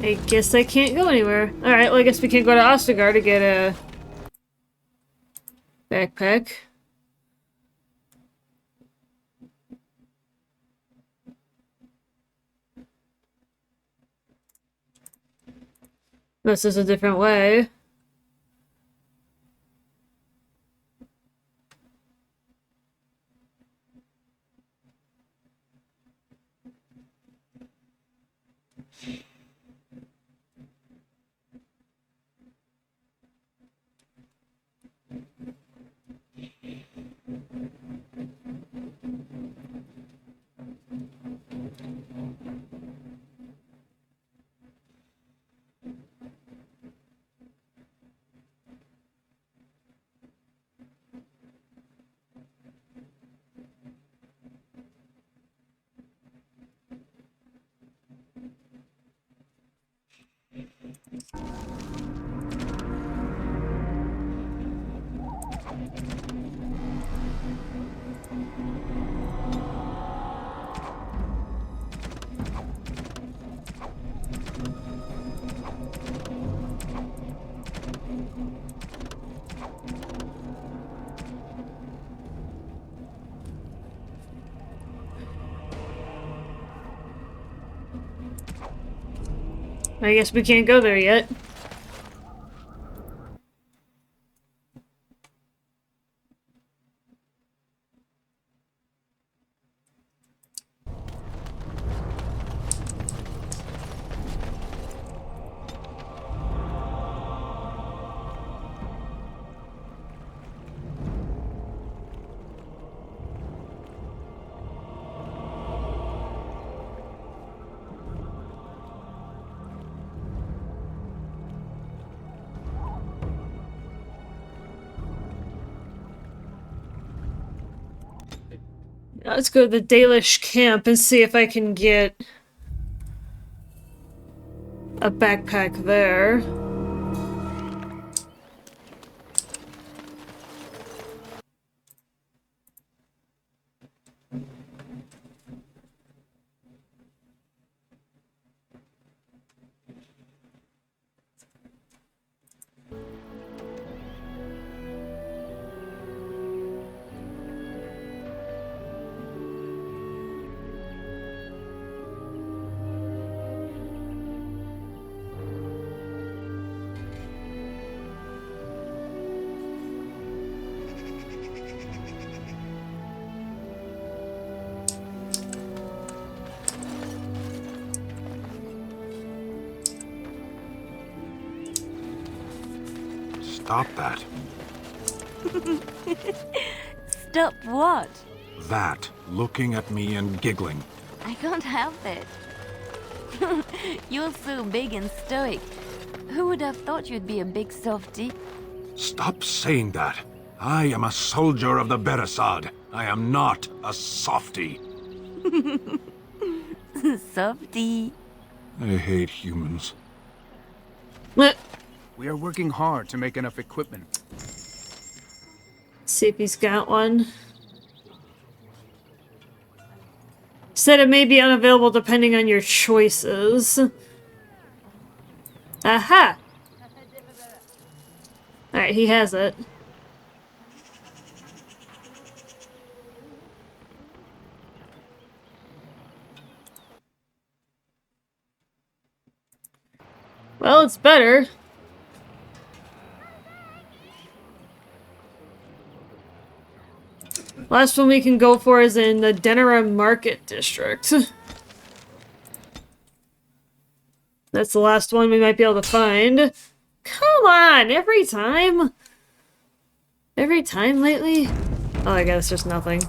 [SPEAKER 1] I guess I can't go anywhere. Alright, well I guess we can't go to Ostagar to get a backpack. This is a different way. I guess we can't go there yet. Let's go to the Dalish camp and see if I can get a backpack there.
[SPEAKER 20] Stop that.
[SPEAKER 6] Stop what?
[SPEAKER 20] That. Looking at me and giggling.
[SPEAKER 6] I can't help it. You're so big and stoic. Who would have thought you'd be a big softy?
[SPEAKER 20] Stop saying that. I am a soldier of the Beresad. I am not a softy.
[SPEAKER 6] Softy.
[SPEAKER 20] I hate humans.
[SPEAKER 1] What?
[SPEAKER 21] We are working hard to make enough equipment.
[SPEAKER 1] See if he's got one. Said it may be unavailable depending on your choices. Aha! Alright, he has it. Well, it's better. Last one we can go for is in the Denera Market District. That's the last one we might be able to find. Come on, every time? Every time lately? Oh, I guess just nothing.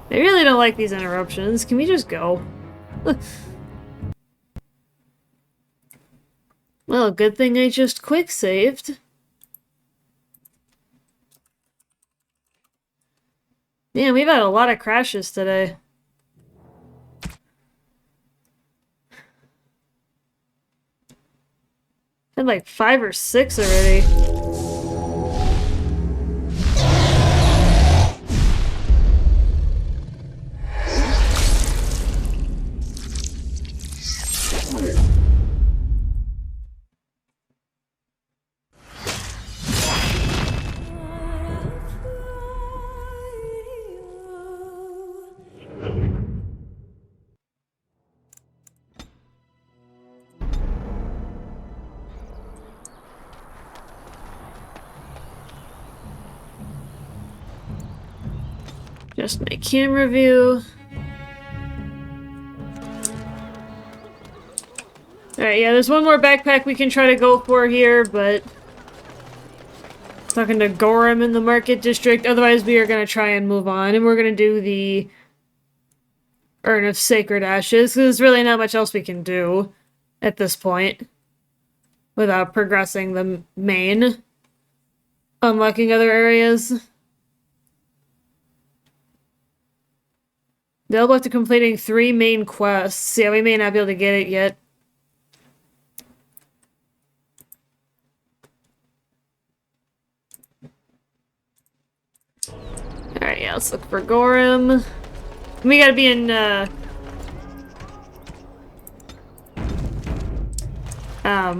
[SPEAKER 1] I really don't like these interruptions. Can we just go? Well, good thing I just quick saved. Man, we've had a lot of crashes today. Had like 5 or 6 already. Just my camera view. Alright, yeah, there's one more backpack we can try to go for here, but... talking to Gorham in the Market District, otherwise we are going to try and move on, and we're going to do the Urn of Sacred Ashes, because there's really not much else we can do at this point without progressing the main, unlocking other areas. They'll look to completing 3 main quests. Yeah, we may not be able to get it yet. Alright, yeah, let's look for Gorham. We gotta be in,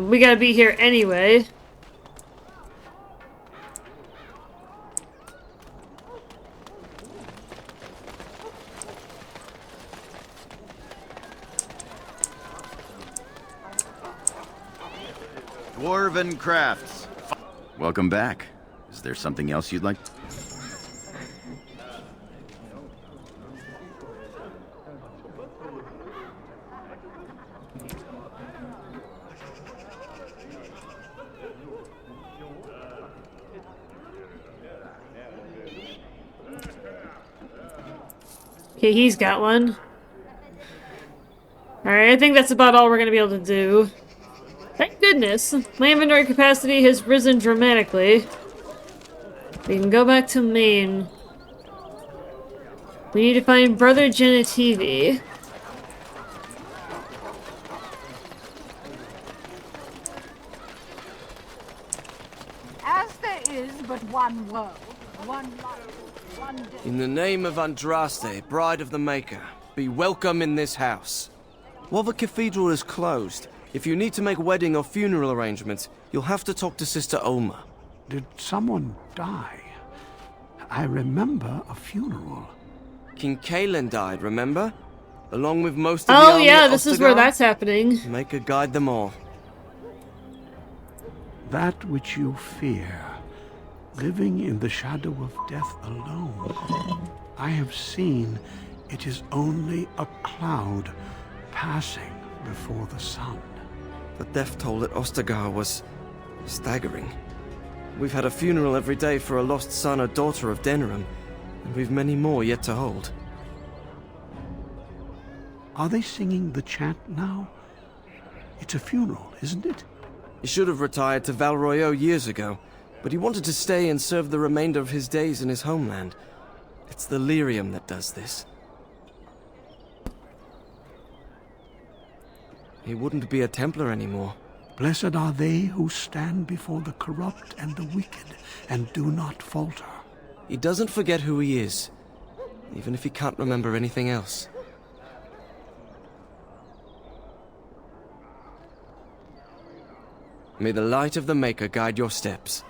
[SPEAKER 1] we gotta be here anyway.
[SPEAKER 22] Dwarven Crafts. Welcome back. Is there something else you'd like?
[SPEAKER 1] Okay, he's got one. Alright, I think that's about all we're gonna be able to do. Thank goodness, my inventory capacity has risen dramatically. We can go back to main. We need to find Brother Genitivi.
[SPEAKER 23] As there is but one world, one life, one death.
[SPEAKER 24] In the name of Andraste, Bride of the Maker, be welcome in this house. While the cathedral is closed, if you need to make wedding or funeral arrangements, you'll have to talk to Sister Olma.
[SPEAKER 20] Did someone die? I remember a funeral.
[SPEAKER 24] King Kalen died, remember? Along with most of the
[SPEAKER 1] Oh
[SPEAKER 24] army
[SPEAKER 1] yeah,
[SPEAKER 24] at
[SPEAKER 1] this is where
[SPEAKER 24] Ostagar.
[SPEAKER 1] that's happening.
[SPEAKER 24] Maker guide them all.
[SPEAKER 20] That which you fear, living in the shadow of death alone. I have seen it is only a cloud passing before the sun.
[SPEAKER 24] The death toll at Ostagar was staggering. We've had a funeral every day for a lost son or daughter of Denerim, and we've many more yet to hold.
[SPEAKER 20] Are they singing the chant now? It's a funeral, isn't it?
[SPEAKER 24] He should have retired to Val Royeaux years ago, but he wanted to stay and serve the remainder of his days in his homeland. It's the Lyrium that does this. He wouldn't be a Templar anymore.
[SPEAKER 20] Blessed are they who stand before the corrupt and the wicked and do not falter.
[SPEAKER 24] He doesn't forget who he is, even if he can't remember anything else. May the light of the Maker guide your steps.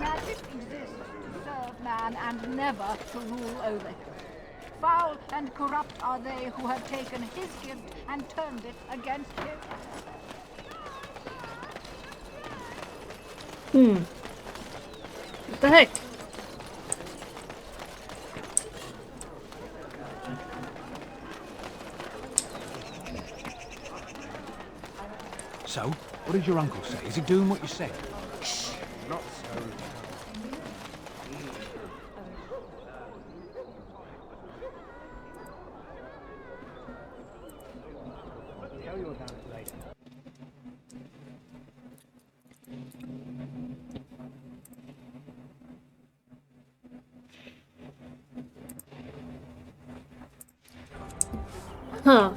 [SPEAKER 23] Magic exists to serve man and never to rule over him. Foul and corrupt are they who have taken his gift and turned it against him.
[SPEAKER 1] What the heck?
[SPEAKER 18] So, what did your uncle say? Is he doing what you said?
[SPEAKER 21] Shh, not so. Tell you about it later.
[SPEAKER 1] Huh.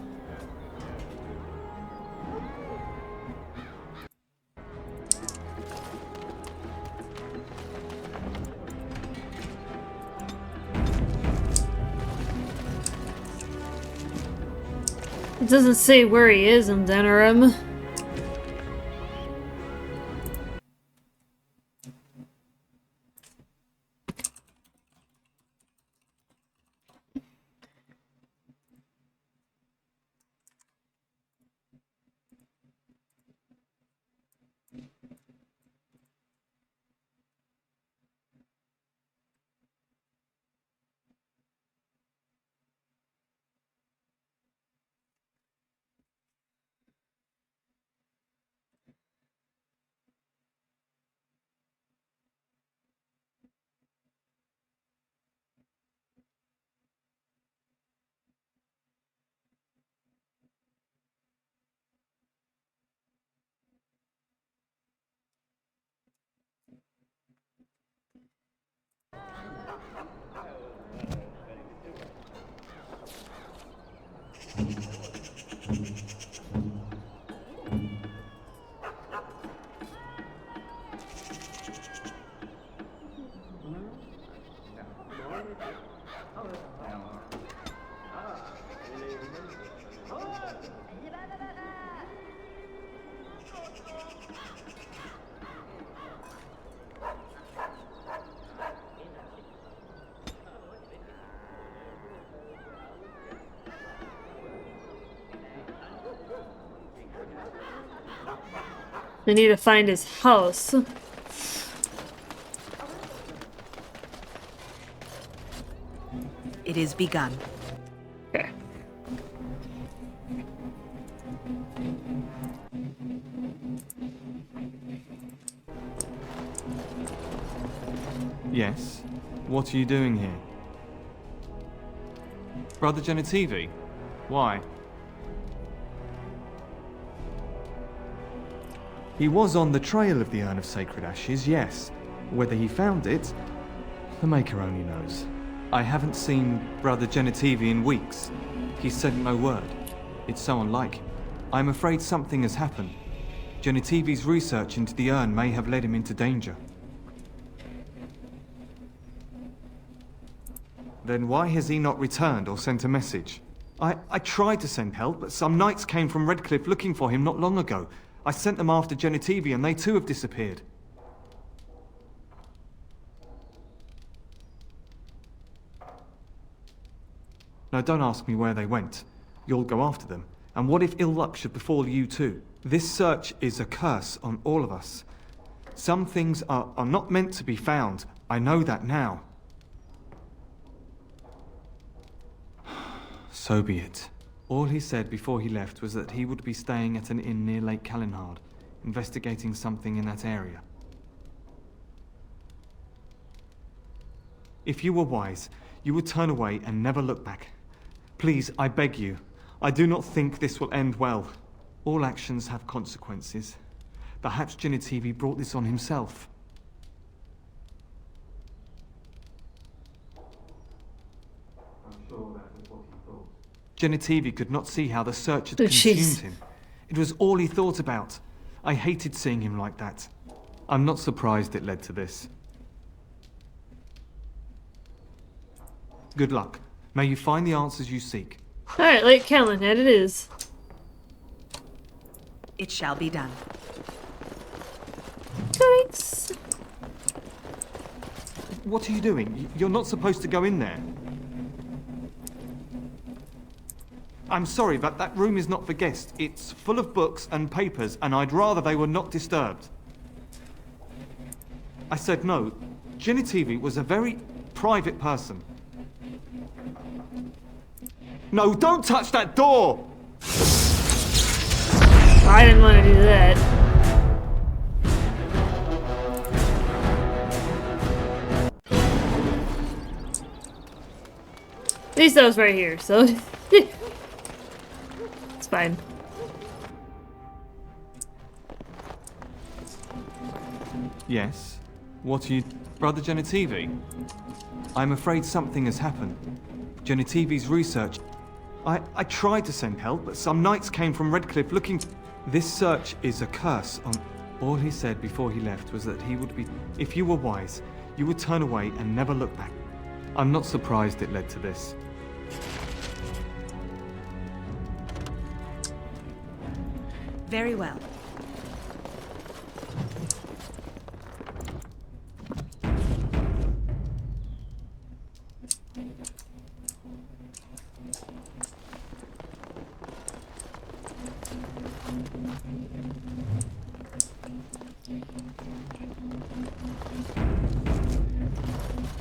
[SPEAKER 1] It doesn't say where he is in Denerim. They need to find his house.
[SPEAKER 2] It is begun.
[SPEAKER 1] Okay.
[SPEAKER 12] Yes? What are you doing here? Brother Genitivi? Why? He was on the trail of the Urn of Sacred Ashes, yes. Whether he found it, the Maker only knows. I haven't seen Brother Genitivi in weeks. He said no word. It's so unlike him. I'm afraid something has happened. Genitivi's research into the urn may have led him into danger. Then why has he not returned or sent a message? I tried to send help, but some knights came from Redcliffe looking for him not long ago. I sent them after Genitivi and they too have disappeared. No, don't ask me where they went. You'll go after them. And what if ill luck should befall you too? This search is a curse on all of us.
[SPEAKER 3] Some things are not meant to be found. I know that now. So be it. All he said before he left was that he would be staying at an inn near Lake Kalinhard, investigating something in that area. If you were wise, you would turn away and never look back. Please, I beg you. I do not think this will end well. All actions have consequences. Perhaps Genitivi brought this on himself. I'm sure that was what he thought. Genitivi could not see how the search had consumed him. It was all he thought about. I hated seeing him like that. I'm not surprised it led to this. Good luck. May you find the answers you seek.
[SPEAKER 1] Alright, Lake Kalinhard it is.
[SPEAKER 2] It shall be done.
[SPEAKER 1] Thanks.
[SPEAKER 3] What are you doing? You're not supposed to go in there. I'm sorry, but that room is not for guests. It's full of books and papers, and I'd rather they were not disturbed. I said no. Genitivi was a very private person. No, don't touch that door!
[SPEAKER 1] I didn't want to do that. At least I was right here, so it's fine.
[SPEAKER 3] Yes? What are you... Brother Genitivi? I'm afraid something has happened. Genitivi's research... I tried to send help, but some knights came from Redcliffe looking... This search is a curse on... All he said before he left was that he would be... If you were wise, you would turn away and never look back. I'm not surprised it led to this.
[SPEAKER 2] Very well.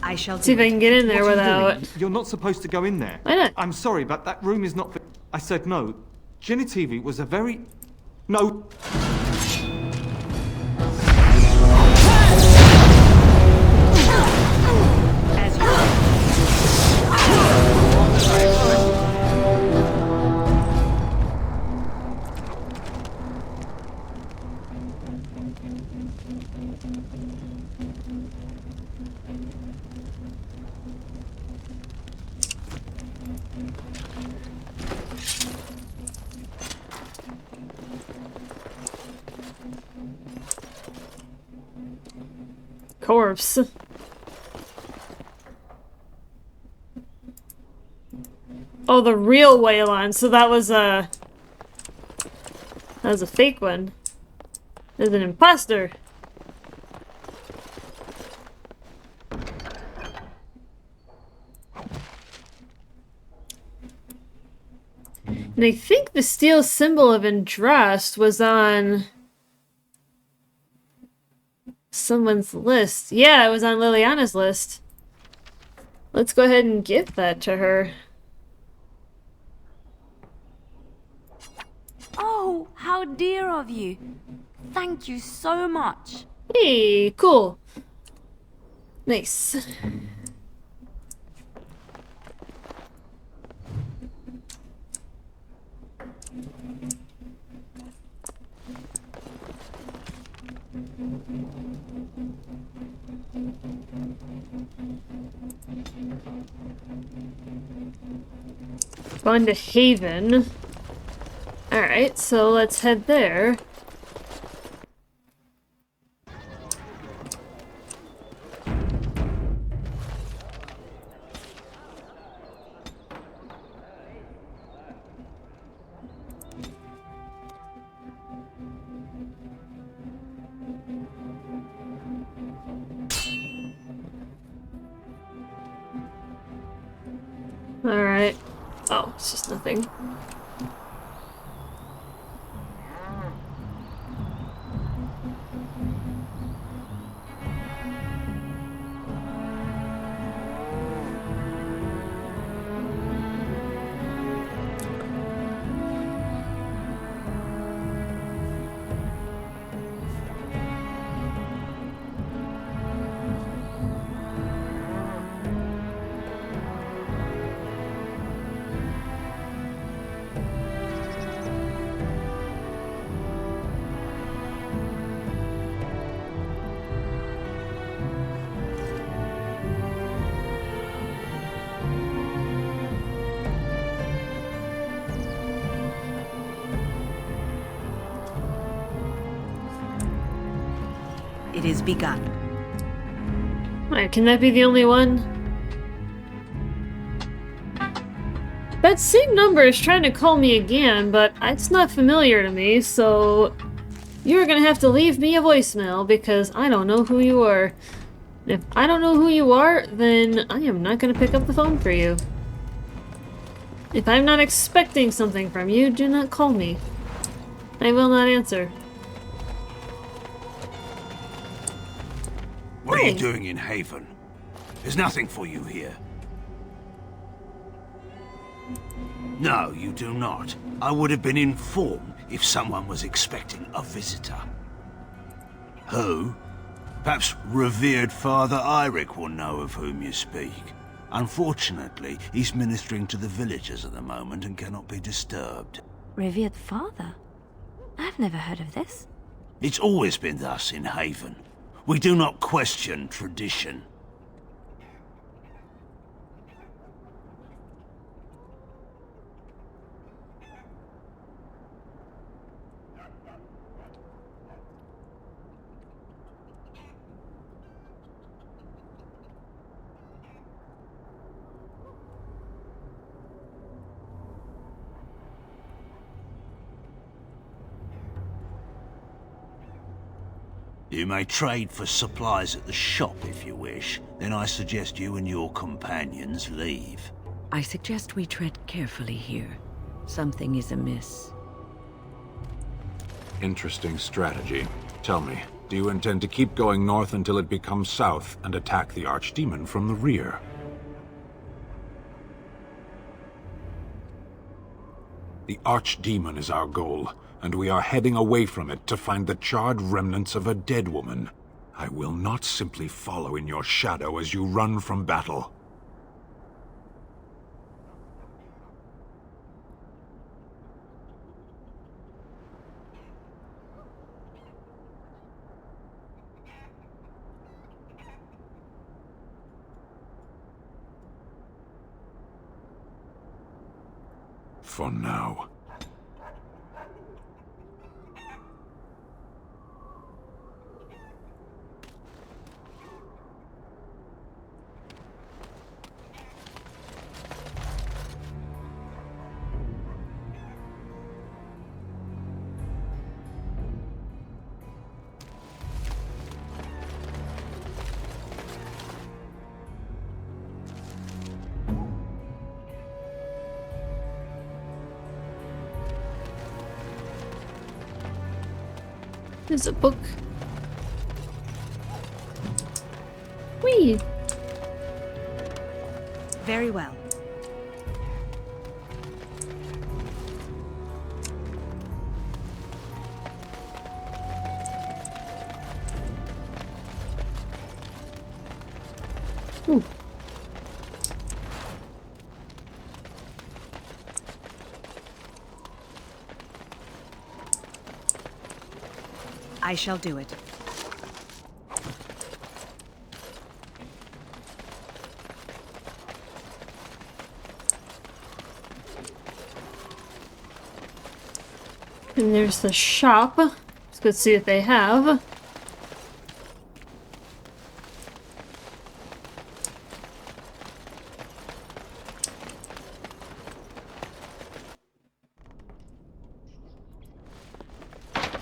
[SPEAKER 2] I shall
[SPEAKER 1] see if I can get in there without...
[SPEAKER 3] You're not supposed to go in there.
[SPEAKER 1] Why not?
[SPEAKER 3] I'm sorry, but that room is not for... I said no. Genitivi was a very... No...
[SPEAKER 1] Corpse. Oh, the real Waylon. So that was a fake one. There's an imposter. And I think the steel symbol of Andraste was on someone's list. Yeah, it was on Liliana's list. Let's go ahead and give that to her.
[SPEAKER 6] Oh, how dear of you. Thank you so much.
[SPEAKER 1] Hey, cool. Nice. Going to Haven. Alright, so let's head there. Alright. Oh, it's just nothing.
[SPEAKER 2] It is begun.
[SPEAKER 1] Alright, can that be the only one? That same number is trying to call me again, but it's not familiar to me, so you're gonna have to leave me a voicemail because I don't know who you are. If I don't know who you are, then I am not gonna pick up the phone for you. If I'm not expecting something from you, do not call me. I will not answer.
[SPEAKER 18] What are you doing in Haven? There's nothing for you here. No, you do not. I would have been informed if someone was expecting a visitor. Who? Perhaps revered Father Eirik will know of whom you speak. Unfortunately, he's ministering to the villagers at the moment and cannot be disturbed.
[SPEAKER 6] Revered Father? I've never heard of this.
[SPEAKER 18] It's always been thus in Haven. We do not question tradition. You may trade for supplies at the shop if you wish. Then I suggest you and your companions leave.
[SPEAKER 11] I suggest we tread carefully here. Something is amiss.
[SPEAKER 12] Interesting strategy. Tell me, do you intend to keep going north until it becomes south and attack the Archdemon from the rear? The Archdemon is our goal, and we are heading away from it to find the charred remnants of a dead woman. I will not simply follow in your shadow as you run from battle. For now.
[SPEAKER 1] There's a book. Whee!
[SPEAKER 2] Very well.
[SPEAKER 1] Ooh.
[SPEAKER 2] I shall do it.
[SPEAKER 1] And there's the shop. Let's go see what they have.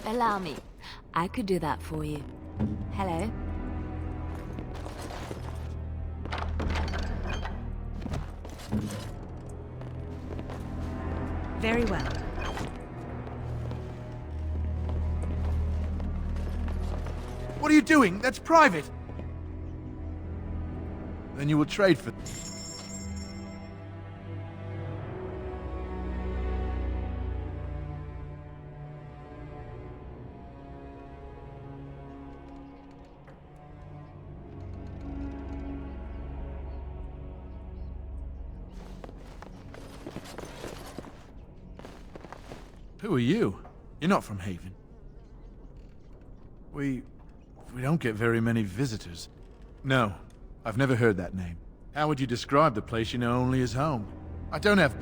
[SPEAKER 6] Allow me. I could do that for you. Hello?
[SPEAKER 2] Very well.
[SPEAKER 4] What are you doing? That's private. Then you will trade for... Who are you? You're not from Haven. We don't get very many visitors. No, I've never heard that name. How would you describe the place you know only as home? I don't have...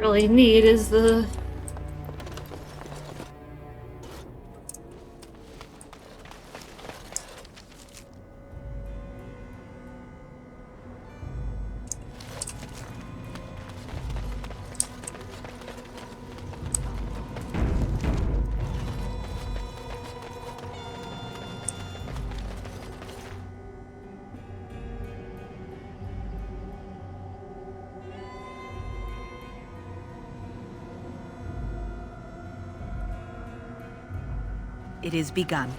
[SPEAKER 1] really need is the...
[SPEAKER 2] It is begun.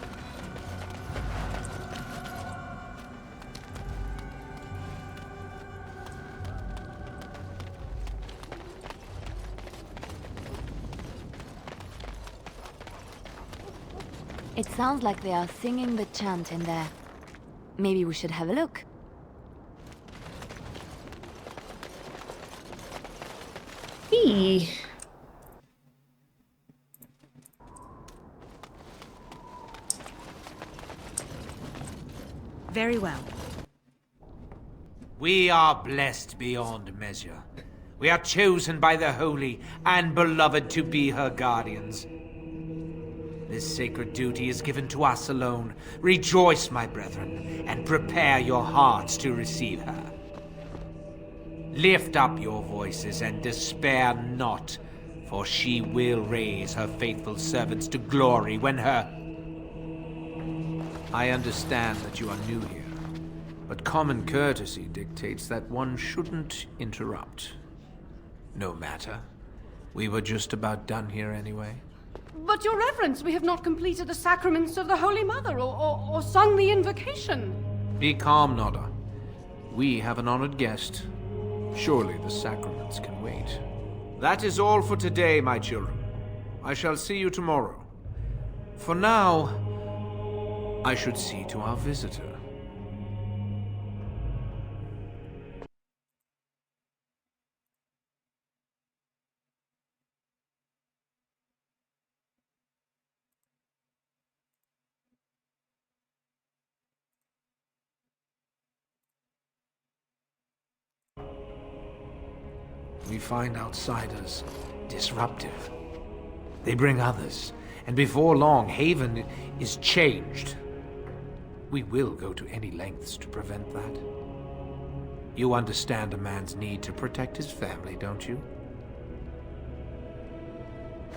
[SPEAKER 6] It sounds like they are singing the chant in there. Maybe we should have a look.
[SPEAKER 1] Eee.
[SPEAKER 2] Very well.
[SPEAKER 8] We are blessed beyond measure. We are chosen by the Holy and Beloved to be her guardians. This sacred duty is given to us alone. Rejoice, my brethren, and prepare your hearts to receive her. Lift up your voices and despair not, for she will raise her faithful servants to glory when her... I understand that you are new here, but common courtesy dictates that one shouldn't interrupt. No matter. We were just about done here anyway.
[SPEAKER 10] But, Your Reverence, we have not completed the sacraments of the Holy Mother or sung the invocation.
[SPEAKER 8] Be calm, Nodda. We have an honored guest. Surely the sacraments can wait. That is all for today, my children. I shall see you tomorrow. For now, I should see to our visitor. We find outsiders disruptive. They bring others, and before long, Haven is changed. We will go to any lengths to prevent that. You understand a man's need to protect his family, don't you?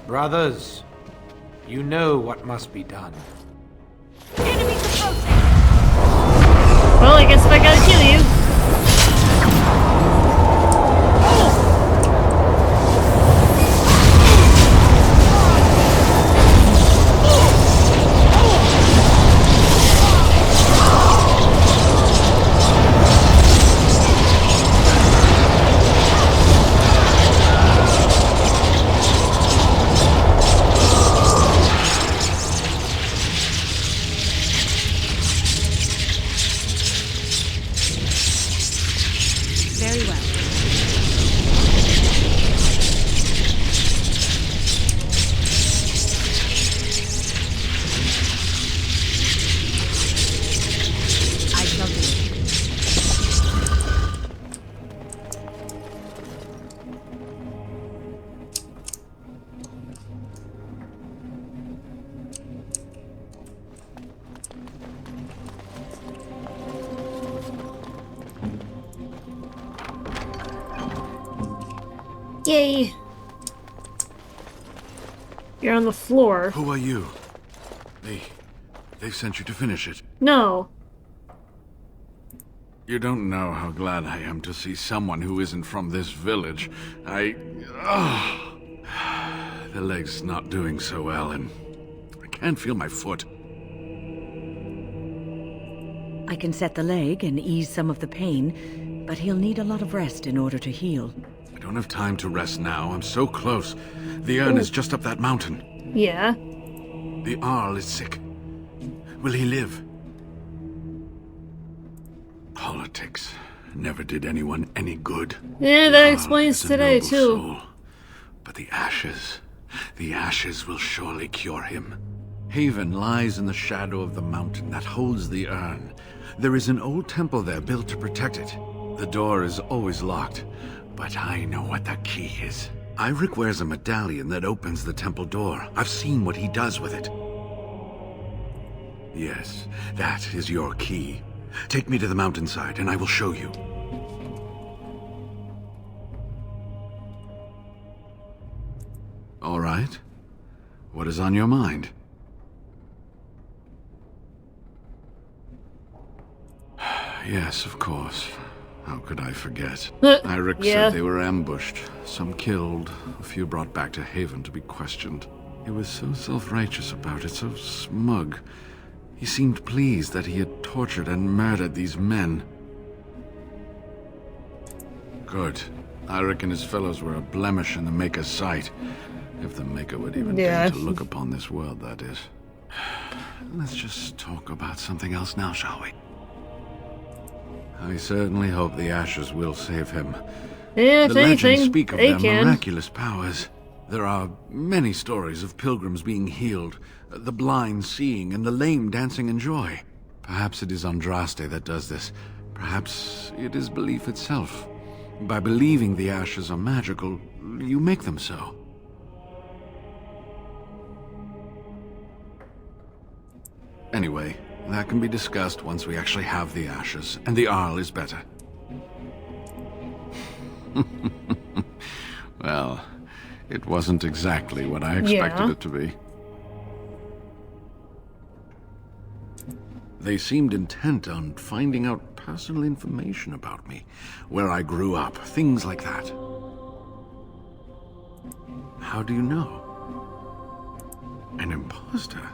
[SPEAKER 8] Brothers, you know what must be done.
[SPEAKER 10] Enemies approaching!
[SPEAKER 1] Well, I guess if I gotta kill you. Yay! You're on the floor.
[SPEAKER 4] Who are you? They sent you to finish it.
[SPEAKER 1] No.
[SPEAKER 4] You don't know how glad I am to see someone who isn't from this village. The leg's not doing so well, and I can't feel my foot.
[SPEAKER 11] I can set the leg and ease some of the pain, but he'll need a lot of rest in order to heal.
[SPEAKER 4] I don't have time to rest now. I'm so close. The urn is just up that mountain.
[SPEAKER 1] Yeah.
[SPEAKER 4] The Arl is sick. Will he live? Politics never did anyone any good.
[SPEAKER 1] Yeah, that explains today, too.
[SPEAKER 4] Soul. But the ashes will surely cure him. Haven lies in the shadow of the mountain that holds the urn. There is an old temple there built to protect it. The door is always locked, but I know what the key is. Eirik wears a medallion that opens the temple door. I've seen what he does with it. Yes, that is your key. Take me to the mountainside, and I will show you. All right. What is on your mind? Yes, of course. How could I forget? Eirik said they were ambushed, some killed, a few brought back to Haven to be questioned. He was so self-righteous about it, so smug. He seemed pleased that he had tortured and murdered these men. Good. Eirik and his fellows were a blemish in the Maker's sight. If the Maker would even dare to look upon this world, that is. Let's just talk about something else now, shall we? I certainly hope the Ashes will save him.
[SPEAKER 1] Yeah, if
[SPEAKER 4] the legends
[SPEAKER 1] anything,
[SPEAKER 4] speak of
[SPEAKER 1] they
[SPEAKER 4] their
[SPEAKER 1] can.
[SPEAKER 4] miraculous powers. There are many stories of pilgrims being healed, the blind seeing, and the lame dancing in joy. Perhaps it is Andraste that does this. Perhaps it is belief itself. By believing the Ashes are magical, you make them so. Anyway, that can be discussed once we actually have the Ashes, and the Arl is better. Well, it wasn't exactly what I expected it to be. They seemed intent on finding out personal information about me, where I grew up, things like that. How do you know? An imposter?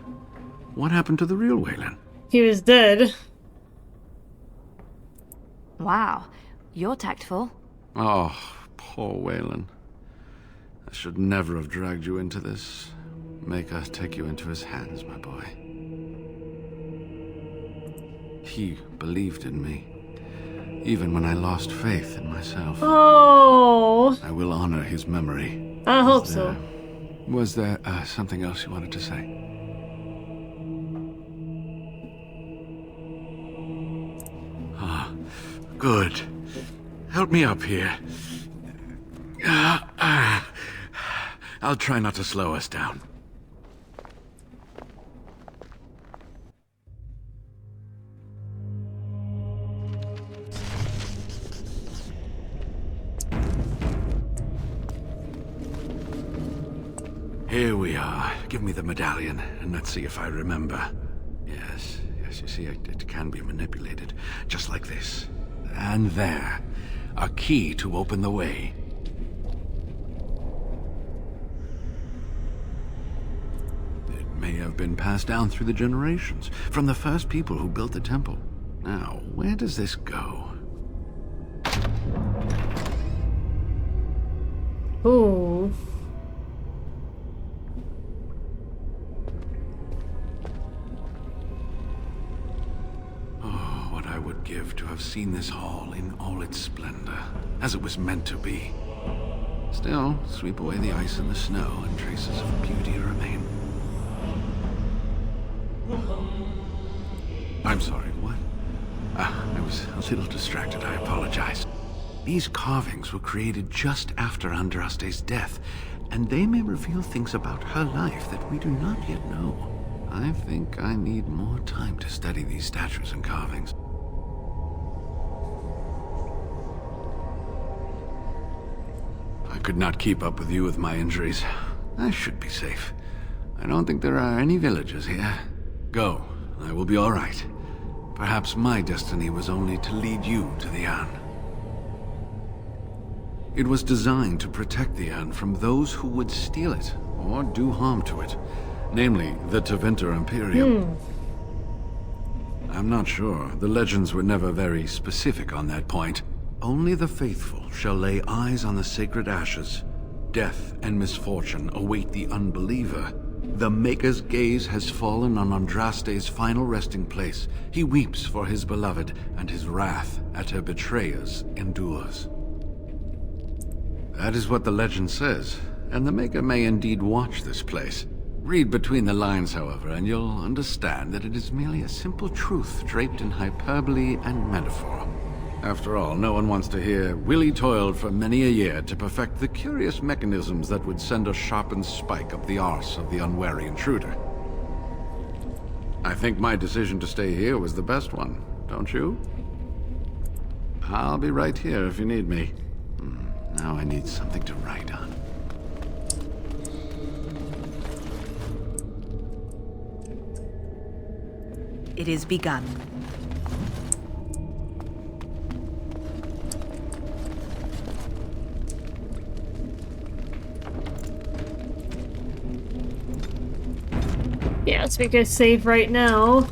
[SPEAKER 4] What happened to the real Waylon?
[SPEAKER 1] He was dead.
[SPEAKER 6] Wow, you're tactful.
[SPEAKER 4] Oh, poor Waylon. I should never have dragged you into this. Maker take you into his hands, my boy. He believed in me, even when I lost faith in myself.
[SPEAKER 1] Oh.
[SPEAKER 4] I will honor his memory.
[SPEAKER 1] I hope so.
[SPEAKER 4] Was there something else you wanted to say? Ah, good. Help me up here. I'll try not to slow us down. Here we are. Give me the medallion, and let's see if I remember. Yes, you see, it can be manipulated. Just like this. And there. A key to open the way. It may have been passed down through the generations, from the first people who built the temple. Now, where does this go?
[SPEAKER 1] Ooh.
[SPEAKER 4] Give to have seen this hall in all its splendor, as it was meant to be. Still, sweep away the ice and the snow, and traces of beauty remain. I'm sorry, what? I was a little distracted, I apologize. These carvings were created just after Andraste's death, and they may reveal things about her life that we do not yet know. I think I need more time to study these statues and carvings. I could not keep up with you with my injuries. I should be safe. I don't think there are any villagers here. Go. I will be all right. Perhaps my destiny was only to lead you to the urn. It was designed to protect the urn from those who would steal it or do harm to it. Namely, the Tevinter Imperium. I'm not sure. The legends were never very specific on that point. Only the faithful shall lay eyes on the sacred ashes. Death and misfortune await the unbeliever. The Maker's gaze has fallen on Andraste's final resting place. He weeps for his beloved, and his wrath at her betrayers endures. That is what the legend says, and the Maker may indeed watch this place. Read between the lines, however, and you'll understand that it is merely a simple truth draped in hyperbole and metaphor. After all, no one wants to hear Willie toiled for many a year to perfect the curious mechanisms that would send a sharpened spike up the arse of the unwary intruder. I think my decision to stay here was the best one, don't you? I'll be right here if you need me. Now I need something to write on.
[SPEAKER 2] It is begun.
[SPEAKER 1] Yeah, let's make a save right now.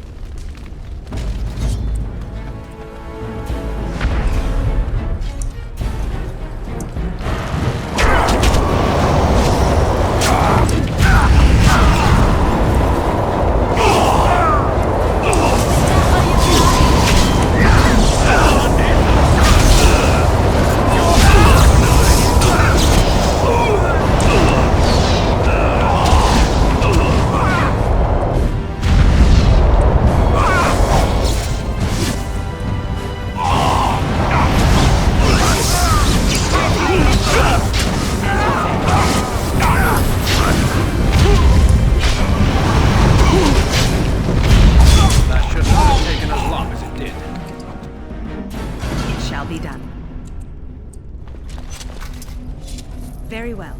[SPEAKER 2] Very well.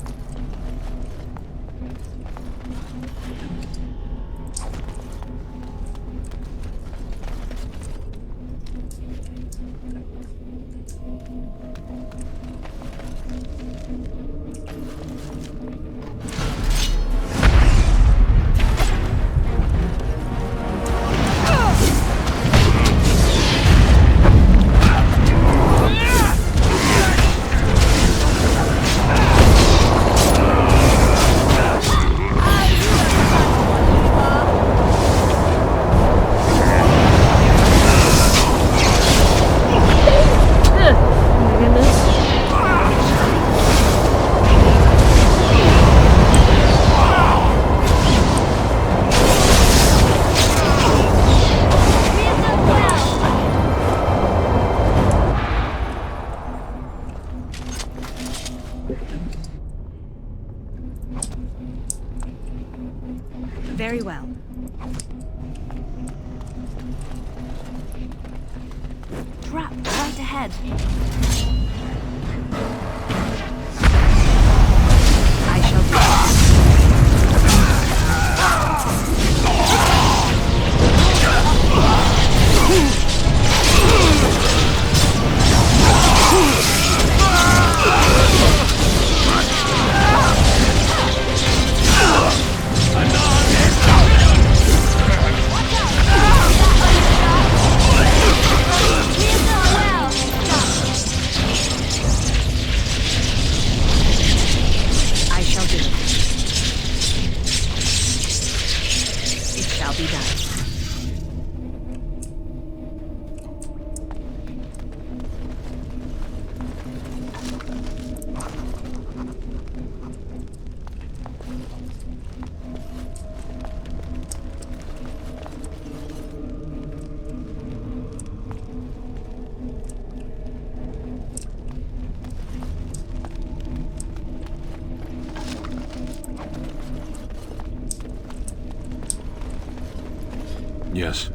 [SPEAKER 2] Very well.
[SPEAKER 6] Trap right ahead.
[SPEAKER 2] I shall do
[SPEAKER 19] Yes.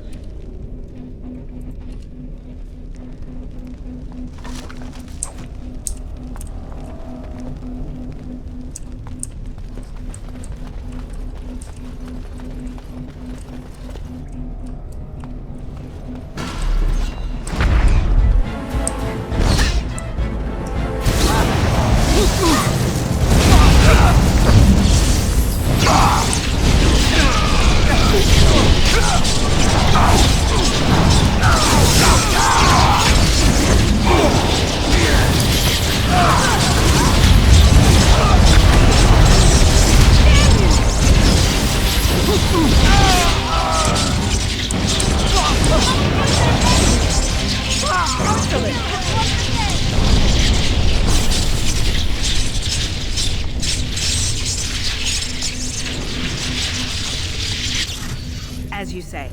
[SPEAKER 2] as you say.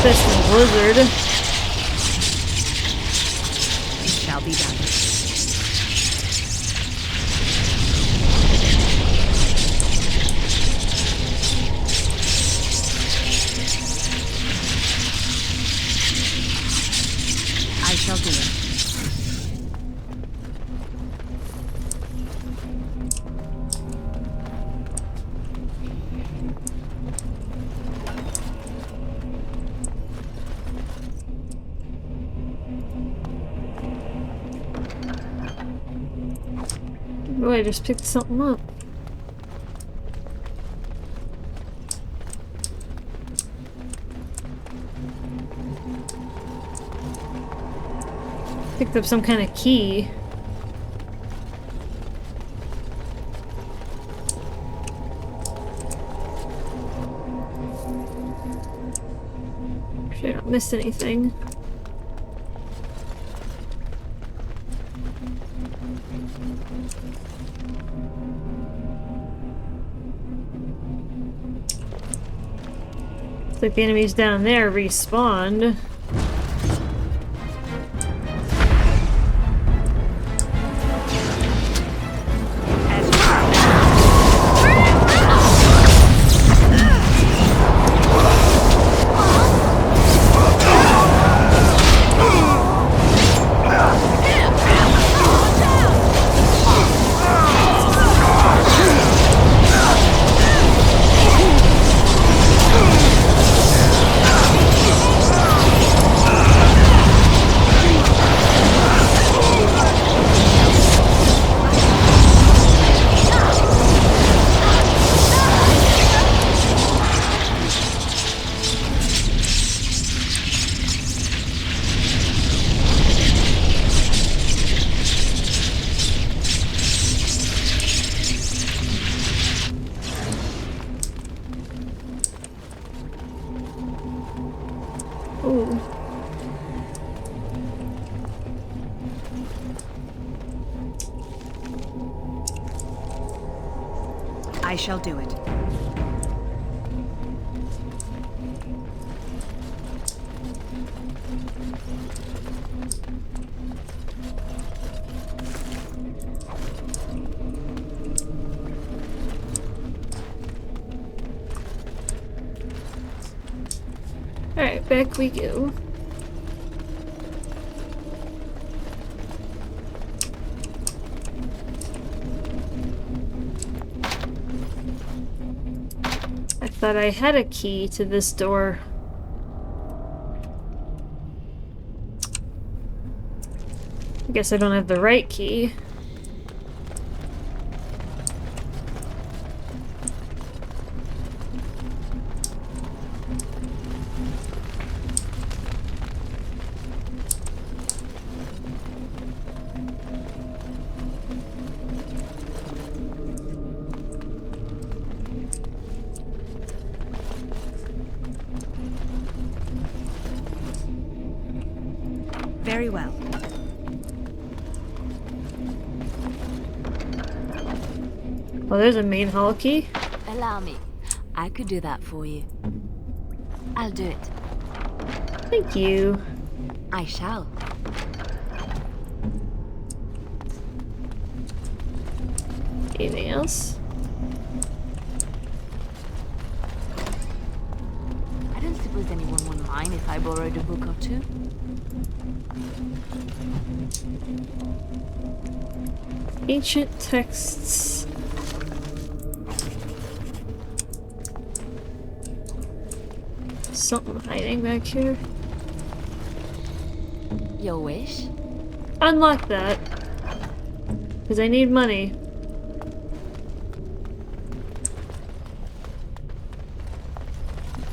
[SPEAKER 1] Tempest and Blizzard.
[SPEAKER 2] It shall be done. I shall do it.
[SPEAKER 1] Oh, I just picked something up. Picked up some kind of key. Sure I don't miss anything. Looks like the enemies down there respawned. Ooh.
[SPEAKER 2] I shall do it.
[SPEAKER 1] Alright, back we go. I thought I had a key to this door. I guess I don't have the right key.
[SPEAKER 2] Very well.
[SPEAKER 1] Well, there's a main hall key.
[SPEAKER 6] Allow me. I could do that for you. I'll do it.
[SPEAKER 1] Thank you.
[SPEAKER 6] I shall.
[SPEAKER 1] Anything else?
[SPEAKER 6] I don't suppose anyone would mind if I borrowed a book or two.
[SPEAKER 1] Ancient texts. Something hiding back here.
[SPEAKER 6] Your wish?
[SPEAKER 1] Unlock that. Because I need money.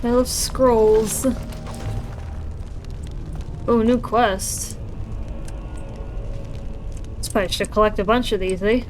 [SPEAKER 1] Pile of scrolls. Oh, new quest. Probably should collect a bunch of these, eh?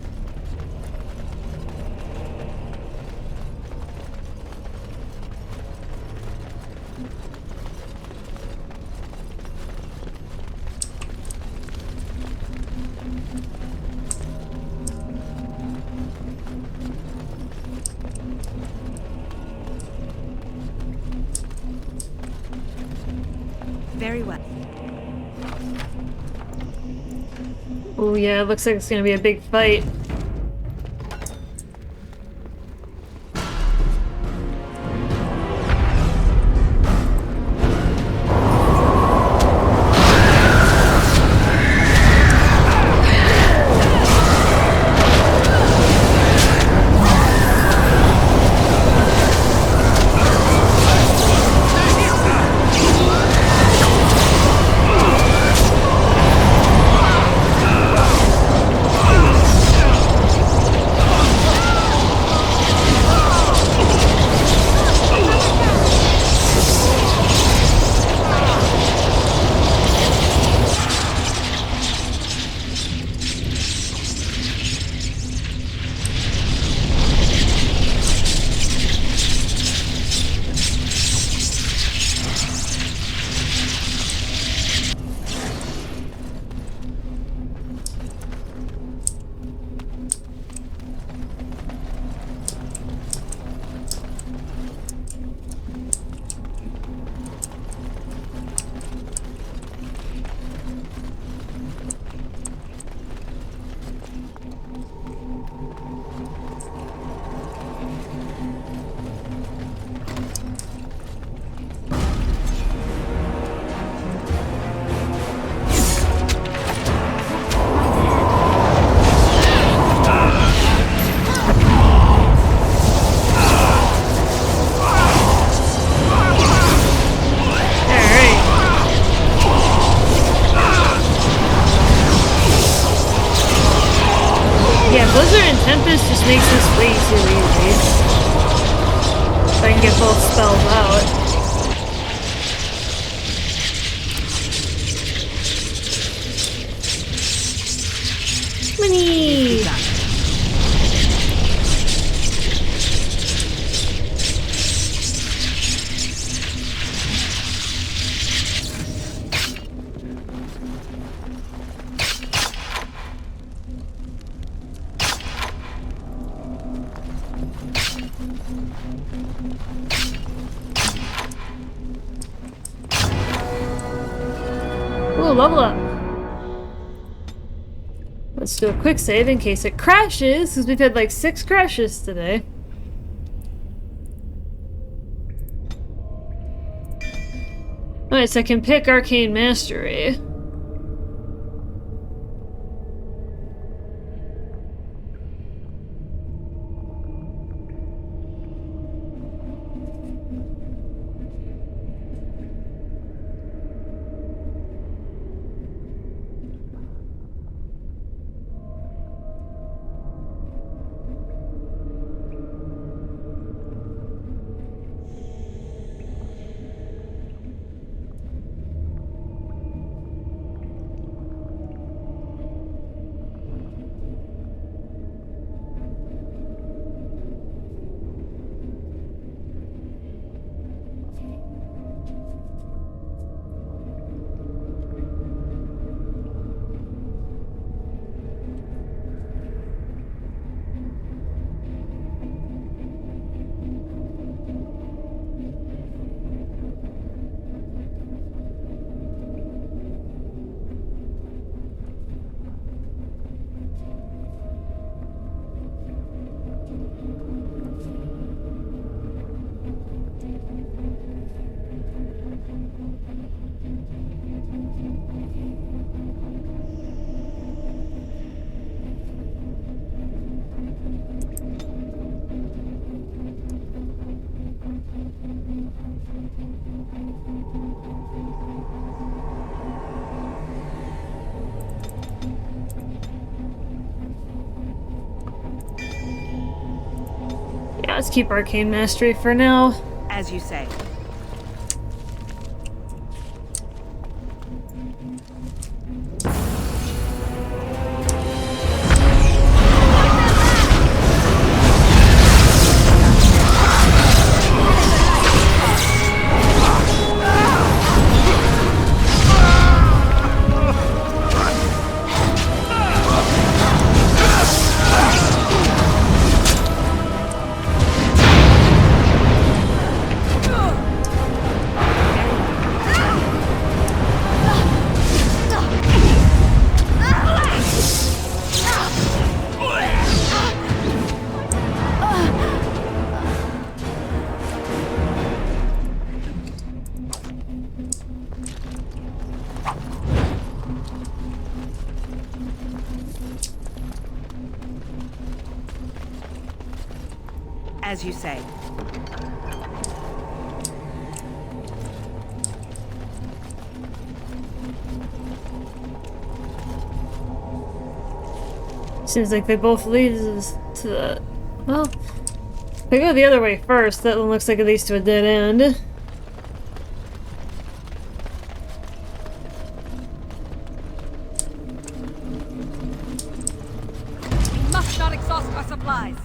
[SPEAKER 2] Very well.
[SPEAKER 1] Oh yeah, it looks like it's gonna be a big fight. Blizzard and Tempest just makes this way too easy. If I can get both spells out. Money! Ooh, level up. Let's do a quick save in case it crashes, because we've had like 6 crashes today. Alright, so I can pick Arcane Mastery. Yeah, let's keep Arcane Mastery for now.
[SPEAKER 2] As you say.
[SPEAKER 10] Ugh!
[SPEAKER 2] As you say.
[SPEAKER 1] Seems like they both lead us to the... Well, if I go the other way first, that one looks like it leads to a dead end.
[SPEAKER 10] We must not exhaust our supplies.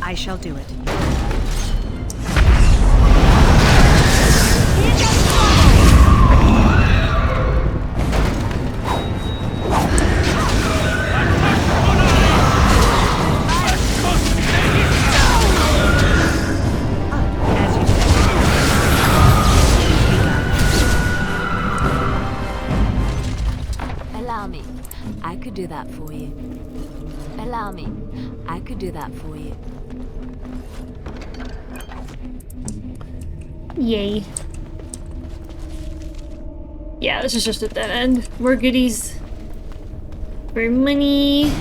[SPEAKER 2] I shall do it.
[SPEAKER 6] Allow me. I could do that for you. Allow me. I could do that for you.
[SPEAKER 1] Yay. Yeah, this is just a dead end. More goodies. For money.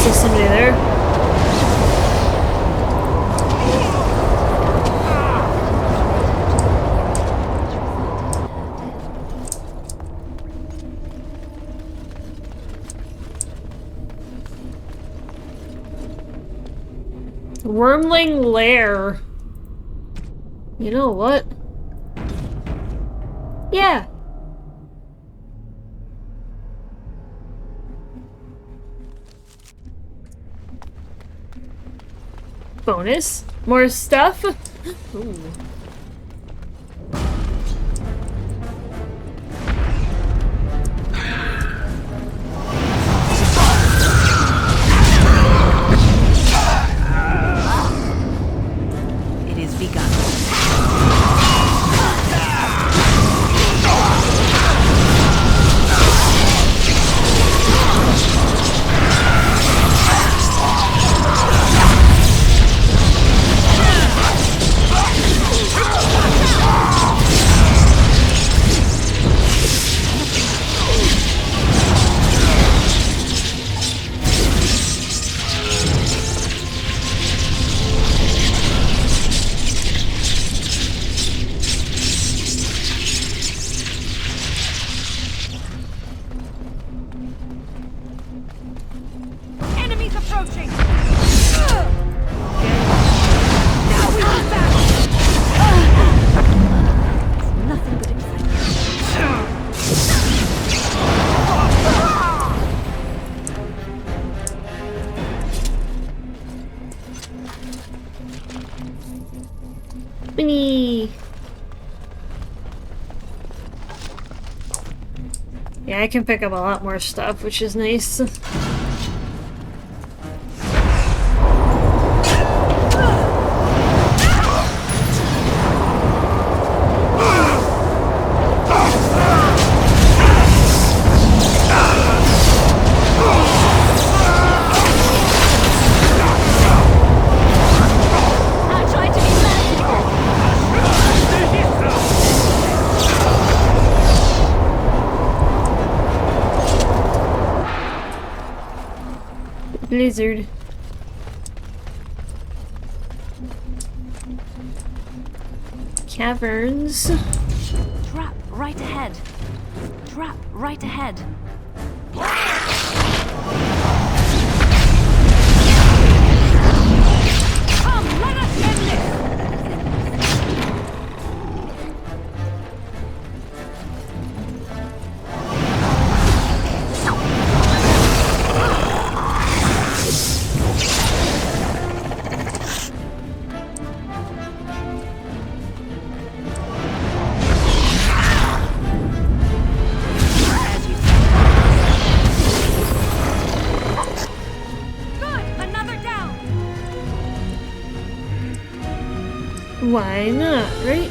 [SPEAKER 1] Somebody there. Wormling Lair. You know what? Yeah. Bonus? More stuff? Ooh.
[SPEAKER 2] It is begun.
[SPEAKER 10] Enemies approaching! Now we are back!
[SPEAKER 11] Nothing but
[SPEAKER 1] Winnie! Yeah, I can pick up a lot more stuff, which is nice. Blizzard. caverns.
[SPEAKER 6] Trap right ahead. Trap right ahead. Come, let us end this!
[SPEAKER 1] Why not, right?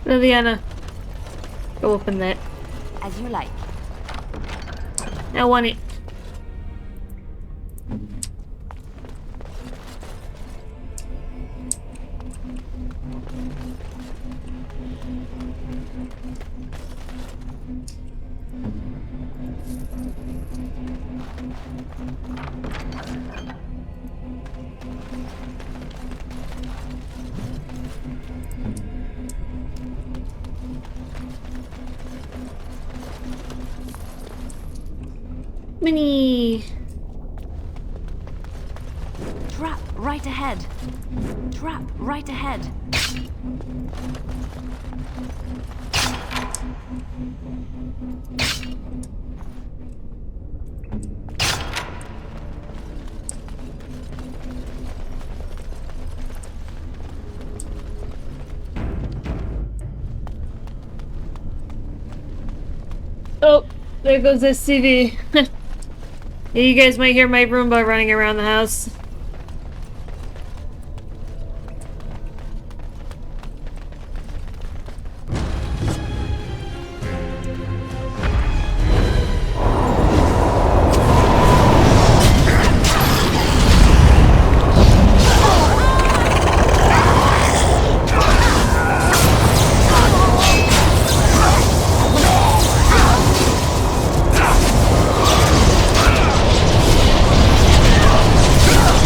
[SPEAKER 1] Liliana, go open that.
[SPEAKER 6] As you like.
[SPEAKER 1] I want it. Mini.
[SPEAKER 6] Trap right ahead. Trap right ahead.
[SPEAKER 1] Oh, there goes SCV. You guys might hear my Roomba running around the house.
[SPEAKER 13] Ah!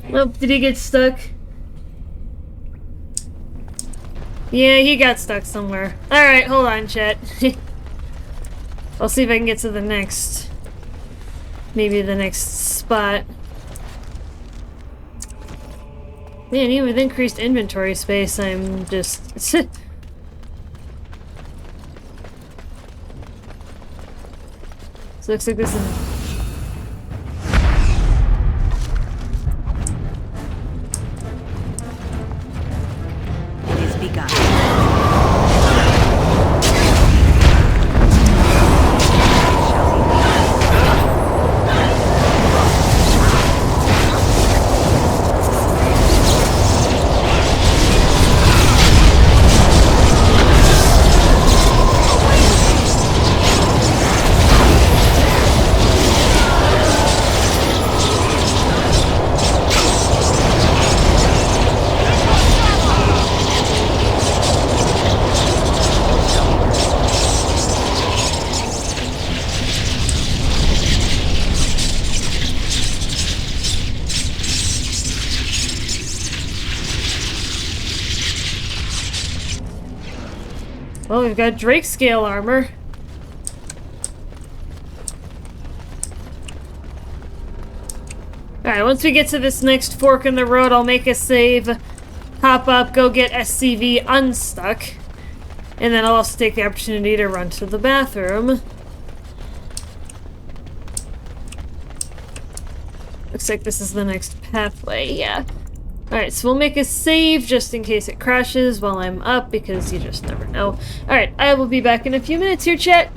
[SPEAKER 1] Nope, did he get stuck? Yeah, he got stuck somewhere. Alright, hold on, chat. I'll see if I can get to the next... maybe the next spot. Man, even with increased inventory space, I'm just... So looks like this is... Well, we've got Drake scale armor. Alright, once we get to this next fork in the road, I'll make a save, hop up, go get SCV unstuck, and then I'll also take the opportunity to run to the bathroom. Looks like this is the next pathway, yeah. Alright, so we'll make a save just in case it crashes while I'm up, because you just never know. Alright, I will be back in a few minutes here, chat.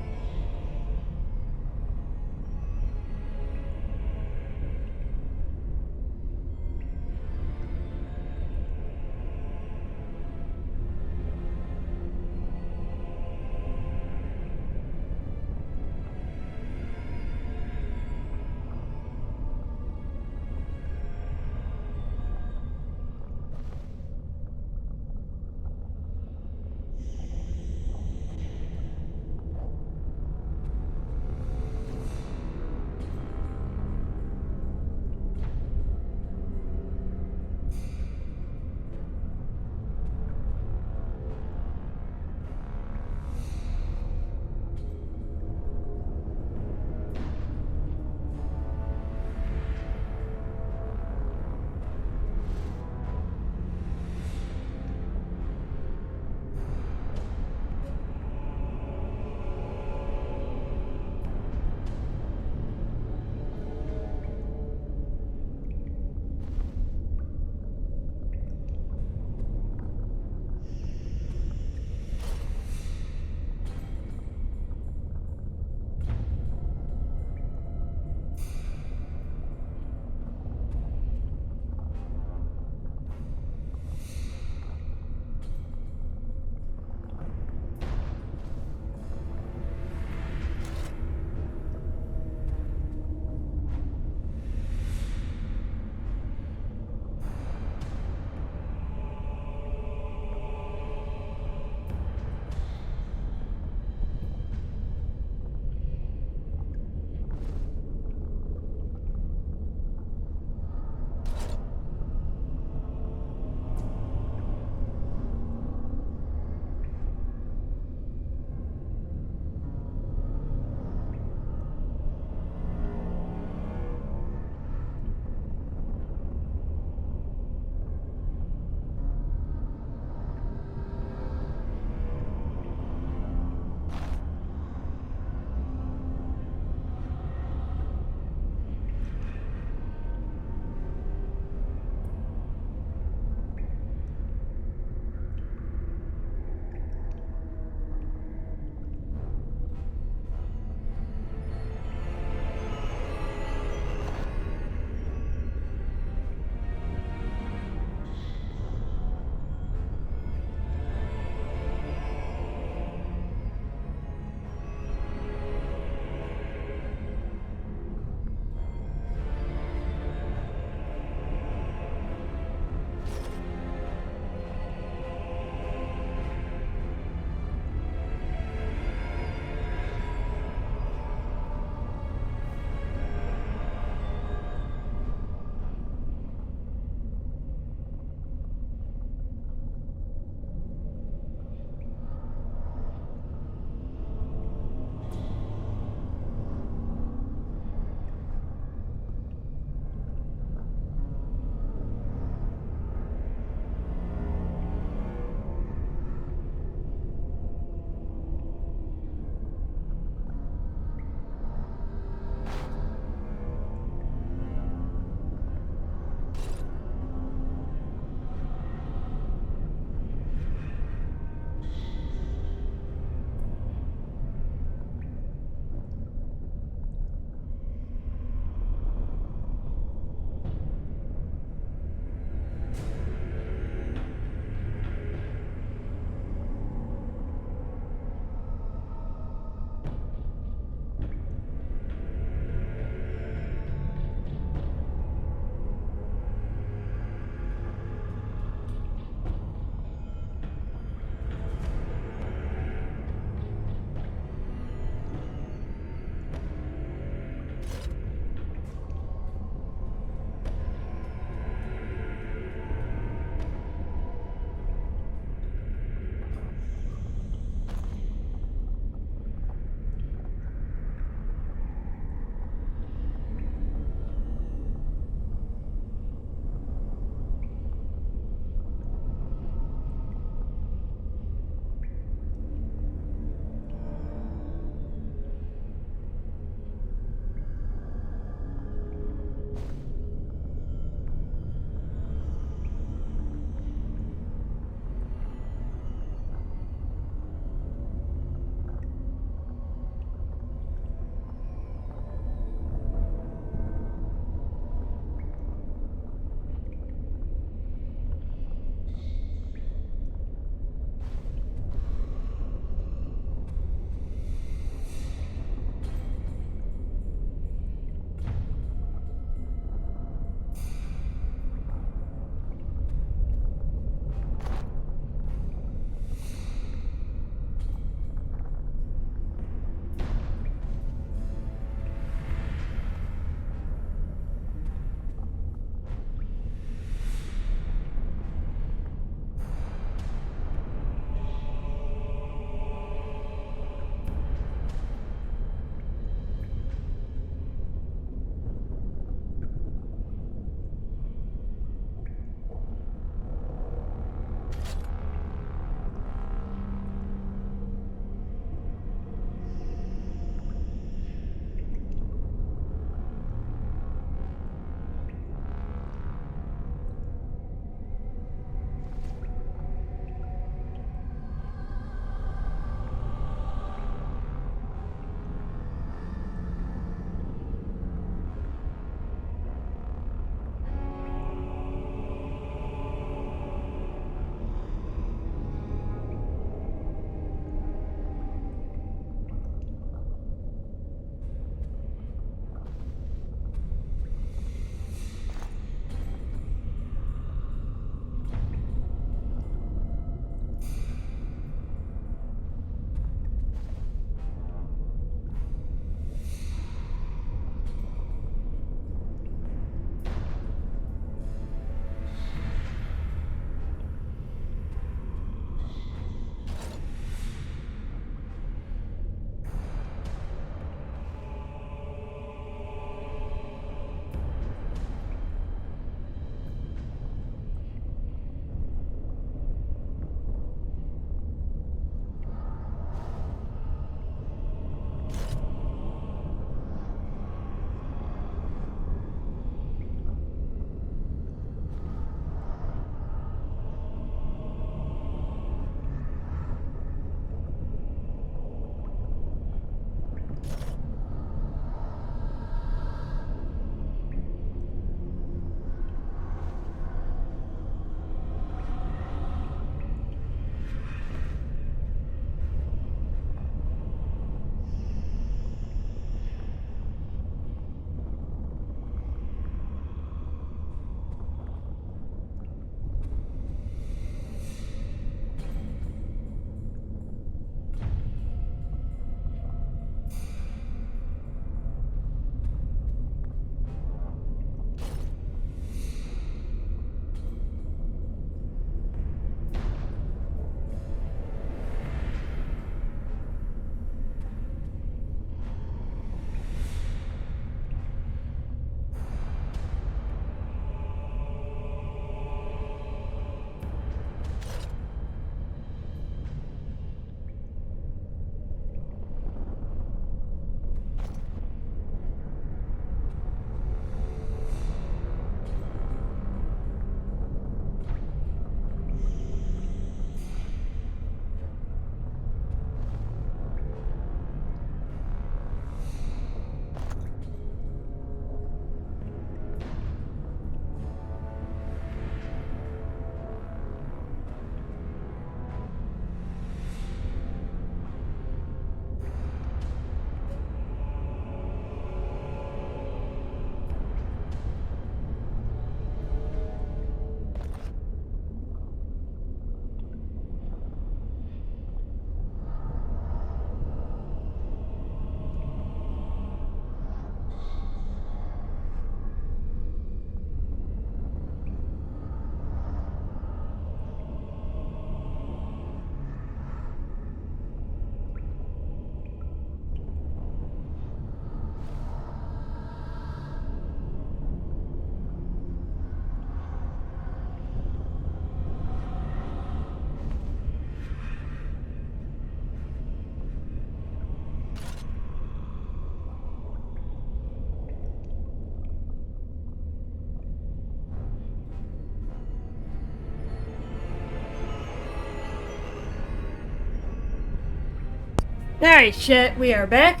[SPEAKER 1] Alright, chat, we are back.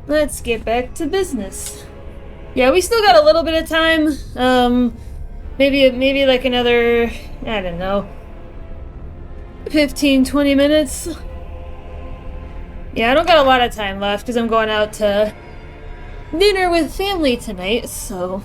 [SPEAKER 1] Let's get back to business. Yeah, we still got a little bit of time. Maybe like another, I don't know, 15-20 minutes. Yeah, I don't got a lot of time left because I'm going out to dinner with family tonight, so...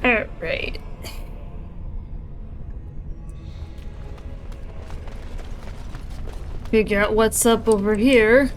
[SPEAKER 1] Alright. Figure out what's up over here.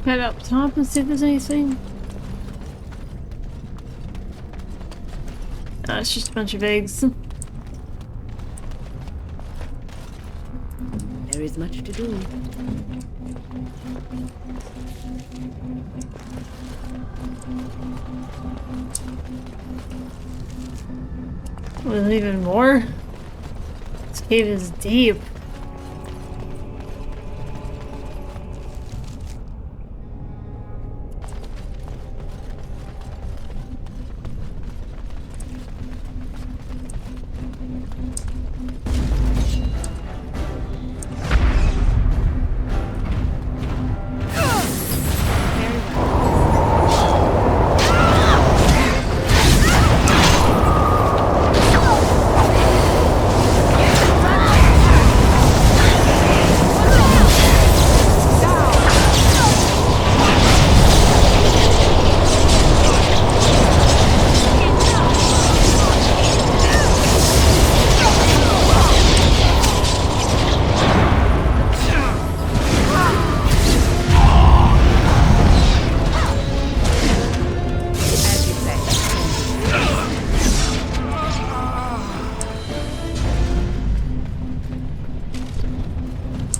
[SPEAKER 1] Head up top and see if there's anything. It's just a bunch of eggs.
[SPEAKER 11] There is much to do.
[SPEAKER 1] There's even more. This cave is deep.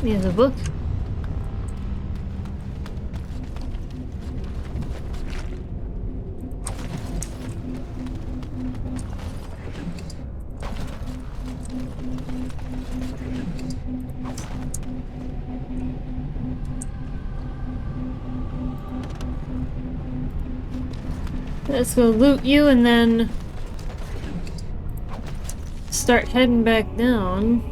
[SPEAKER 1] Here's a book. Let's go loot you and then start heading back down.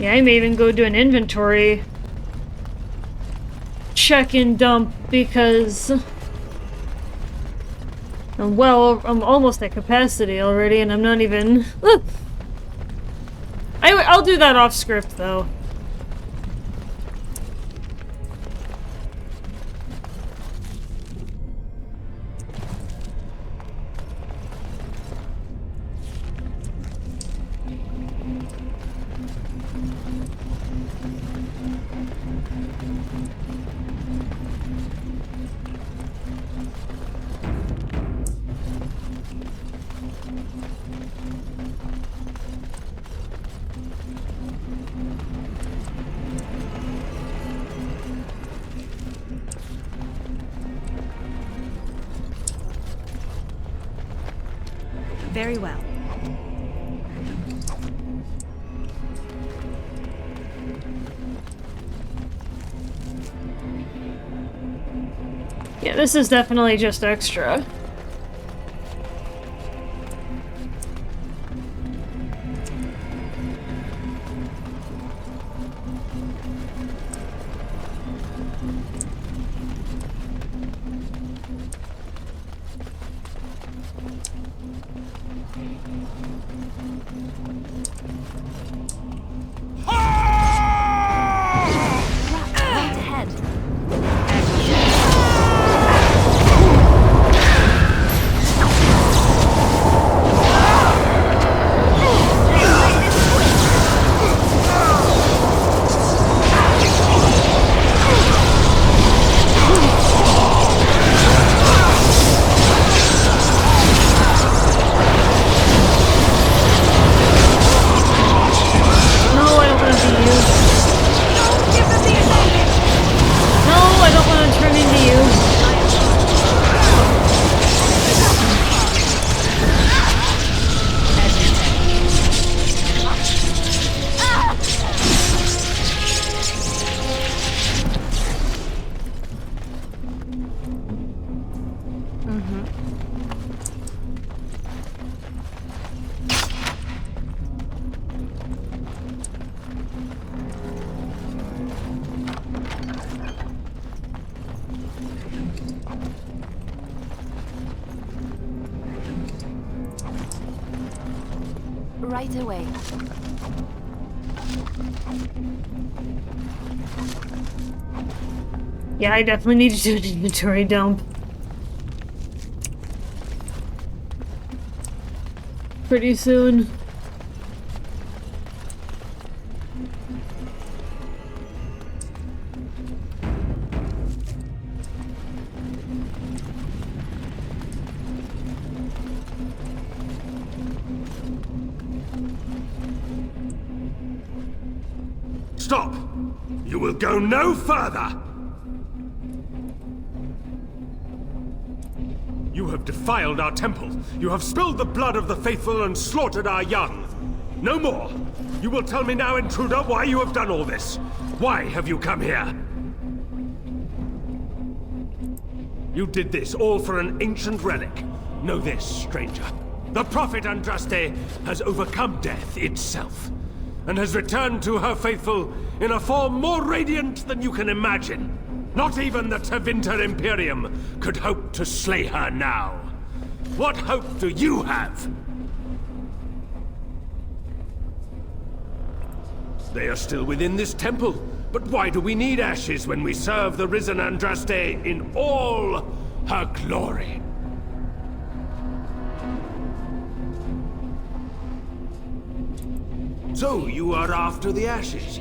[SPEAKER 1] Yeah, I may even go do an inventory check and dump because I'm almost at capacity already and I'm not even... I'll do that off script though.
[SPEAKER 2] Very well.
[SPEAKER 1] Yeah, this is definitely just extra.
[SPEAKER 6] Right away.
[SPEAKER 1] Yeah, I definitely need to do an inventory dump. Pretty soon.
[SPEAKER 18] Stop! You will go no further! You have defiled our temple. You have spilled the blood of the faithful and slaughtered our young. No more! You will tell me now, intruder, why you have done all this. Why have you come here? You did this all for an ancient relic. Know this, stranger. The Prophet Andraste has overcome death itself, and has returned to her faithful in a form more radiant than you can imagine. Not even the Tevinter Imperium could hope to slay her now. What hope do you have? They are still within this temple, but why do we need ashes when we serve the risen Andraste in all her glory? So, you are after the ashes?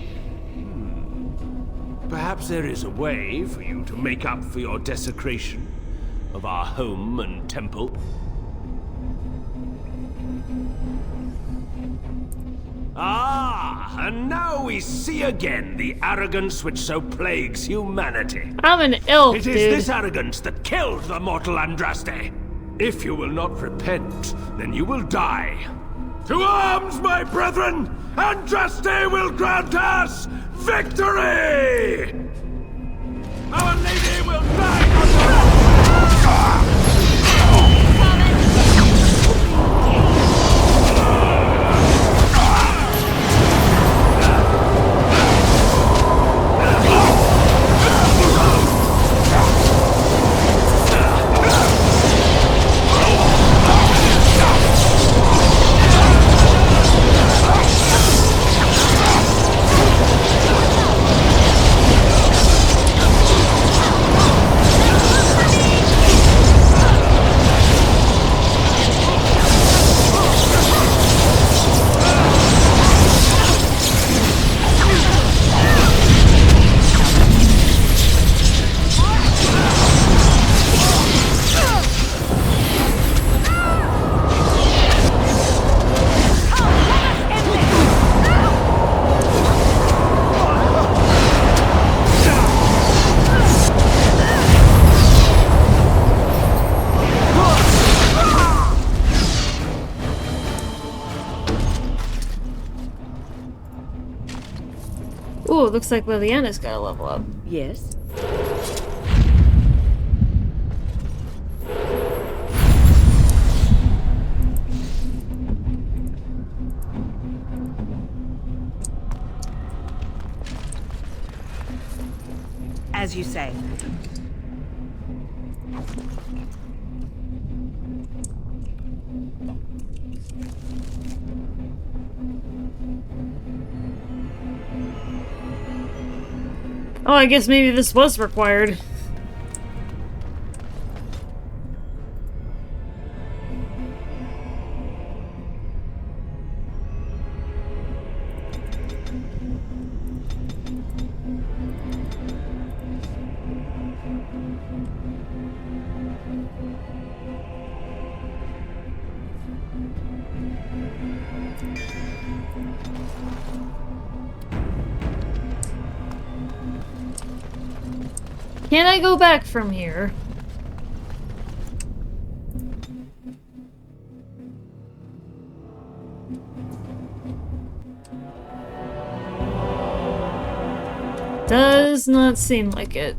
[SPEAKER 18] Perhaps there is a way for you to make up for your desecration of our home and temple. Ah, and now we see again the arrogance which so plagues humanity.
[SPEAKER 1] I'm an elf,
[SPEAKER 18] It is this arrogance that killed the mortal Andraste. If you will not repent, then you will die.
[SPEAKER 9] To arms, my brethren! Andraste will grant us victory! Our Lady will guide us!
[SPEAKER 1] Ooh, looks like Liliana's got a level up.
[SPEAKER 11] Yes?
[SPEAKER 2] As you say.
[SPEAKER 1] Oh, I guess maybe this was required. Can I go back from here? Does not seem like it.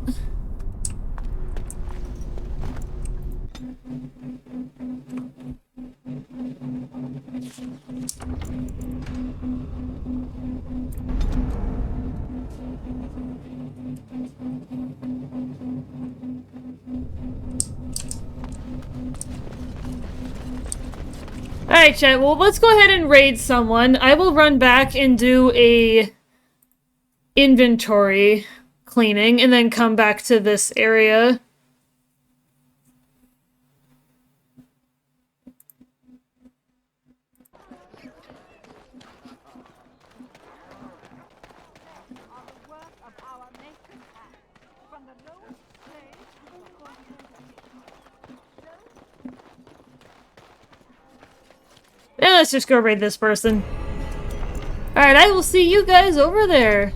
[SPEAKER 1] Alright, chat, well, let's go ahead and raid someone. I will run back and do a inventory cleaning and then come back to this area. And let's just go raid this person. Alright, I will see you guys over there.